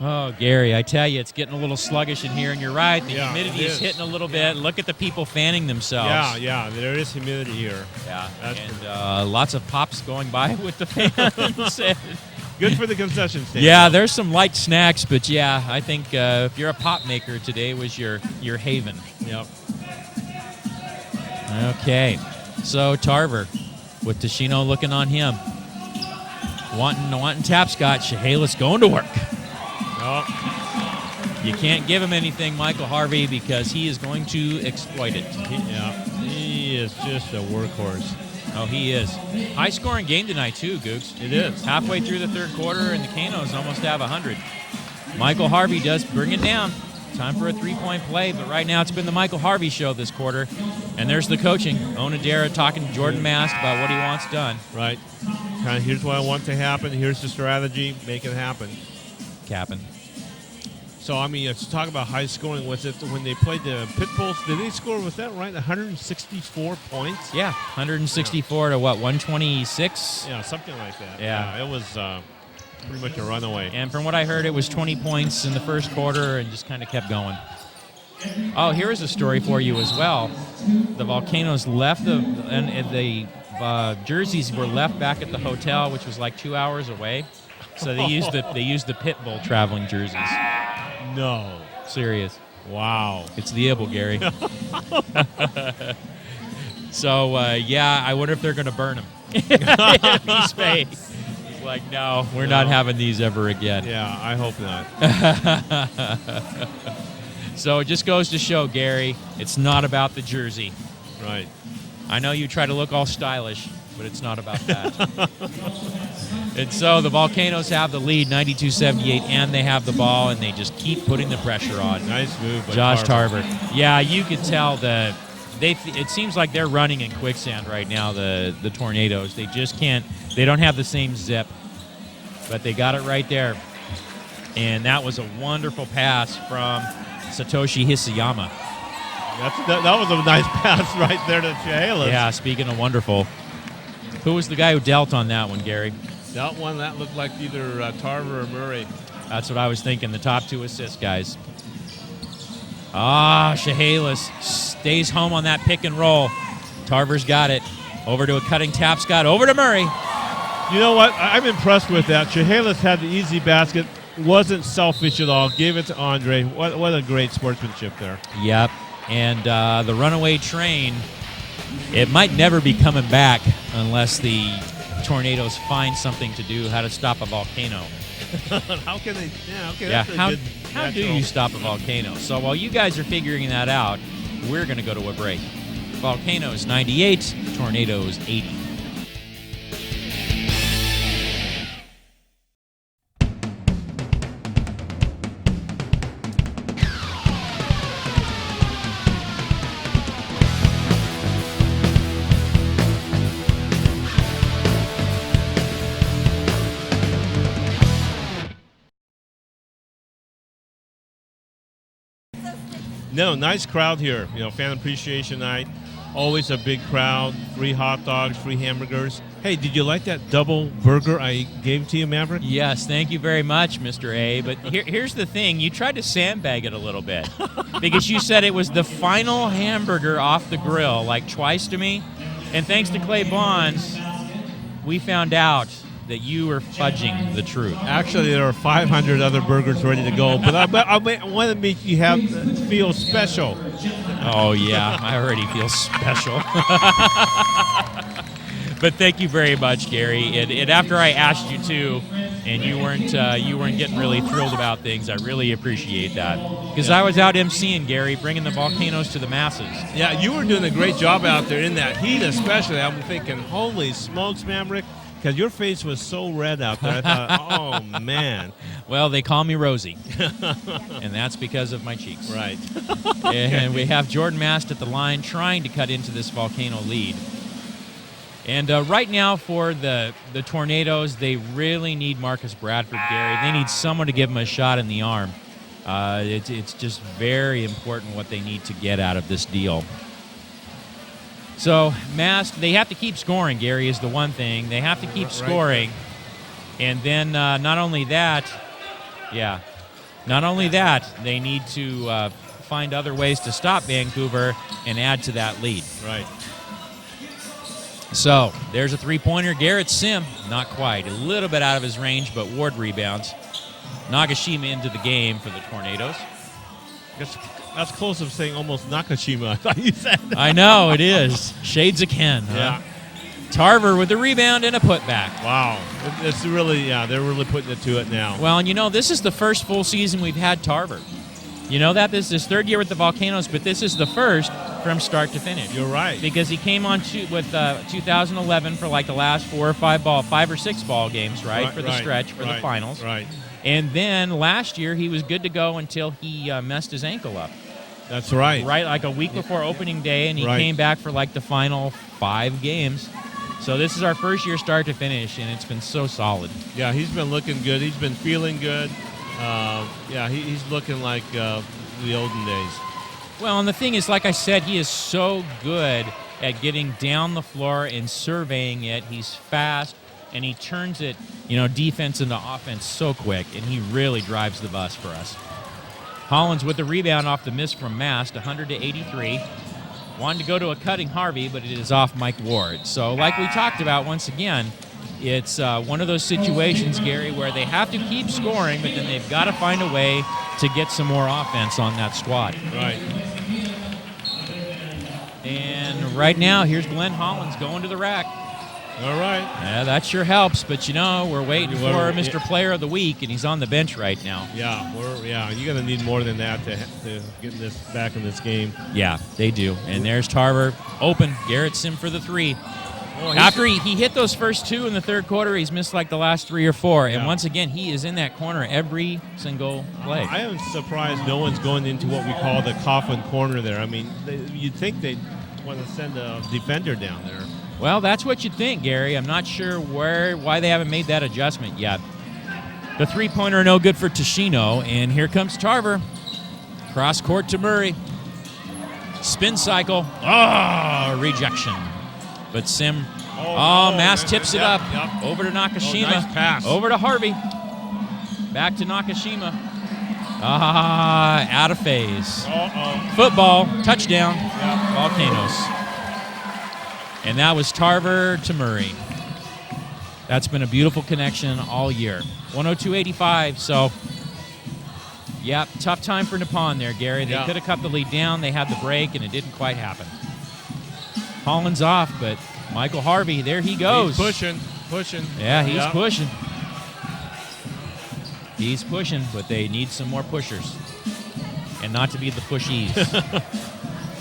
A: Oh, Gary, I tell you, it's getting a little sluggish in here, and you're right. The humidity is hitting a little bit. Look at the people fanning themselves.
B: Yeah, there is humidity here.
A: Yeah, and lots of pops going by with the fans.
B: Good for the concession stand.
A: Yeah, there's some light snacks, but yeah, I think if you're a pop maker, today was your haven.
B: Yep.
A: Okay, so Tarver with Tashino looking on him. Wanting Tapscott. Chehalis going to work.
B: Oh.
A: You can't give him anything, Michael Harvey, because he is going to exploit it.
B: He is just a workhorse.
A: Oh, he is. High-scoring game tonight, too, Googs.
B: It is.
A: Halfway through the third quarter, and the Canos almost have 100. Michael Harvey does bring it down. Time for a three-point play, but right now it's been the Michael Harvey show this quarter. And there's the coaching. Onodera talking to Jordan Mast about what he wants done.
B: Right. Kind of, here's what I want to happen. Here's the strategy. Make it happen.
A: Capping.
B: So, I mean, let's talk about high scoring. Was it when they played the Pitbulls? Did they score, was that right, 164 points?
A: Yeah, 164 to what, 126?
B: Yeah, something like that.
A: Yeah.
B: It was pretty much a runaway.
A: And from what I heard, it was 20 points in the first quarter and just kind of kept going. Oh, here's a story for you as well. The Volcanoes left the jerseys were left back at the hotel, which was like 2 hours away. So they used the pit bull traveling jerseys.
B: No.
A: Serious.
B: Wow.
A: It's the Ibble, Gary. So, I wonder if they're going to burn them. He's fake. He's like, no, we're not having these ever again.
B: Yeah, I hope not.
A: So it just goes to show, Gary, it's not about the jersey.
B: Right.
A: I know you try to look all stylish, but it's not about that. And so the Volcanoes have the lead, 92-78, and they have the ball, and they just keep putting the pressure on.
B: Nice move by
A: Josh Tarver. Yeah, you could tell it seems like they're running in quicksand right now, the Tornadoes. They just can't, they don't have the same zip, but they got it right there. And that was a wonderful pass from Satoshi Hisayama.
B: That was a nice pass right there to Chehalis.
A: Yeah, speaking of wonderful. Who was the guy who dealt on that one, Gary?
B: That one, that looked like either Tarver or Murray.
A: That's what I was thinking, the top 2 assist guys. Chehalis stays home on that pick and roll. Tarver's got it. Over to a cutting Tapscott. Over to Murray.
B: You know what? I'm impressed with that. Chehalis had the easy basket. Wasn't selfish at all. Gave it to Andre. What a great sportsmanship there.
A: Yep. And the runaway train, it might never be coming back unless the Tornadoes find something to do, how to stop a volcano.
B: How can they? Yeah, okay.
A: Yeah,
B: That's
A: how do you stop a volcano? So while you guys are figuring that out, we're going to go to a break. Volcanoes 98, Tornadoes 80.
B: No, nice crowd here. Fan appreciation night. Always a big crowd. Free hot dogs, free hamburgers. Hey, did you like that double burger I gave to you, Maverick?
A: Yes, thank you very much, Mr. A. But here's the thing. You tried to sandbag it a little bit because you said it was the final hamburger off the grill, like twice to me. And thanks to Clay Bonds, we found out that you were fudging the truth.
B: Actually, there are 500 other burgers ready to go, but I want to make you feel special.
A: Oh, yeah, I already feel special. But thank you very much, Gary. And after I asked you to, and you weren't getting really thrilled about things, I really appreciate that. Because I was out emceeing, Gary, bringing the Volcanoes to the masses.
B: Yeah, you were doing a great job out there in that heat especially. I'm thinking, holy smokes, Maverick. Because your face was so red out there. I thought, oh, man.
A: Well, they call me Rosie. And that's because of my cheeks.
B: Right.
A: And we have Jordan Mast at the line trying to cut into this Volcano lead. And right now for the Tornadoes, they really need Marcus Bradford, Gary. They need someone to give them a shot in the arm. It's just very important what they need to get out of this deal. So, Mast, they have to keep scoring, Gary, is the one thing. They have to keep scoring. And then not only that, they need to find other ways to stop Vancouver and add to that lead.
B: Right.
A: So, there's a three-pointer. Garrett Sim, not quite. A little bit out of his range, but Ward rebounds. Nagashima into the game for the Tornadoes.
B: That's close to saying almost Nakashima, I thought you said.
A: I know, it is. Shades of Ken. Huh?
B: Yeah.
A: Tarver with the rebound and a putback.
B: Wow. It's really, they're really putting it to it now.
A: Well, and this is the first full season we've had Tarver. You know that? This is his third year with the Volcanoes, but this is the first from start to finish.
B: You're right.
A: Because he came on with 2011 for like the last 5 or 6 ball games, right? For the stretch, for the finals.
B: Right.
A: And then last year, he was good to go until he messed his ankle up.
B: That's right.
A: Right, like a week before opening day, and he came back for like the final 5 games. So this is our first year start to finish, and it's been so solid.
B: Yeah, he's been looking good. He's been feeling good. He's looking like the olden days.
A: Well, and the thing is, like I said, he is so good at getting down the floor and surveying it. He's fast, and he turns it, defense into offense so quick, and he really drives the bus for us. Hollins with the rebound off the miss from Mast, 100-83. Wanted to go to a cutting Harvey, but it is off Mike Ward. So like we talked about, once again, it's one of those situations, Gary, where they have to keep scoring, but then they've got to find a way to get some more offense on that squad.
B: Right.
A: And right now, here's Glenn Hollins going to the rack.
B: All right.
A: Yeah, that sure helps, but we're waiting for Mr. Player of the Week, and he's on the bench right now.
B: Yeah, you're going to need more than that to get this back in this game.
A: Yeah, they do. And there's Tarver open. Garrett Sim for the three. After he hit those first two in the third quarter, he's missed like the last 3 or 4. And once again, he is in that corner every single play.
B: I am surprised no one's going into what we call the coffin corner there. I mean, you'd think they'd want to send a defender down there.
A: Well, that's what you'd think, Gary. I'm not sure why they haven't made that adjustment yet. The three-pointer no good for Tashino, and here comes Tarver. Cross court to Murray. Spin cycle. Rejection. But Sim, Mast tips it up. Yep. Over to Nakashima.
B: Nice pass.
A: Over to Harvey. Back to Nakashima. Out of phase. Football, touchdown, Volcanoes. And that was Tarver to Murray. That's been a beautiful connection all year. 102-85, so, tough time for Nippon there, Gary. They could have cut the lead down. They had the break, and it didn't quite happen. Hollins off, but Michael Harvey, there he goes.
B: He's pushing.
A: Yeah, he's pushing. He's pushing, but they need some more pushers. And not to be the pushies.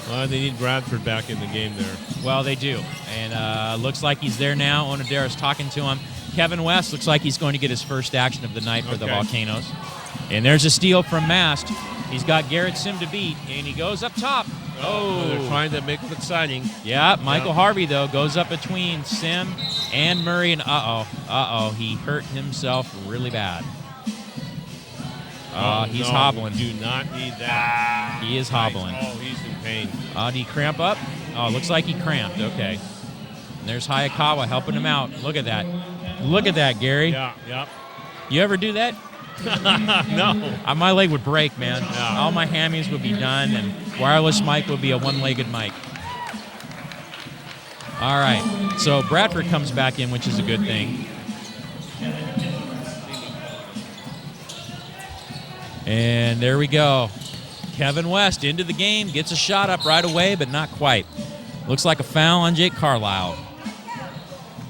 B: Well, they need Bradford back in the game there.
A: Well, they do. And looks like he's there now. Onodera's talking to him. Kevin West looks like he's going to get his first action of the night for the Volcanoes. And there's a steal from Mast. He's got Garrett Sim to beat, and he goes up top.
B: They're trying to make it exciting.
A: Yeah, Michael Harvey, though, goes up between Sim and Murray, and he hurt himself really bad. He's hobbling.
B: Do not need that.
A: He is hobbling.
B: Oh, he's in pain.
A: Did he cramp up? Looks like he cramped. Okay. And there's Hayakawa helping him out. Look at that. Look at that, Gary.
B: Yeah.
A: You ever do that?
B: No.
A: My leg would break, man. No. All my hammies would be done, and wireless mic would be a one-legged mic. All right. So Bradford comes back in, which is a good thing. And there we go. Kevin West into the game, gets a shot up right away, but not quite. Looks like a foul on Jake Carlisle.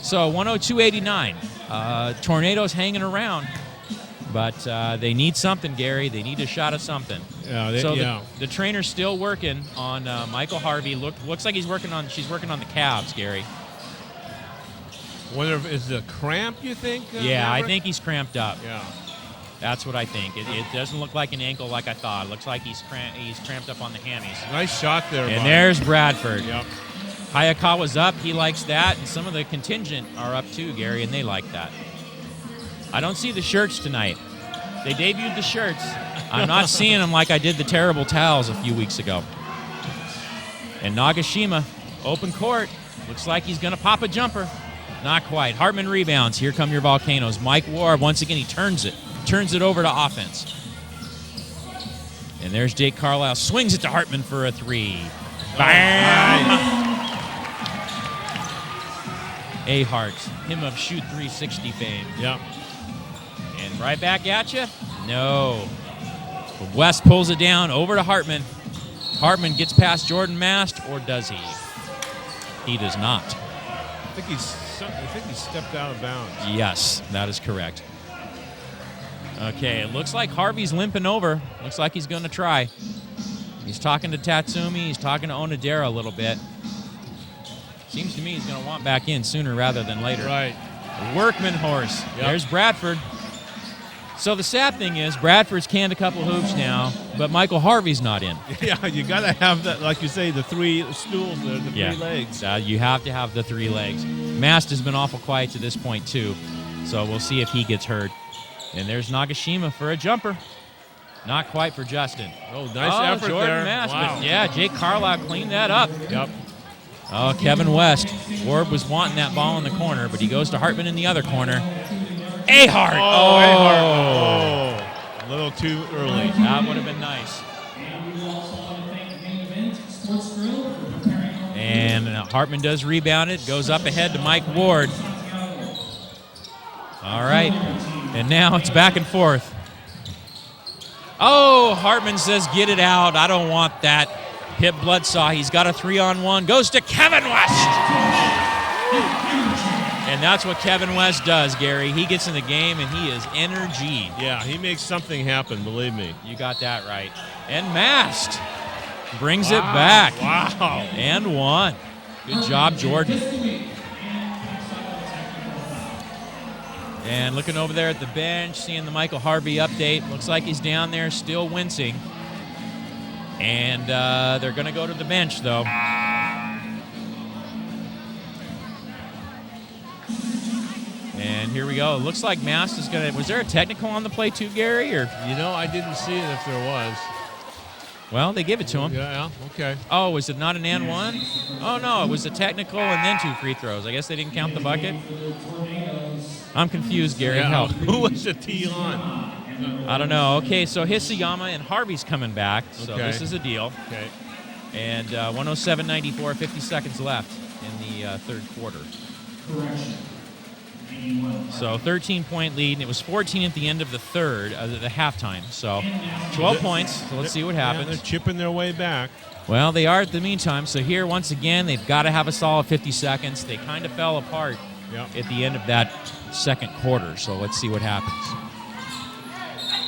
A: So 102-89. Tornadoes hanging around, but they need something, Gary. They need a shot of something. The trainer's still working on Michael Harvey. Looks like she's working on the calves, Gary.
B: Wonder if is the cramp, you think?
A: I think he's cramped up.
B: Yeah.
A: That's what I think. It doesn't look like an ankle like I thought. It looks like he's cramped up on the hammies.
B: Nice shot there.
A: And there's Bradford.
B: Yep.
A: Hayakawa's up. He likes that. And some of the contingent are up too, Gary, and they like that. I don't see the shirts tonight. They debuted the shirts. I'm not seeing them like I did the terrible towels a few weeks ago. And Nagashima, open court. Looks like he's going to pop a jumper. Not quite. Hartman rebounds. Here come your Volcanoes. Mike Ward, once again, he turns it over to offense. And there's Jake Carlisle. Swings it to Hartman for a three. Bang! A-Hart, him of Shoot 360 fame.
B: Yep.
A: And right back at you? No. West pulls it down over to Hartman. Hartman gets past Jordan Mast, or does he? He does not.
B: I think he stepped out of bounds.
A: Yes, that is correct. Okay, it looks like Harvey's limping over. Looks like he's going to try. He's talking to Tatsumi. He's talking to Onodera a little bit. Seems to me he's going to want back in sooner rather than later.
B: Right.
A: Workman horse. Yep. There's Bradford. So the sad thing is Bradford's canned a couple hoops now, but Michael Harvey's not in.
B: Yeah, you got to have that, like you say, the three stools, the three legs.
A: You have to have the three legs. Mast has been awful quiet to this point, too. So we'll see if he gets hurt. And there's Nagashima for a jumper. Not quite for Justin.
B: Oh, nice effort
A: Jordan
B: there.
A: Mast,
B: wow.
A: But Jake Carlisle cleaned that up.
B: Yep.
A: Oh, Kevin West. Ward was wanting that ball in the corner, but he goes to Hartman in the other corner. Ahart!
B: Oh, a little too early.
A: That would have been nice. And Hartman does rebound it, goes up ahead to Mike Ward. All right, and now it's back and forth. Oh, Hartman says, get it out. I don't want that. Pip Bloodsaw, he's got a 3-on-1, goes to Kevin West. And that's what Kevin West does, Gary. He gets in the game, and he is energy.
B: Yeah, he makes something happen, believe me.
A: You got that right. And Mast brings it back.
B: Wow.
A: And one. Good job, Jordan. And looking over there at the bench, seeing the Michael Harvey update. Looks like he's down there still wincing. And they're going to go to the bench, though. And here we go. It looks like Mast is going to... Was there a technical on the play too, Gary? Or
B: You know, I didn't see it if there was.
A: Well, they give it to him.
B: Yeah, okay.
A: Oh, was it not an and one? Oh, no, it was a technical and then 2 free throws. I guess they didn't count the bucket. I'm confused, Gary.
B: Yeah,
A: Help.
B: who was the T on?
A: I don't know. Okay, so Hisayama and Harvey's coming back, so
B: Okay.
A: this is a deal.
B: Okay.
A: And 107-94, 50 seconds left in the third quarter. So 13-point lead, and it was 14 at the end of the third, the halftime. So 12 points. So let's see what happens.
B: Yeah, they're chipping their way back.
A: Well, they are at the meantime. So here, once again, they've got to have a solid 50 seconds. They kind of fell apart at the end of that second quarter. So let's see what happens.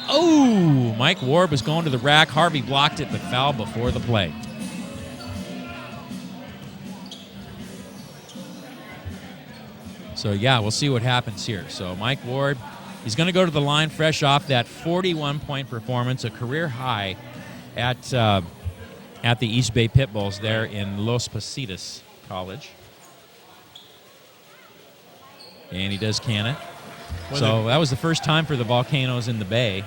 A: Oh, Mike Ward was going to the rack. Harvey blocked it, but fouled before the play. So, yeah, we'll see what happens here. So, Mike Ward, he's going to go to the line fresh off that 41-point performance, a career high at the East Bay Pitbulls there in Los Positos College. And he does can it. So that was the first time for the Volcanoes in the Bay.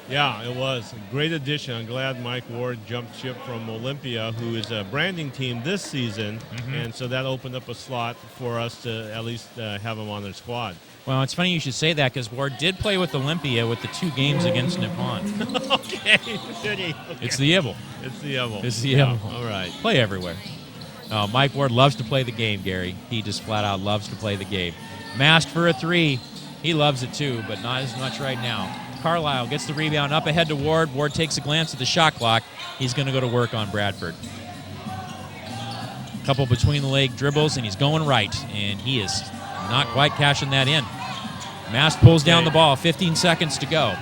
B: Yeah, it was a great addition. I'm glad Mike Ward jumped ship from Olympia, who is a branding team this season, and so that opened up a slot for us to at least have him on their squad.
A: Well, it's funny you should say that because Ward did play with Olympia with the 2 games against Nippon.
B: Okay, did he? Okay.
A: It's the Evil.
B: It's the Evil.
A: It's the Evil.
B: All right.
A: Play everywhere. Mike Ward loves to play the game, Gary. He just flat out loves to play the game. Mast for a 3. He loves it too, but not as much right now. Carlisle gets the rebound up ahead to Ward. Ward takes a glance at the shot clock. He's going to go to work on Bradford. Couple between the leg dribbles, and he's going right, and he is not quite cashing that in. Mast pulls down the ball, 15 seconds to go.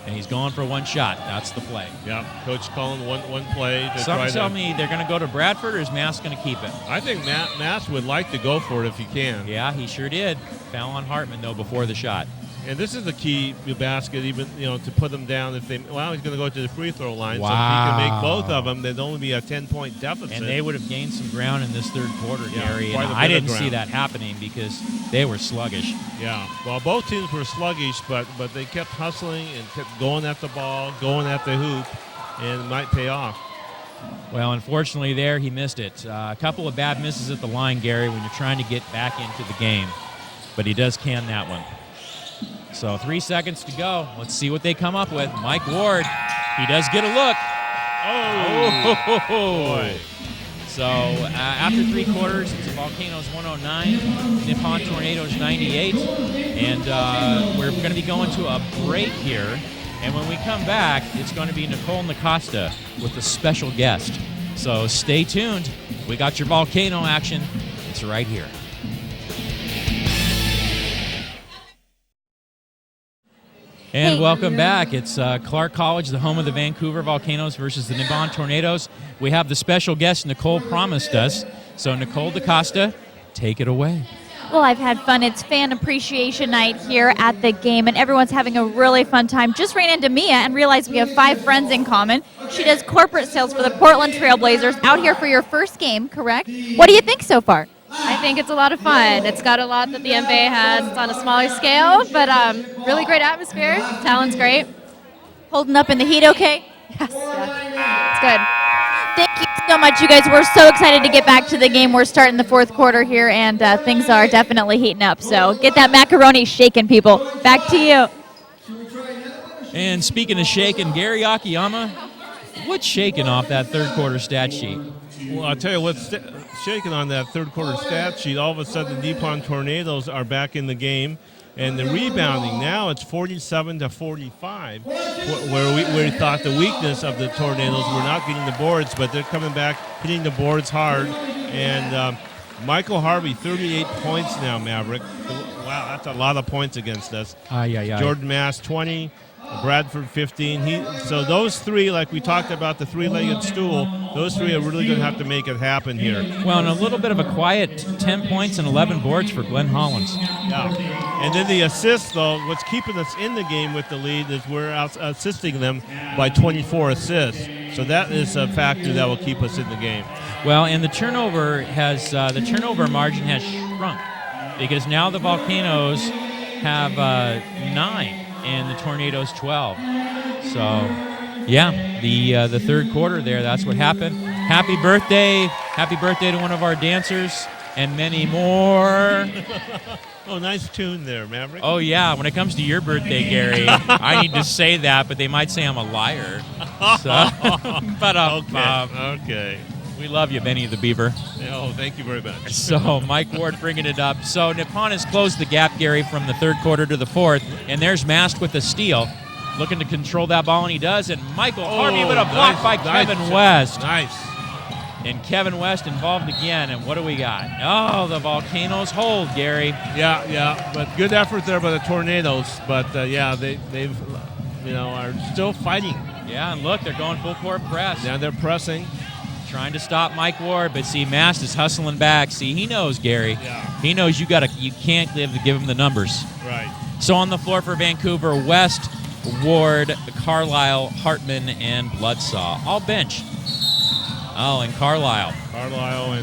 A: And he's going for one shot. That's the play.
B: Yeah, coach calling one play to
A: Some
B: try
A: tell
B: to...
A: me they're going to go to Bradford, or is Mast going to keep it?
B: I think Mast would like to go for it if he can.
A: Yeah, he sure did. Foul on Hartman, though, before the shot.
B: And this is the key basket, even to put them down. If they, well, he's going to go to the free throw line.
A: Wow.
B: So if he can make both of them, there'd only be a 10-point deficit.
A: And they would have gained some ground in this third quarter, Gary.
B: quite
A: And
B: a bit
A: I
B: of
A: didn't see
B: ground.
A: that happening because they were sluggish.
B: Yeah. Well, both teams were sluggish, but they kept hustling and kept going at the ball, going at the hoop, and it might pay off.
A: Well, unfortunately, there he missed it. A couple of bad misses at the line, Gary, when you're trying to get back into the game. But he does can that one. So 3 seconds to go. Let's see what they come up with. Mike Ward, he does get a look.
B: Boy.
A: So after 3 quarters, it's Volcanoes 109, Nippon Tornadoes 98. And we're going to be going to a break here. And when we come back, it's going to be Nicole Nacosta with a special guest. So stay tuned. We got your Volcano action. It's right here. And welcome back. It's Clark College, the home of the Vancouver Volcanoes versus the Nippon Tornadoes. We have the special guest Nicole promised us. So Nicole DaCosta, take it away.
D: Well, I've had fun. It's fan appreciation night here at the game, and everyone's having a really fun time. Just ran into Mia and realized we have 5 friends in common. She does corporate sales for the Portland Trailblazers. Out here for your first game, correct? What do you think so far?
O: I think it's a lot of fun. It's got a lot that the NBA has. It's on a smaller scale, but really great atmosphere. Talent's great.
D: Holding up in the heat okay? Yes.
O: Yeah. It's good.
D: Thank you so much, you guys. We're so excited to get back to the game. We're starting the fourth quarter here, and things are definitely heating up. So get that macaroni shaking, people. Back to you.
A: And speaking of shaking, Gary Akiyama, what's shaking off that third quarter stat sheet?
B: Well, I'll tell you what's shaking on that third quarter stat sheet. All of a sudden, the Nippon Tornadoes are back in the game. And the rebounding, now it's 47-45, where we thought the weakness of the Tornadoes were not getting the boards, but they're coming back, hitting the boards hard. And Michael Harvey, 38 points now, Maverick. Wow, that's a lot of points against us. Jordan Mass, 20. Bradford, 15. So those three, like we talked about, the three-legged stool, those three are really going to have to make it happen here.
A: Well, and a little bit of a quiet 10 points and 11 boards for Glenn Hollins.
B: Yeah. And then the assists, though, what's keeping us in the game with the lead is we're assisting them by 24 assists. So that is a factor that will keep us in the game.
A: Well, and the turnover margin has shrunk because now the Volcanoes have 9. And the Tornadoes 12. So, yeah, the third quarter there, that's what happened. Happy birthday to one of our dancers and many more.
B: Oh, nice tune there, Maverick.
A: Oh, yeah, when it comes to your birthday, Gary, I need to say that, but they might say I'm a liar. So, but
B: okay.
A: We love you, Benny the Beaver.
B: Oh, thank you very much.
A: So Mike Ward bringing it up. So Nippon has closed the gap, Gary, from the third quarter to the fourth, and there's Mast with a steal, looking to control that ball, and he does. And Michael Harvey with a block by Kevin West.
B: Nice.
A: And Kevin West involved again. And what do we got? Oh, the Volcanoes hold, Gary.
B: Yeah. But good effort there by the Tornadoes. But they've are still fighting.
A: Yeah, and look, they're going full court press.
B: Now they're pressing.
A: Trying to stop Mike Ward, but see, Mast is hustling back. See, he knows, Gary.
B: Yeah.
A: He knows you can't give him the numbers.
B: Right.
A: So on the floor for Vancouver, West, Ward, Carlisle, Hartman, and Bloodsaw. All bench. Oh, and Carlisle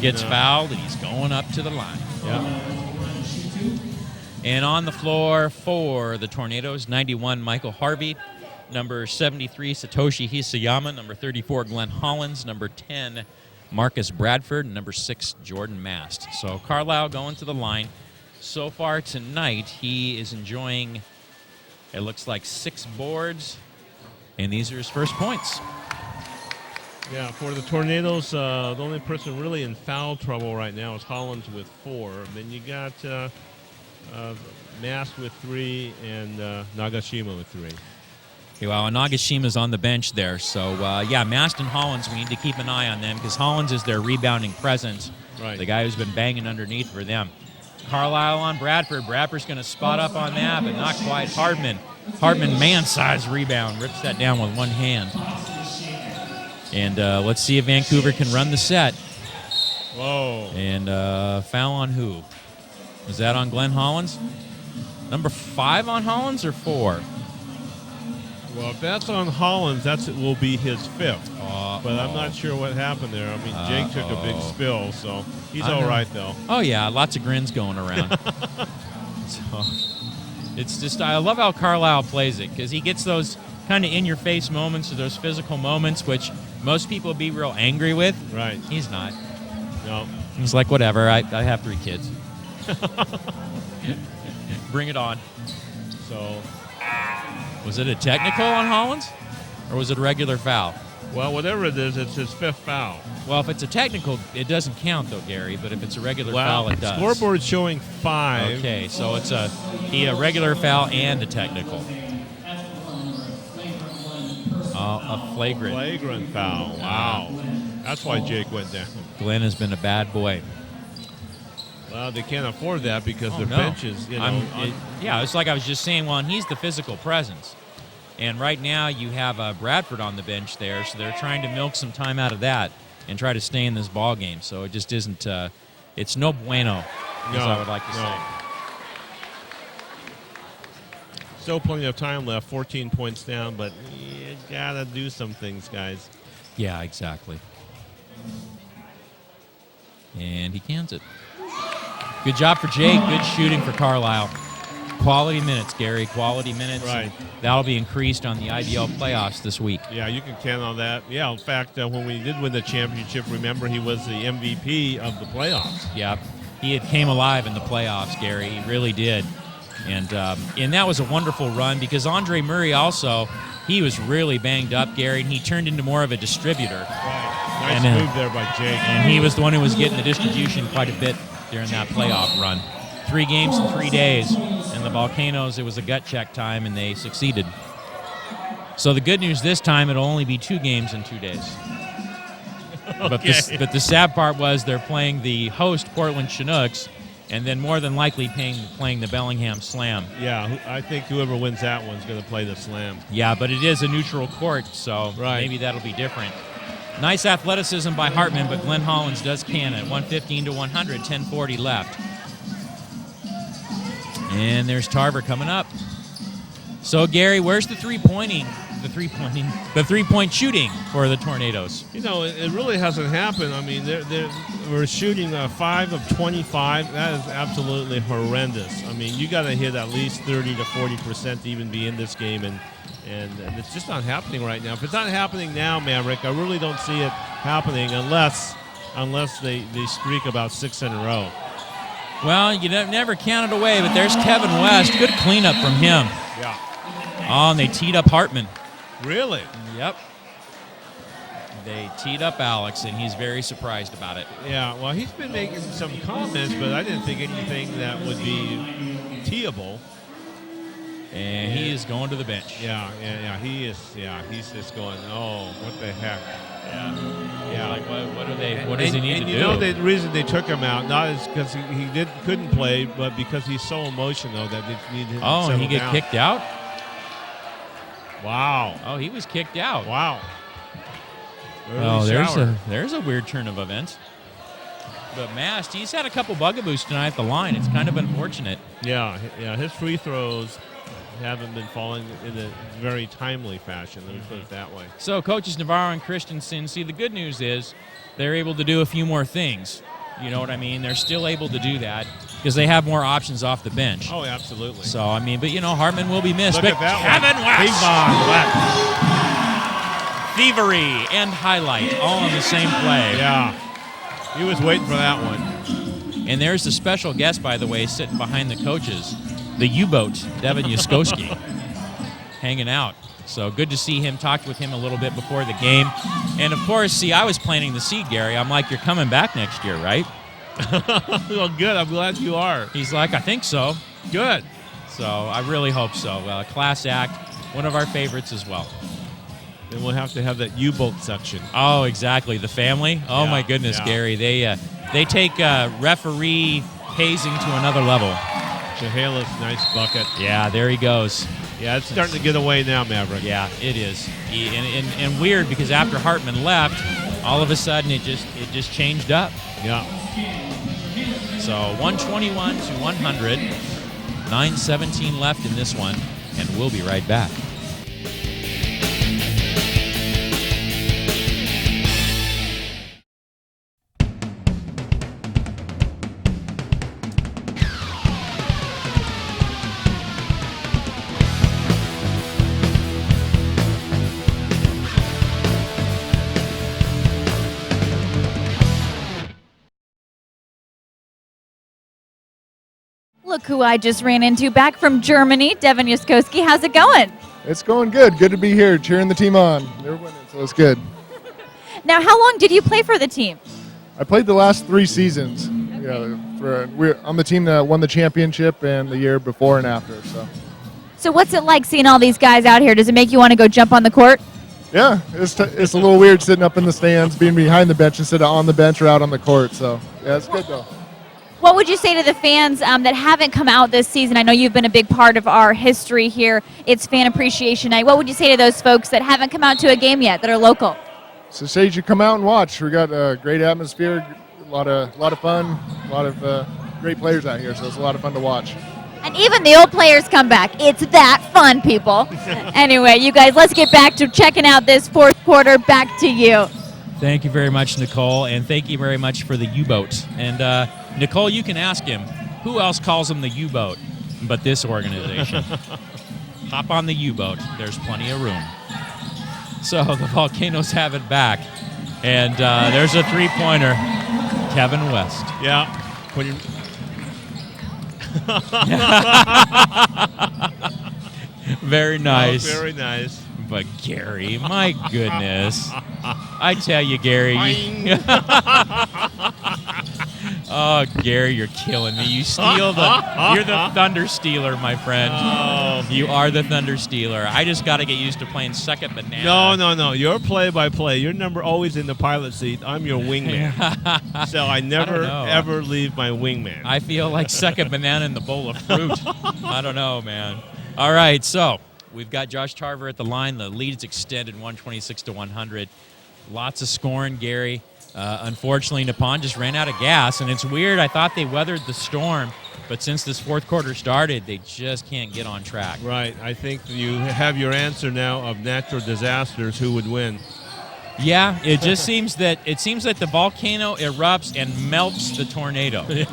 A: gets fouled, and he's going up to the line.
B: Yeah.
A: And on the floor for the Tornadoes, 91, Michael Harvey. Number 73, Satoshi Hisayama. Number 34, Glenn Hollins. Number 10, Marcus Bradford. And number 6, Jordan Mast. So Carlisle going to the line. So far tonight, he is enjoying, it looks like, 6 boards. And these are his first points.
B: Yeah, for the Tornadoes, the only person really in foul trouble right now is Hollins with 4. Then you got Mast with 3 and Nagashima with 3.
A: Okay, well, Nagashima's on the bench there. So, Mast and Hollins, we need to keep an eye on them because Hollins is their rebounding presence.
B: Right.
A: The guy who's been banging underneath for them. Carlisle on Bradford. Bradford's going to spot up on that, but not quite. Hartman, man-sized rebound. Rips that down with one hand. And let's see if Vancouver can run the set.
B: Whoa.
A: And foul on who? Is that on Glenn Hollins? Number 5 on Hollins or 4?
B: Well, if that's on Hollins, will be his 5th. But I'm not sure what happened there. I mean, Jake took a big spill, so he's all right, though.
A: Oh, yeah, lots of grins going around. So it's just, I love how Carlisle plays it because he gets those kind of in-your-face moments or those physical moments, which most people would be real angry with.
B: Right.
A: He's not.
B: No.
A: He's like, whatever, I have 3 kids. Bring it on.
B: So...
A: Was it a technical on Hollins, or was it a regular foul?
B: Well, whatever it is, it's his 5th foul.
A: Well, if it's a technical, it doesn't count, though, Gary, but if it's a regular foul, it does.
B: Scoreboard's showing 5.
A: Okay, so it's a regular foul and a technical. A flagrant.
B: Flagrant foul. Wow. That's why Jake went down.
A: Glenn has been a bad boy.
B: Well, they can't afford that because their benches,
A: it's like I was just saying, well, he's the physical presence. And right now you have Bradford on the bench there, so they're trying to milk some time out of that and try to stay in this ball game. So it just isn't, it's no bueno, as I would like to say.
B: Still plenty of time left, 14 points down, but you got to do some things, guys.
A: Yeah, exactly. And he cans it. Good job for Jake. Good shooting for Carlisle. quality minutes, Gary. Quality minutes.
B: Right.
A: That'll be increased on the IBL playoffs this week.
B: Yeah, you can count on that. Yeah, in fact, when we did win the championship, remember he was the MVP of the playoffs.
A: Yeah, he came alive in the playoffs, Gary. He really did. And that was a wonderful run because Andre Murray also, he was really banged up, Gary, and he turned into more of a distributor.
B: Right. Nice move there by Jake.
A: And he was the one who was getting the distribution quite a bit during that playoff run. 3 games in 3 days, and the Volcanoes, it was a gut check time, and they succeeded. So the good news this time, it'll only be 2 games in 2 days. But the sad part was they're playing the host Portland Chinooks, and then more than likely playing the Bellingham Slam.
B: Yeah, I think whoever wins that one's going to play the Slam.
A: Yeah, but it is a neutral court, so maybe that'll be different. Nice athleticism by Hartman, but Glenn Hollins does can it. 115 to 100, 10:40 left. And there's Tarver coming up. So, Gary, where's the three-point shooting for the Tornadoes?
B: You know, it really hasn't happened. I mean, we're shooting 5 of 25. That is absolutely horrendous. I mean, you got to hit at least 30 to 40% to even be in this game, and it's just not happening right now. If it's not happening now, Maverick, I really don't see it happening unless they streak about 6 in a row.
A: Well, you never count it away, but there's Kevin West. Good cleanup from him.
B: Yeah.
A: Oh, and they teed up Hartman.
B: Really?
A: Yep. They teed up Alex, and he's very surprised about it.
B: Yeah, well, he's been making some comments, but I didn't think anything that would be teeable.
A: And he is going to the bench.
B: Yeah, he is. Yeah, he's just going, oh, what the heck? Yeah.
A: Like, what does he need to do?
B: You know, the reason they took him out, not is because he couldn't play, but because he's so emotional that they need him to settle
A: and he get
B: down.
A: kicked out?
B: Wow.
A: Oh, he was kicked out.
B: Wow.
A: Oh, there's a weird turn of events. But Mast, he's had a couple bugaboos tonight at the line. It's kind of unfortunate.
B: Yeah, his free throws haven't been falling in a very timely fashion. Let me put it that way.
A: So coaches Navarro and Christensen, see, the good news is they're able to do a few more things. You know what I mean? They're still able to do that because they have more options off the bench.
B: Oh, absolutely.
A: So, I mean, but, Hartman will be missed.
B: Look
A: but
B: at that
A: Kevin West. Thievery and highlight all in the same play.
B: Yeah. He was waiting for that one.
A: And there's the special guest, by the way, sitting behind the coaches. The U-boat, Devin Yuskowski, hanging out. So good to see him, talked with him a little bit before the game. And, of course, see, I was planting the seed, Gary. I'm like, you're coming back next year, right?
B: Well, good. I'm glad you are.
A: He's like, I think so.
B: Good.
A: So I really hope so. Class act, one of our favorites as well.
B: Then we'll have to have that U-boat section.
A: Oh, exactly. The family. Oh, my goodness, Gary. They take referee hazing to another level.
B: Chihala's nice bucket.
A: Yeah, there he goes.
B: Yeah, it's starting to get away now, Maverick.
A: Yeah, it is. And weird because after Hartman left, all of a sudden it just changed up.
B: Yeah.
A: So 121 to 100. 9:17 left in this one, and we'll be right back.
D: Look who I just ran into back from Germany, Devin Yuskowski. How's it going?
P: It's going good. Good to be here, cheering the team on. They're winning, so it's good.
D: Now, how long did you play for the team?
P: I played the last 3 seasons. I'm the team that won the championship and the year before and after.
D: So what's it like seeing all these guys out here? Does it make you want to go jump on the court?
P: Yeah, it's a little weird sitting up in the stands, being behind the bench instead of on the bench or out on the court. So, yeah, it's good, though.
D: What would you say to the fans that haven't come out this season? I know you've been a big part of our history here. It's Fan Appreciation Night. What would you say to those folks that haven't come out to a game yet, that are local?
P: So say you should come out and watch. We got a great atmosphere, a lot of fun, a lot of great players out here, so it's a lot of fun to watch.
D: And even the old players come back. It's that fun, people. Anyway, you guys, let's get back to checking out this fourth quarter. Back to you.
A: Thank you very much, Nicole, and thank you very much for the U-boat. And Nicole, you can ask him, who else calls him the U-boat? but this organization. Hop on the U-boat. There's plenty of room. So the Volcanoes have it back. And there's a three-pointer. Kevin West.
B: Yeah. When you
A: Very nice.
B: Oh, very nice.
A: But Gary, my goodness. I tell you, Gary. Oh, Gary, you're killing me. You steal you're the Thunder Stealer, my friend.
B: Oh.
A: You are the Thunder Stealer. I just got to get used to playing second banana.
B: No. You're play-by-play. Your number always in the pilot seat. I'm your wingman. So I never, ever leave my wingman.
A: I feel like second banana in the bowl of fruit. I don't know, man. All right, so we've got Josh Tarver at the line. The lead's extended 126-100. Lots of scoring, Gary. Unfortunately, Nippon just ran out of gas, and it's weird. I thought they weathered the storm, but since this fourth quarter started, they just can't get on track.
B: Right. I think you have your answer now of natural disasters. Who would win?
A: Yeah, it just seems that the volcano erupts and melts the tornado.
B: Yeah,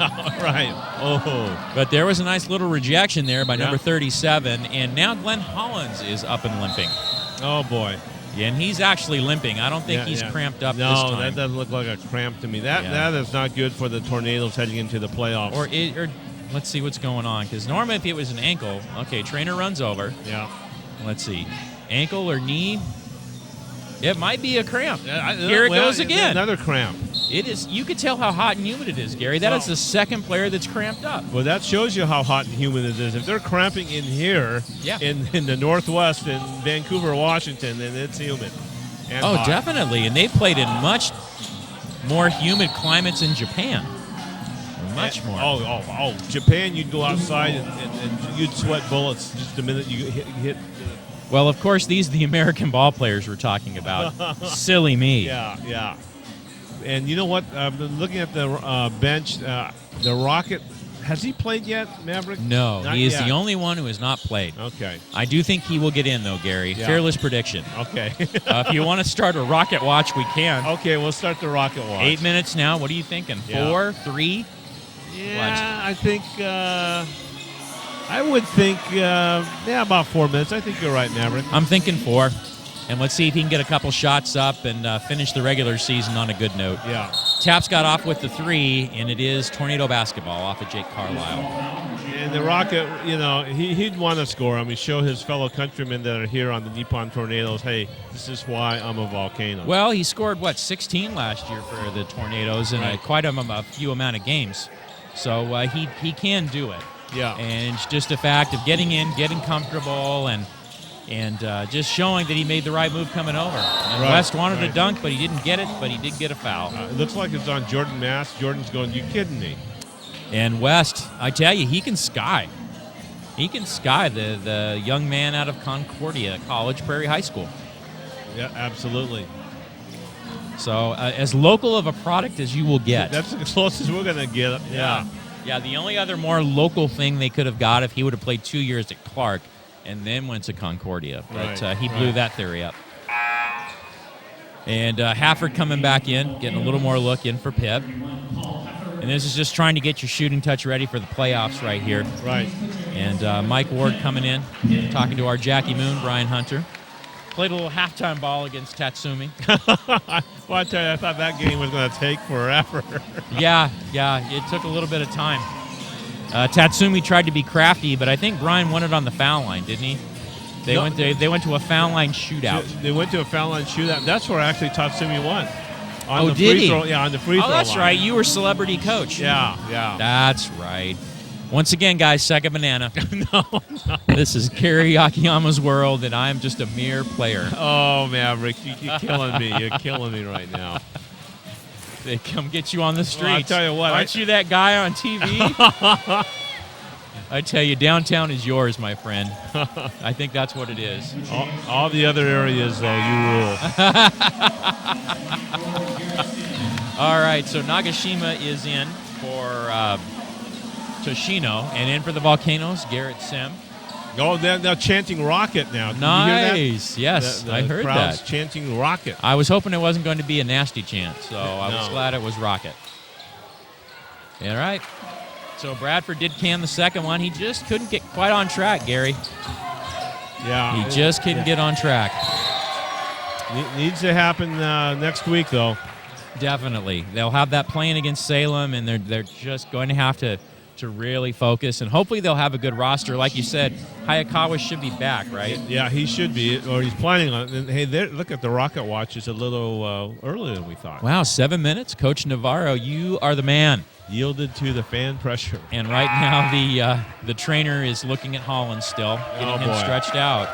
B: right. Oh.
A: But there was a nice little rejection there by number 37, and now Glenn Hollins is up and limping.
B: Oh, boy.
A: Yeah, and he's actually limping. I don't think he's cramped up this time.
B: No, that doesn't look like a cramp to me. That is not good for the Tornadoes heading into the playoffs.
A: Or let's see what's going on, because normally if it was an ankle, okay, trainer runs over.
B: Yeah.
A: Let's see. Ankle or knee? It might be a cramp. Here it goes again.
B: Another cramp.
A: It is. You could tell how hot and humid it is, Gary. That is the second player that's cramped up.
B: Well, that shows you how hot and humid it is. If they're cramping in here, in the Northwest, in Vancouver, Washington, then it's humid. And hot.
A: Definitely. And they've played in much more humid climates in Japan. Much more.
B: Oh, Japan, you'd go outside and you'd sweat bullets just the minute you hit.
A: Well, of course, these are the American ball players we're talking about. Silly me.
B: Yeah. And you know what? I've been looking at the bench. The Rocket, has he played yet, Maverick?
A: No,
B: Not
A: he is
B: yet.
A: the only one who has not played.
B: Okay.
A: I do think he will get in, though, Gary.
B: Yeah.
A: Fearless prediction.
B: Okay.
A: If you want to start a Rocket watch, we can.
B: Okay, we'll start the Rocket watch.
A: 8 minutes now. What are you thinking? 4, 3?
B: Yeah, I think... I would think, about 4 minutes. I think you're right, Maverick.
A: I'm thinking 4. And let's see if he can get a couple shots up and finish the regular season on a good note.
B: Yeah.
A: Taps got off with the 3, and it is Tornado basketball off of Jake Carlisle.
B: And the Rocket, he'd want to score. I mean, show his fellow countrymen that are here on the Nippon Tornadoes, hey, this is why I'm a Volcano.
A: Well, he scored, 16 last year for the Tornadoes in quite a few amount of games. So he can do it.
B: Yeah.
A: And it's just a fact of getting in, getting comfortable, and just showing that he made the right move coming over. And West wanted a dunk, but he didn't get it, but he did get a foul.
B: It looks like it's on Jordan Mass. Jordan's going, you kidding me?
A: And West, I tell you, he can sky. He can sky, the young man out of Concordia College, Prairie High School.
B: Yeah, absolutely.
A: So as local of a product as you will get.
B: That's the closest we're going to get. Yeah.
A: Yeah, the only other more local thing they could have got if he would have played 2 years at Clark and then went to Concordia. But he blew that theory up. And Hafford coming back in, getting a little more look in for Pip. And this is just trying to get your shooting touch ready for the playoffs right here.
B: Right.
A: And Mike Ward coming in, talking to our Jackie Moon, Brian Hunter. Played a little halftime ball against Tatsumi.
B: Well, I tell you, I thought that game was going to take forever.
A: Yeah, it took a little bit of time. Tatsumi tried to be crafty, but I think Brian won it on the foul line, didn't he? They went to a foul line shootout.
B: They went to a foul line shootout. That's where actually Tatsumi won.
A: On the free throw.
B: Yeah, on the free throw line.
A: Oh, that's right. You were celebrity coach.
B: Yeah.
A: That's right. Once again, guys, second banana.
B: No.
A: This is Gary Akiyama's world, and I'm just a mere player.
B: Oh, Maverick, you're killing me. You're killing me right now.
A: They come get you on the streets.
B: Well, I'll tell you what.
A: Aren't you that guy on TV? I tell you, downtown is yours, my friend. I think that's what it is.
B: All the other areas, though, you rule.
A: All right, so Nagashima is in for Toshino, and in for the Volcanoes, Garrett Sim.
B: Oh, they're chanting Rocket now. Did
A: Nice.
B: you hear that?
A: Yes,
B: The
A: I heard
B: crowd's
A: that.
B: chanting Rocket.
A: I was hoping it wasn't going to be a nasty chant, so I was glad it was Rocket. All right. So Bradford did can the second one. He just couldn't get quite on track, Gary.
B: Yeah.
A: He just couldn't get on track.
B: Needs to happen next week, though.
A: Definitely. They'll have that playing against Salem, and they're just going to have to really focus, and hopefully they'll have a good roster. Like you said, Hayakawa should be back, right?
B: Yeah, he should be, or he's planning on it. And hey, look at the Rocket Watch. It's a little earlier than we thought.
A: Wow, 7 minutes. Coach Navarro, you are the man.
B: Yielded to the fan pressure.
A: And right now the trainer is looking at Holland still, getting him stretched out.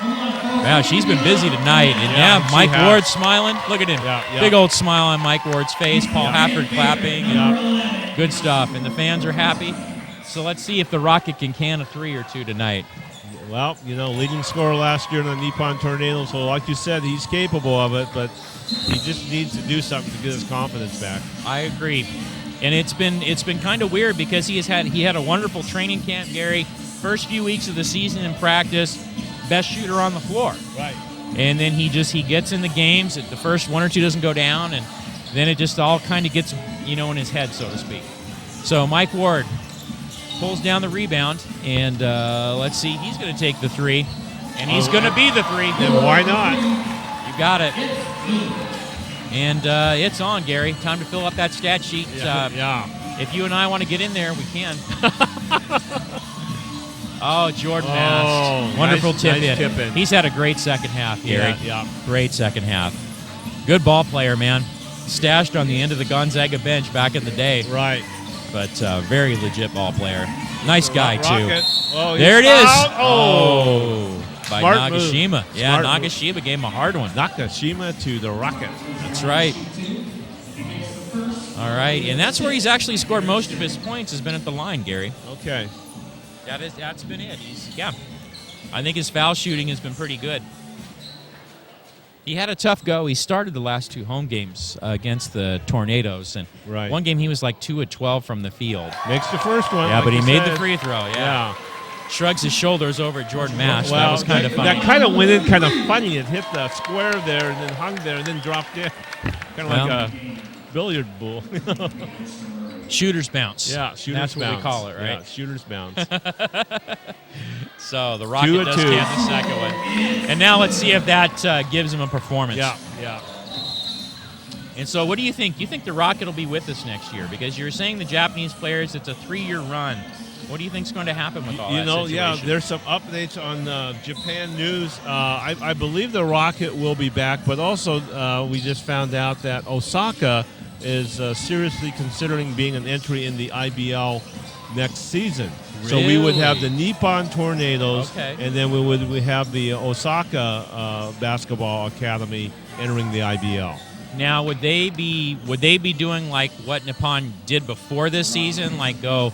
A: Wow, she's been busy tonight. And Mike Ward smiling. Look at him. Big old smile on Mike Ward's face. Paul Hafford clapping. Good stuff. And the fans are happy. So let's see if the Rocket can can a 3 or 2 tonight.
B: Well, leading scorer last year in the Nippon Tornadoes. So like you said, he's capable of it, but he just needs to do something to get his confidence back.
A: I agree. And it's been kind of weird because he had a wonderful training camp, Gary. First few weeks of the season in practice, best shooter on the floor.
B: Right.
A: And then he gets in the games. The first 1 or 2 doesn't go down, and then it just all kind of gets in his head, so to speak. So Mike Ward pulls down the rebound, and let's see, he's going to take the 3, and he's going to be the 3.
B: Then why not?
A: You got it. And it's on, Gary. Time to fill up that stat sheet. If you and I want to get in there, we can. Oh, Jordan Mast. Wonderful tip in. He's had a great second half, Gary.
B: Yeah.
A: Great second half. Good ball player, man. Stashed on the end of the Gonzaga bench back in the day.
B: Right.
A: But very legit ball player. Nice guy, too.
B: Oh,
A: there it is.
B: Oh.
A: By
B: Smart
A: Nagashima.
B: Move.
A: Yeah,
B: Smart
A: Nagashima gave him a hard one.
B: Nakashima to the Rocket.
A: That's right. All right, and that's where he's actually scored most of his points, has been at the line, Gary.
B: Okay.
A: That's been it. I think his foul shooting has been pretty good. He had a tough go. He started the last 2 home games against the Tornadoes, and one game he was like 2 of 12 from the field.
B: Makes the first one.
A: Yeah,
B: like
A: but he made the
B: said.
A: free throw. Yeah. Shrugs his shoulders over at Jordan Mast.
B: Well,
A: that was kind of funny.
B: That kind of went in kind of funny. It hit the square there and then hung there and then dropped in. Kind of like a billiard ball.
A: Shooter's bounce.
B: Yeah, shooter's
A: That's
B: bounce.
A: what we call it, right?
B: Yeah, shooter's bounce.
A: So the Rocket does can the second one. And now let's see if that gives him a performance.
B: Yeah.
A: And so what do you think? Do you think the Rocket will be with us next year? Because you're saying the Japanese players, it's a 3-year run. What do you think is going to happen with all that situation?
B: There's some updates on Japan News. I believe the Rocket will be back, but also we just found out that Osaka is seriously considering being an entry in the IBL next season.
A: Really?
B: So we would have the Nippon Tornadoes, and then we have the Osaka Basketball Academy entering the IBL.
A: Now, would they be doing like what Nippon did before this season, like go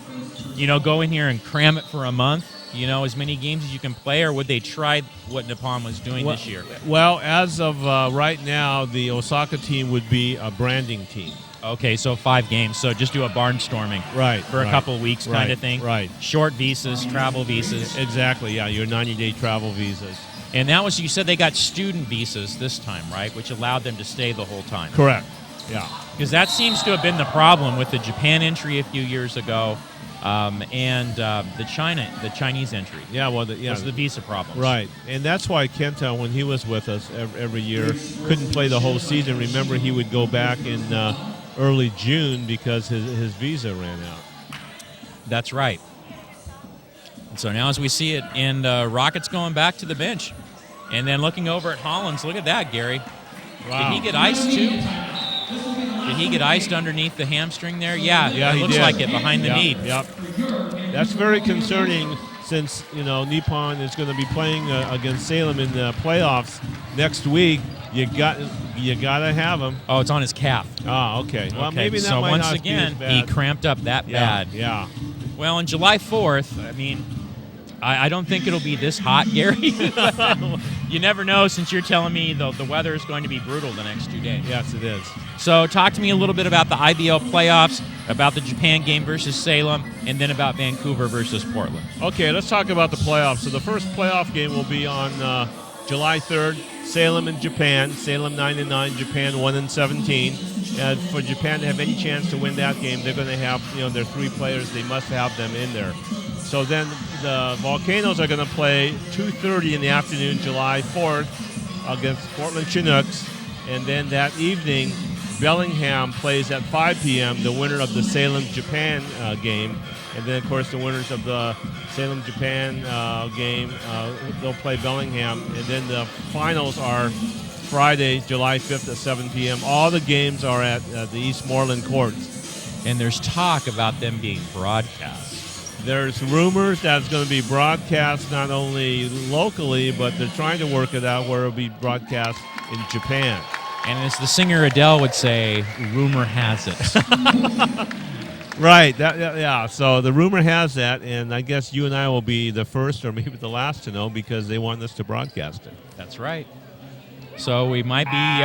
A: in here and cram it for a month, as many games as you can play, or would they try what Nippon was doing this year?
B: Well, as of right now, the Osaka team would be a branding team.
A: Okay, so 5 games. So just do a barnstorming for a couple of weeks kind of thing.
B: Right.
A: Short visas, travel visas.
B: Exactly, yeah, your 90-day travel visas.
A: And that was, you said they got student visas this time, right? Which allowed them to stay the whole time.
B: Correct, yeah.
A: Because that seems to have been the problem with the Japan entry a few years ago. And the Chinese entry.
B: Yeah,
A: was the visa problem.
B: Right, and that's why Kenta, when he was with us every year, couldn't play the whole season. Remember, he would go back in early June because his visa ran out.
A: That's right. And so now as we see it, and Rockets going back to the bench. And then looking over at Hollins, look at that, Gary.
B: Wow.
A: Did he get iced too? Did he get iced underneath the hamstring there? Yeah, it looks like it behind the knee.
B: Yep. That's very concerning since, Nippon is going to be playing against Salem in the playoffs next week. You got to have him.
A: Oh, it's on his calf.
B: Oh, okay. Well, maybe that
A: so
B: might
A: once
B: not
A: again,
B: be as
A: he
B: bad.
A: cramped up that bad.
B: Yeah.
A: Well, on July 4th, I mean, I don't think it'll be this hot, Gary. You never know, since you're telling me the weather is going to be brutal the next 2 days.
B: Yes, it is.
A: So talk to me a little bit about the IBL playoffs, about the Japan game versus Salem, and then about Vancouver versus Portland.
B: Okay, let's talk about the playoffs. So the first playoff game will be on July 3rd, Salem and Japan. Salem 9-9, Japan 1-17. And for Japan to have any chance to win that game, they're going to have their 3 players. They must have them in there. So then the Volcanoes are going to play 2:30 in the afternoon, July 4th, against Portland Chinooks. And then that evening, Bellingham plays at 5 p.m., the winner of the Salem-Japan game. And then, of course, the winners of the Salem-Japan game, they'll play Bellingham. And then the finals are Friday, July 5th at 7 p.m. All the games are at the Eastmoreland courts.
A: And there's talk about them being broadcast.
B: There's rumors that it's going to be broadcast not only locally, but they're trying to work it out where it'll be broadcast in Japan.
A: And as the singer Adele would say, rumor has it.
B: Right. Yeah. So the rumor has that, and I guess you and I will be the first or maybe the last to know because they want us to broadcast it.
A: That's right. So we might be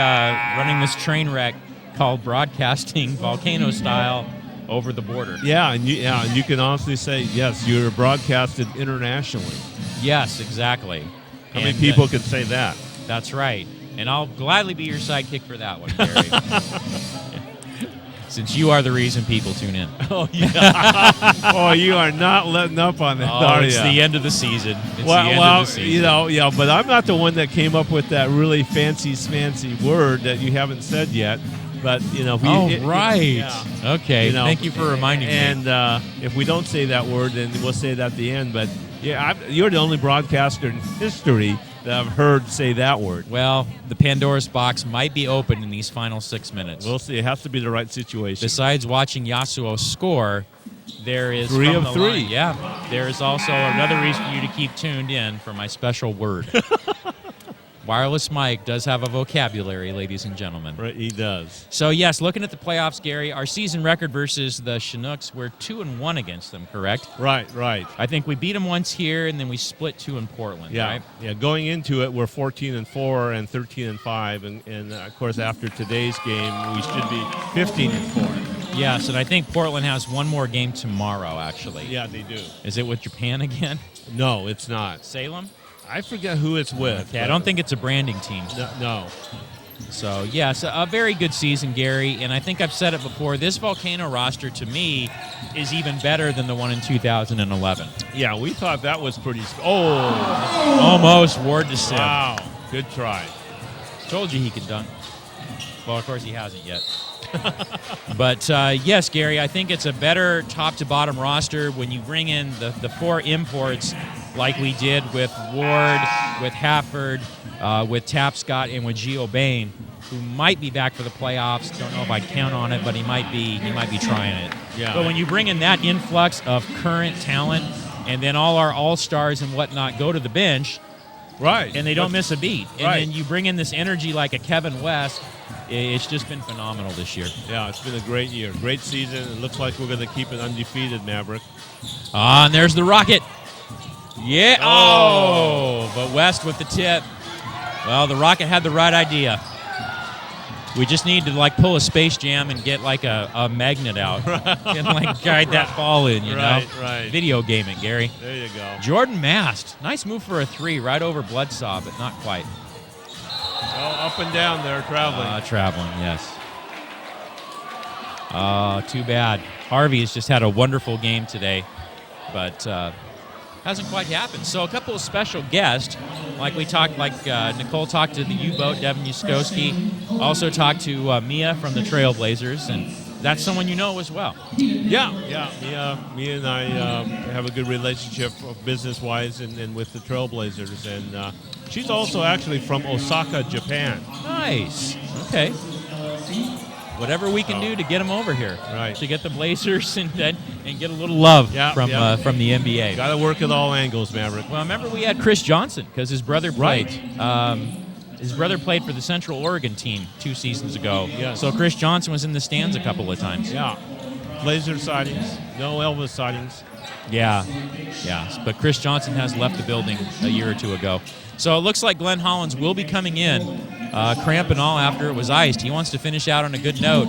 A: running this train wreck called broadcasting volcano style over the border.
B: Yeah, and you can honestly say, yes, you're broadcasted internationally.
A: Yes, exactly.
B: How many people could say that?
A: That's right. And I'll gladly be your sidekick for that one, Gary. Since you are the reason people tune in.
B: Oh, yeah. Oh, you are not letting up on that, are you?
A: It's the end of the season. It's
B: well,
A: the end of the season.
B: Yeah, but I'm not the one that came up with that really fancy word that you haven't said yet. But,
A: right. Okay, thank you for reminding me.
B: And if we don't say that word, then we'll say it at the end. But, yeah, you're the only broadcaster in history that I've heard say that word.
A: Well, the Pandora's box might be open in these final 6 minutes.
B: We'll see. It has to be the right situation.
A: Besides watching Yasuo score, there is
B: 3 of 3.
A: Line, yeah, there is also another reason for you to keep tuned in for my special word. Wireless Mike does have a vocabulary, ladies and gentlemen.
B: Right, he does.
A: So, yes, looking at the playoffs, Gary, our season record versus the Chinooks, we're 2-1 against them, correct?
B: Right.
A: I think we beat them once here, and then we split 2 in Portland, right?
B: Yeah, going into it, we're 14-4 and 13-5, and of course, after today's game, we should be 15-4.
A: Yes, and I think Portland has one more game tomorrow, actually.
B: Yeah, they do.
A: Is it with Japan again?
B: No, it's not.
A: Salem?
B: I forget who it's with.
A: Okay, I don't think it's a branding team.
B: No.
A: So, yes, a very good season, Gary. And I think I've said it before, this Volcano roster, to me, is even better than the one in 2011.
B: Yeah, we thought that was pretty... Oh!
A: Almost Ward to Sim.
B: Wow. Good try.
A: Told you he could dunk. Well, of course, he hasn't yet. But, yes, Gary, I think it's a better top-to-bottom roster when you bring in the 4 imports like we did with Ward, with Hafford, with Tapscott, and with Gio Bain, who might be back for the playoffs. Don't know if I'd count on it, but he might be trying it.
B: Yeah.
A: But when you bring in that influx of current talent, and then all our all-stars and whatnot go to the bench,
B: right,
A: and they don't miss a beat, and
B: right.
A: then you bring in this energy like a Kevin West, it's just been phenomenal this year.
B: Yeah, it's been a great year. Great season. It looks like we're going to keep it undefeated, Maverick.
A: And there's the Rocket. Yeah. Oh, but West with the tip. Well, the Rocket had the right idea. We just need to pull a Space Jam and get a magnet out and guide that ball in, you know?
B: Right.
A: Video gaming, Gary.
B: There you go.
A: Jordan Mast. Nice move for a 3 right over Bloodsaw, but not quite.
B: Oh, up and down there, traveling.
A: Traveling, yes. Too bad. Harvey has just had a wonderful game today, but hasn't quite happened. So a couple of special guests, Nicole talked to the U-Boat, Devin Yuskowski, also talked to Mia from the Trailblazers, and that's someone you know as well.
B: Yeah. Mia and I have a good relationship business-wise and with the Trailblazers, and she's also actually from Osaka, Japan.
A: Nice. Okay. Whatever we can do to get them over here,
B: right?
A: To get the Blazers and get a little love from the NBA.
B: Got to work at all angles, Maverick.
A: Well, remember we had Chris Johnson because his brother played. His brother played for the Central Oregon team 2 seasons ago.
B: Yes.
A: So Chris Johnson was in the stands a couple of times.
B: Yeah. Blazer sightings, no Elvis sightings.
A: Yeah. But Chris Johnson has left the building a year or 2 ago. So it looks like Glenn Hollins will be coming in, cramp and all, after it was iced. He wants to finish out on a good note.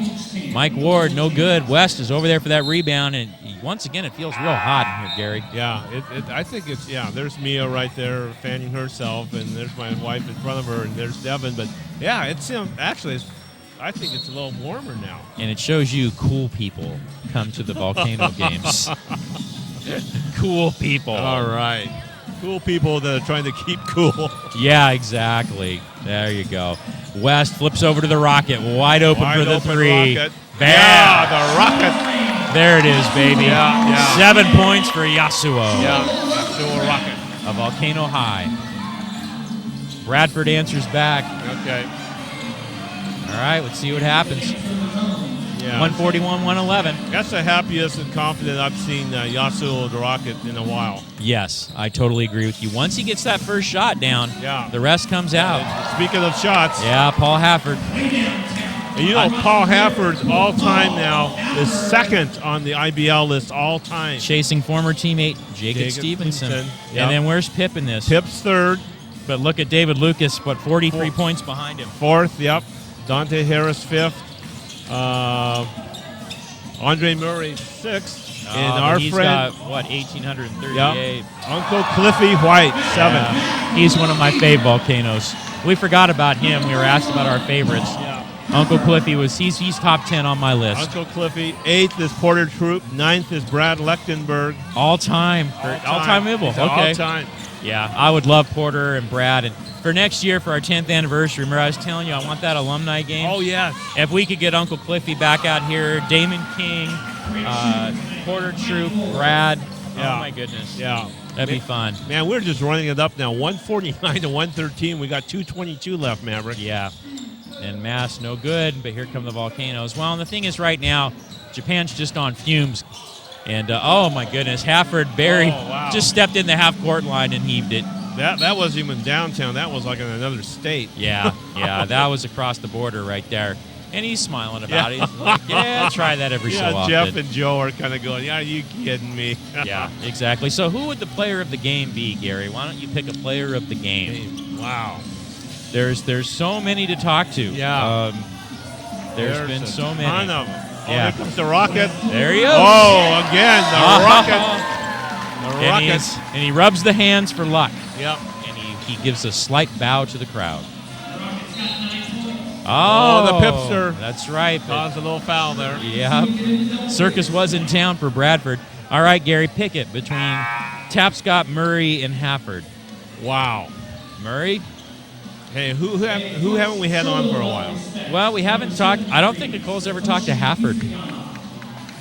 A: Mike Ward, no good. West is over there for that rebound, and once again, it feels real hot in here, Gary.
B: Yeah, I think it's, there's Mia right there fanning herself, and there's my wife in front of her, and there's Devin. But, yeah, I think it's a little warmer now.
A: And it shows you cool people come to the Volcano games. Cool people.
B: All right. Cool people that are trying to keep cool.
A: Yeah, exactly. There you go. West flips over to the Rocket, wide open for the three.
B: Rocket.
A: Bam!
B: Yeah, the Rocket.
A: There it is, baby.
B: Yeah.
A: 7 points for Yasuo.
B: Yeah, Yasuo Rocket.
A: A Volcano high. Bradford answers back.
B: Okay.
A: All right, let's see what happens.
B: Yeah.
A: 141-111.
B: That's the happiest and confident I've seen Yasuo the Rocket in a while.
A: Yes, I totally agree with you. Once he gets that first shot down, the rest comes out.
B: Speaking of shots.
A: Yeah, Paul Hafford.
B: And you know, Paul Hafford's all-time now is second on the IBL list all-time.
A: Chasing former teammate Jacob Stevenson.
B: Yep.
A: And then where's Pip in this?
B: Pip's third.
A: But look at David Lucas, 43 points behind him.
B: Fourth, yep. Dante Harris fifth. Andre Murray sixth. And our
A: he's
B: friend,
A: got, 1,838.
B: Yep. Uncle Cliffy White, seventh.
A: Yeah. He's one of my fave Volcanoes. We forgot about him. We were asked about our favorites.
B: Yeah.
A: Uncle Cliffy he's top 10 on my list.
B: Uncle Cliffy. Eighth is Porter Troop. Ninth is Brad Lechtenberg.
A: All time. Ibble. Okay.
B: All time.
A: Yeah, I would love Porter and Brad. And for next year, for our 10th anniversary, remember I was telling you I want that alumni game?
B: Oh, yes.
A: If we could get Uncle Cliffy back out here, Damon King, Porter Troop, Brad.
B: Yeah.
A: Oh, my goodness.
B: Yeah.
A: That'd be fun.
B: Man, we're just running it up now. 149 to 113. We got 222 left, Maverick.
A: Yeah. And Mass, no good, but here come the Volcanoes. Well, and the thing is right now, Japan's just on fumes. And, oh, my goodness, Hafford, Barry just stepped in the half-court line and heaved it.
B: That wasn't even downtown. That was like in another state.
A: Yeah, that was across the border right there. And he's smiling about it. He's like, yeah, try that every so often.
B: Jeff and Joe are kind of going, are you kidding me?
A: Yeah, exactly. So who would the player of the game be, Gary? Why don't you pick a player of the game?
B: Wow.
A: There's so many to talk to.
B: Yeah.
A: There's been so many.
B: Ton of them. Oh,
A: yeah.
B: there comes the Rocket.
A: There he is.
B: Oh, again, the Rocket. The Rocket.
A: And he rubs the hands for luck.
B: Yep.
A: And he gives a slight bow to the crowd.
B: Oh, the Pipster.
A: That's right.
B: Caused a little foul there.
A: Yeah. Circus was in town for Bradford. All right, Gary, pick it between Tapscott, Murray, and Hafford.
B: Wow.
A: Murray?
B: Hey, who haven't we had on for a while?
A: Well, we haven't talked. I don't think Nicole's ever talked to Hafford.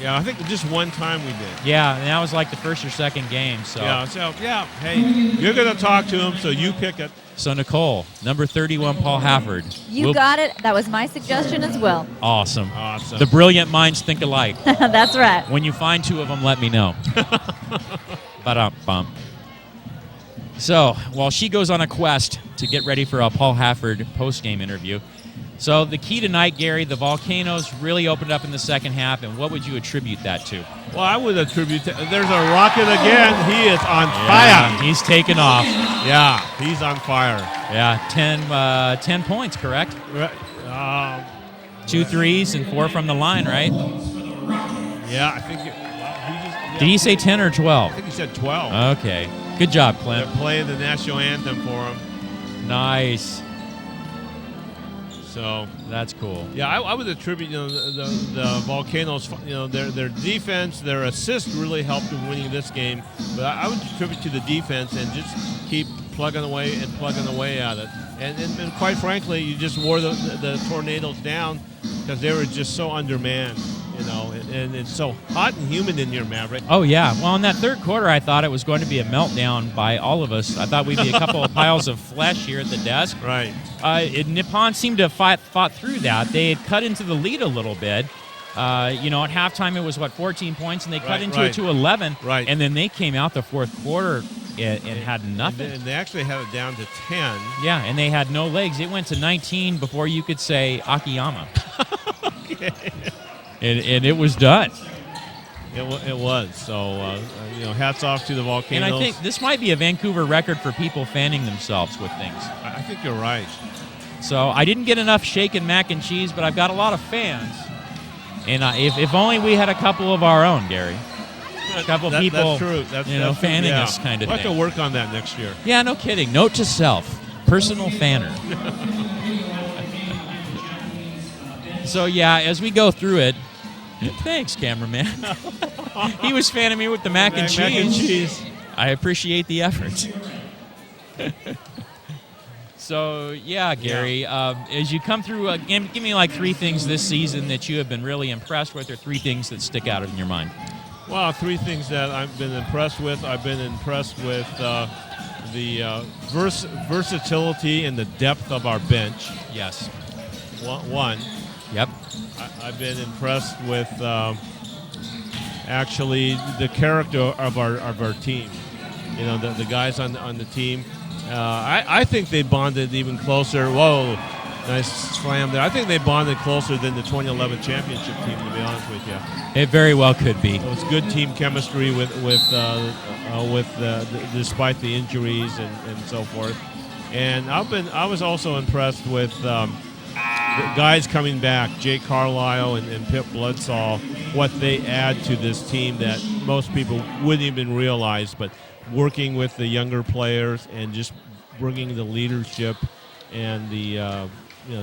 B: Yeah, I think just one time we did.
A: Yeah, and that was like the first or second game. So
B: hey, you're going to talk to him, so you pick it.
A: So, Nicole, number 31, Paul Hafford.
D: You got it. That was my suggestion as well.
A: Awesome. The brilliant minds think alike.
D: That's right.
A: When you find two of them, let me know. Ba-dum-bum. So, while she goes on a quest to get ready for a Paul Hafford post-game interview, so the key tonight, Gary, the Volcanoes really opened up in the second half, and what would you attribute that to?
B: Well, I would attribute there's a Rocket again. He is on fire.
A: He's taken off.
B: Yeah, he's on fire.
A: Yeah, 10 points, correct? 2 threes and 4 from the line, right?
B: Yeah, I think.
A: Did he say 10 or 12?
B: I think he said 12.
A: Okay. Good job, Clint.
B: They're playing the national anthem for him.
A: Nice.
B: So
A: that's cool.
B: Yeah, I would attribute the Volcanoes, their defense, their assist really helped in winning this game. But I would attribute to the defense and just keep plugging away at it. And quite frankly, you just wore the Tornadoes down because they were just so undermanned. And it's so hot and humid in here, Maverick.
A: Oh, yeah. Well, in that third quarter, I thought it was going to be a meltdown by all of us. I thought we'd be a couple of piles of flesh here at the desk.
B: Right.
A: Nippon seemed to have fought through that. They had cut into the lead a little bit. At halftime, it was, 14 points, and they cut into it to 11.
B: Right.
A: And then they came out the fourth quarter and had nothing.
B: And they actually had it down to 10.
A: Yeah, and they had no legs. It went to 19 before you could say Akiyama.
B: Okay.
A: And it was done.
B: It was. So, hats off to the Volcanoes.
A: And I think this might be a Vancouver record for people fanning themselves with things.
B: I think you're right.
A: So I didn't get enough shaken mac and cheese, but I've got a lot of fans. And if only we had a couple of our own, Gary. a couple people,
B: That's true. That's
A: fanning
B: true,
A: us kind of
B: we'll
A: thing.
B: have to work on that next year.
A: Yeah, no kidding. Note to self, personal fanner. So yeah, as we go through it, thanks, cameraman. He was fanning me with the mac and cheese.
B: Mac and cheese.
A: I appreciate the effort. So yeah, Gary, as you come through, give me like 3 things this season that you have been really impressed with, or 3 things that stick out in your mind.
B: Well, 3 things that I've been impressed with. I've been impressed with the versatility and the depth of our bench.
A: Yes.
B: One.
A: Yep.
B: I've been impressed with actually the character of our team. The guys on the team. I think they bonded even closer. Whoa, nice slam there. I think they bonded closer than the 2011 championship team, to be honest with you.
A: It very well could be.
B: It was good team chemistry with despite the injuries and so forth. And I was also impressed with the guys coming back, Jake Carlisle and Pip Bloodsaw, what they add to this team that most people wouldn't even realize, but working with the younger players and just bringing the leadership and the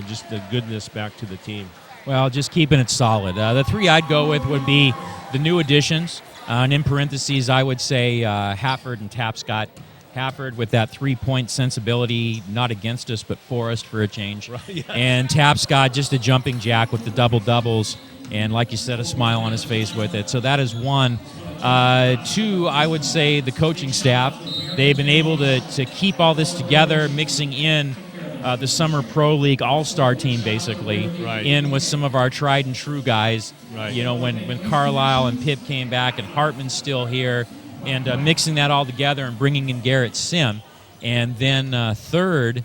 B: just the goodness back to the team.
A: Well, just keeping it solid. The 3 I'd go with would be the new additions, and in parentheses, I would say Hafford and Tapscott. Hafford with that 3-point sensibility, not against us, but for us for a change.
B: Right, yes.
A: And Tapscott, just a jumping jack with the double-doubles, and like you said, a smile on his face with it. So that is 1. 2, I would say the coaching staff. They've been able to keep all this together, mixing in the Summer Pro League All-Star team, basically,
B: right,
A: in with some of our tried and true guys.
B: Right.
A: When Carlisle and Pip came back and Hartman's still here, and mixing that all together and bringing in Garrett Sim. And then third,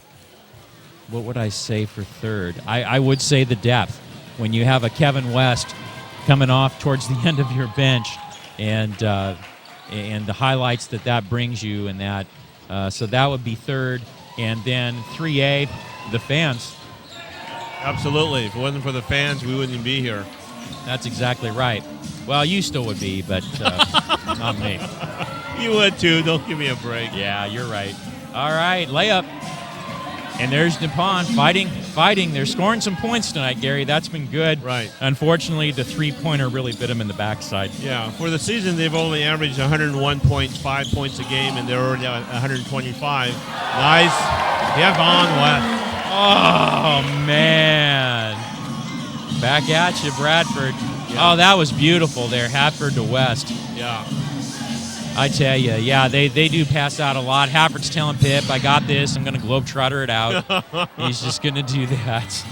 A: what would I say for third? I would say the depth. When you have a Kevin West coming off towards the end of your bench, and the highlights that brings you, and that. So that would be third. And then 3A, the fans.
B: Absolutely. If it wasn't for the fans, we wouldn't be here.
A: That's exactly right. Well, you still would be, but not me.
B: You would too. Don't give me a break.
A: Yeah, you're right. All right, layup. And there's Nippon fighting. They're scoring some points tonight, Gary. That's been good.
B: Right.
A: Unfortunately, the 3-pointer really bit them in the backside.
B: Yeah. For the season, they've only averaged 101.5 points a game, and they're already at 125. Nice. Yeah, on West.
A: Oh, man. Back at you, Bradford. Yeah. Oh, that was beautiful there, Hafford to West.
B: Yeah.
A: I tell you, yeah, they do pass out a lot. Hafford's telling Pip, I got this. I'm going to globetrotter it out. He's just going to do that.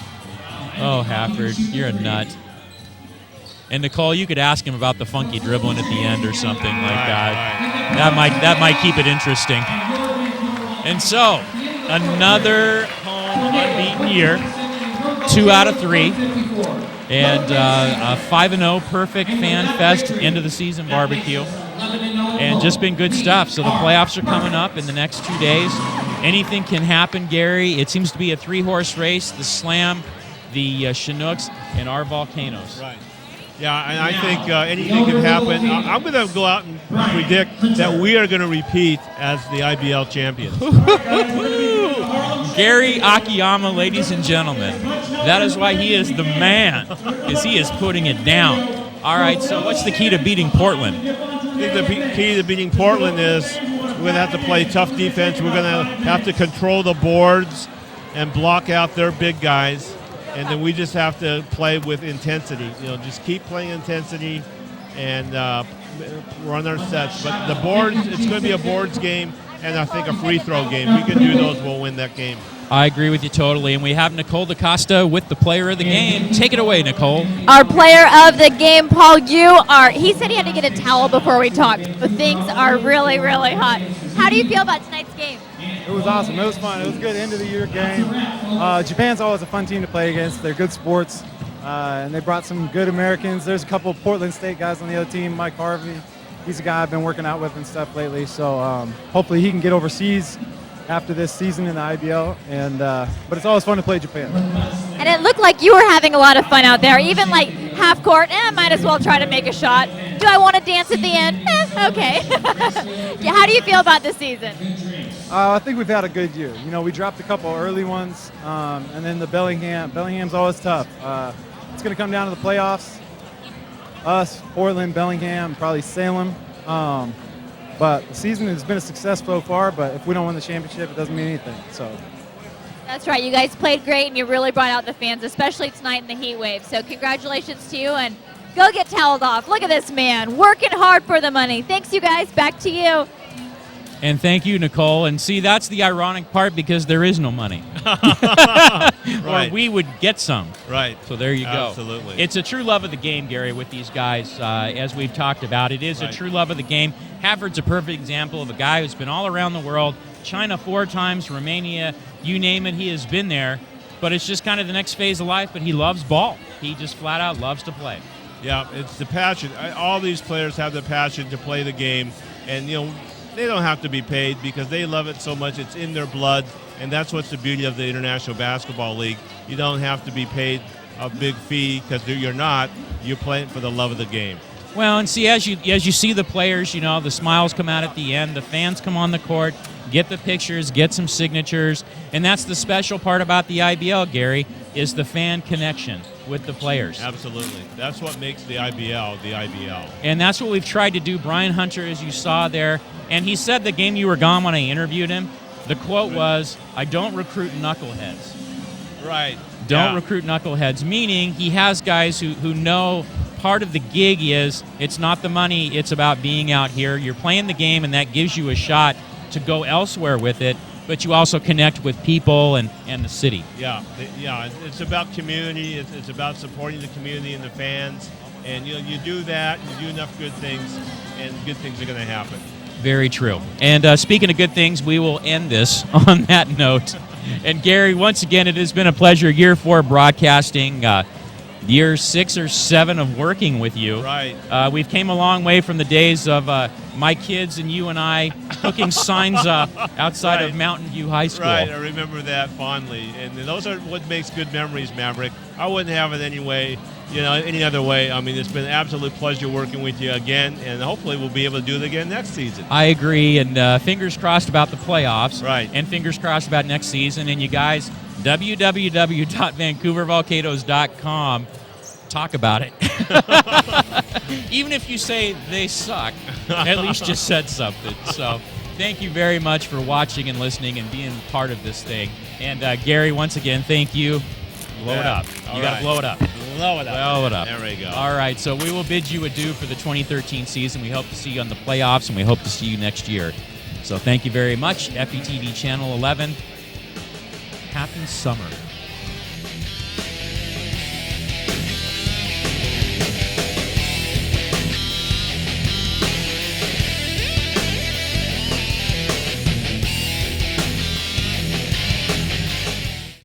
A: Oh, Hafford, you're a nut. And Nicole, you could ask him about the funky dribbling at the end or something like that. Right. That might keep it interesting. And so, another home unbeaten year. 2 out of 3. And a 5-0 perfect fan fest end of the season barbecue. And just been good stuff. So the playoffs are coming up in the next 2 days. Anything can happen, Gary. It seems to be a 3-horse race. The Slam, the Chinooks, and our Volcanoes.
B: Right. Yeah, and I think anything can happen. I'm going to go out and predict that we are going to repeat as the IBL champions.
A: Gary Akiyama, ladies and gentlemen. That is why he is the man, because he is putting it down. All right, so what's the key to beating Portland?
B: I think the key to beating Portland is we're going to have to play tough defense. We're going to have to control the boards and block out their big guys. And then we just have to play with intensity. Just keep playing intensity and run our sets. But the boards, it's going to be a boards game and I think a free throw game. We can do those, we'll win that game.
A: I agree with you totally. And we have Nicole DaCosta with the player of the game. Take it away, Nicole.
D: Our player of the game, Paul, he said he had to get a towel before we talked. But things are really, really hot. How do you feel about tonight's game?
Q: It was awesome. It was fun. It was a good end-of-the-year game. Japan's always a fun team to play against. They're good sports, and they brought some good Americans. There's a couple of Portland State guys on the other team. Mike Harvey, he's a guy I've been working out with and stuff lately. So hopefully he can get overseas after this season in the IBL. But it's always fun to play Japan.
D: And it looked like you were having a lot of fun out there, even like half court. Might as well try to make a shot. Do I want to dance at the end? Okay. Yeah, how do you feel about this season?
Q: I think we've had a good year. You know, we dropped a couple early ones, and then the Bellingham's always tough. It's going to come down to the playoffs. Us, Portland, Bellingham, probably Salem. But the season has been a success so far, but if we don't win the championship, it doesn't mean anything. So.
D: That's right. You guys played great, and you really brought out the fans, especially tonight in the heat wave. So congratulations to you, and go get toweled off. Look at this man, working hard for the money. Thanks, you guys. Back to you.
A: And thank you, Nicole. And see, that's the ironic part because there is no money.
B: Right.
A: Or we would get some.
B: Right.
A: So there you go.
B: Absolutely.
A: It's a true love of the game, Gary, with these guys, as we've talked about. It is a true love of the game. Hafford's a perfect example of a guy who's been all around the world. China 4 times, Romania, you name it, he has been there. But it's just kind of the next phase of life, but he loves ball. He just flat out loves to play.
B: Yeah, it's the passion. All these players have the passion to play the game. And, you know, they don't have to be paid because they love it so much. It's in their blood, and that's what's the beauty of the International Basketball League. You don't have to be paid a big fee because you're not. You're playing for the love of the game.
A: Well, and see, as you see the players, you know, the smiles come out at the end, the fans come on the court, get the pictures, get some signatures, and that's the special part about the IBL, Gary, is the fan connection with the players.
B: Absolutely. That's what makes the IBL the IBL.
A: And that's what we've tried to do. Brian Hunter, as you saw there, and he said the game you were gone when I interviewed him, the quote was, "I don't recruit knuckleheads."
B: Right.
A: Don't recruit knuckleheads, meaning he has guys who know part of the gig is it's not the money, it's about being out here. You're playing the game, and that gives you a shot to go elsewhere with it, but you also connect with people and the city.
B: Yeah, it's about community. It's about supporting the community and the fans. And you do that, you do enough good things, and good things are going to happen.
A: Very true. And speaking of good things, we will end this on that note. And Gary, once again, it has been a pleasure. Year 4 broadcasting, year 6 or 7 of working with you.
B: Right.
A: We've came a long way from the days of my kids and you and I hooking signs up outside of Mountain View High School.
B: Right, I remember that fondly. And those are what makes good memories, Maverick. I wouldn't have it any other way. I mean, it's been an absolute pleasure working with you again, and hopefully we'll be able to do it again next season.
A: I agree, and fingers crossed about the playoffs.
B: Right.
A: And fingers crossed about next season. And you guys, www.vancouvervolcanoes.com. Talk about it. Even if you say they suck, at least you said something. So thank you very much for watching and listening and being part of this thing. And Gary, once again, thank you. Blow it up. You got to blow it up.
B: Blow it up.
A: Blow it up.
B: There we go.
A: All right, so we will bid you adieu for the 2013 season. We hope to see you on the playoffs, and we hope to see you next year. So thank you very much. FETV Channel 11. Happy summer.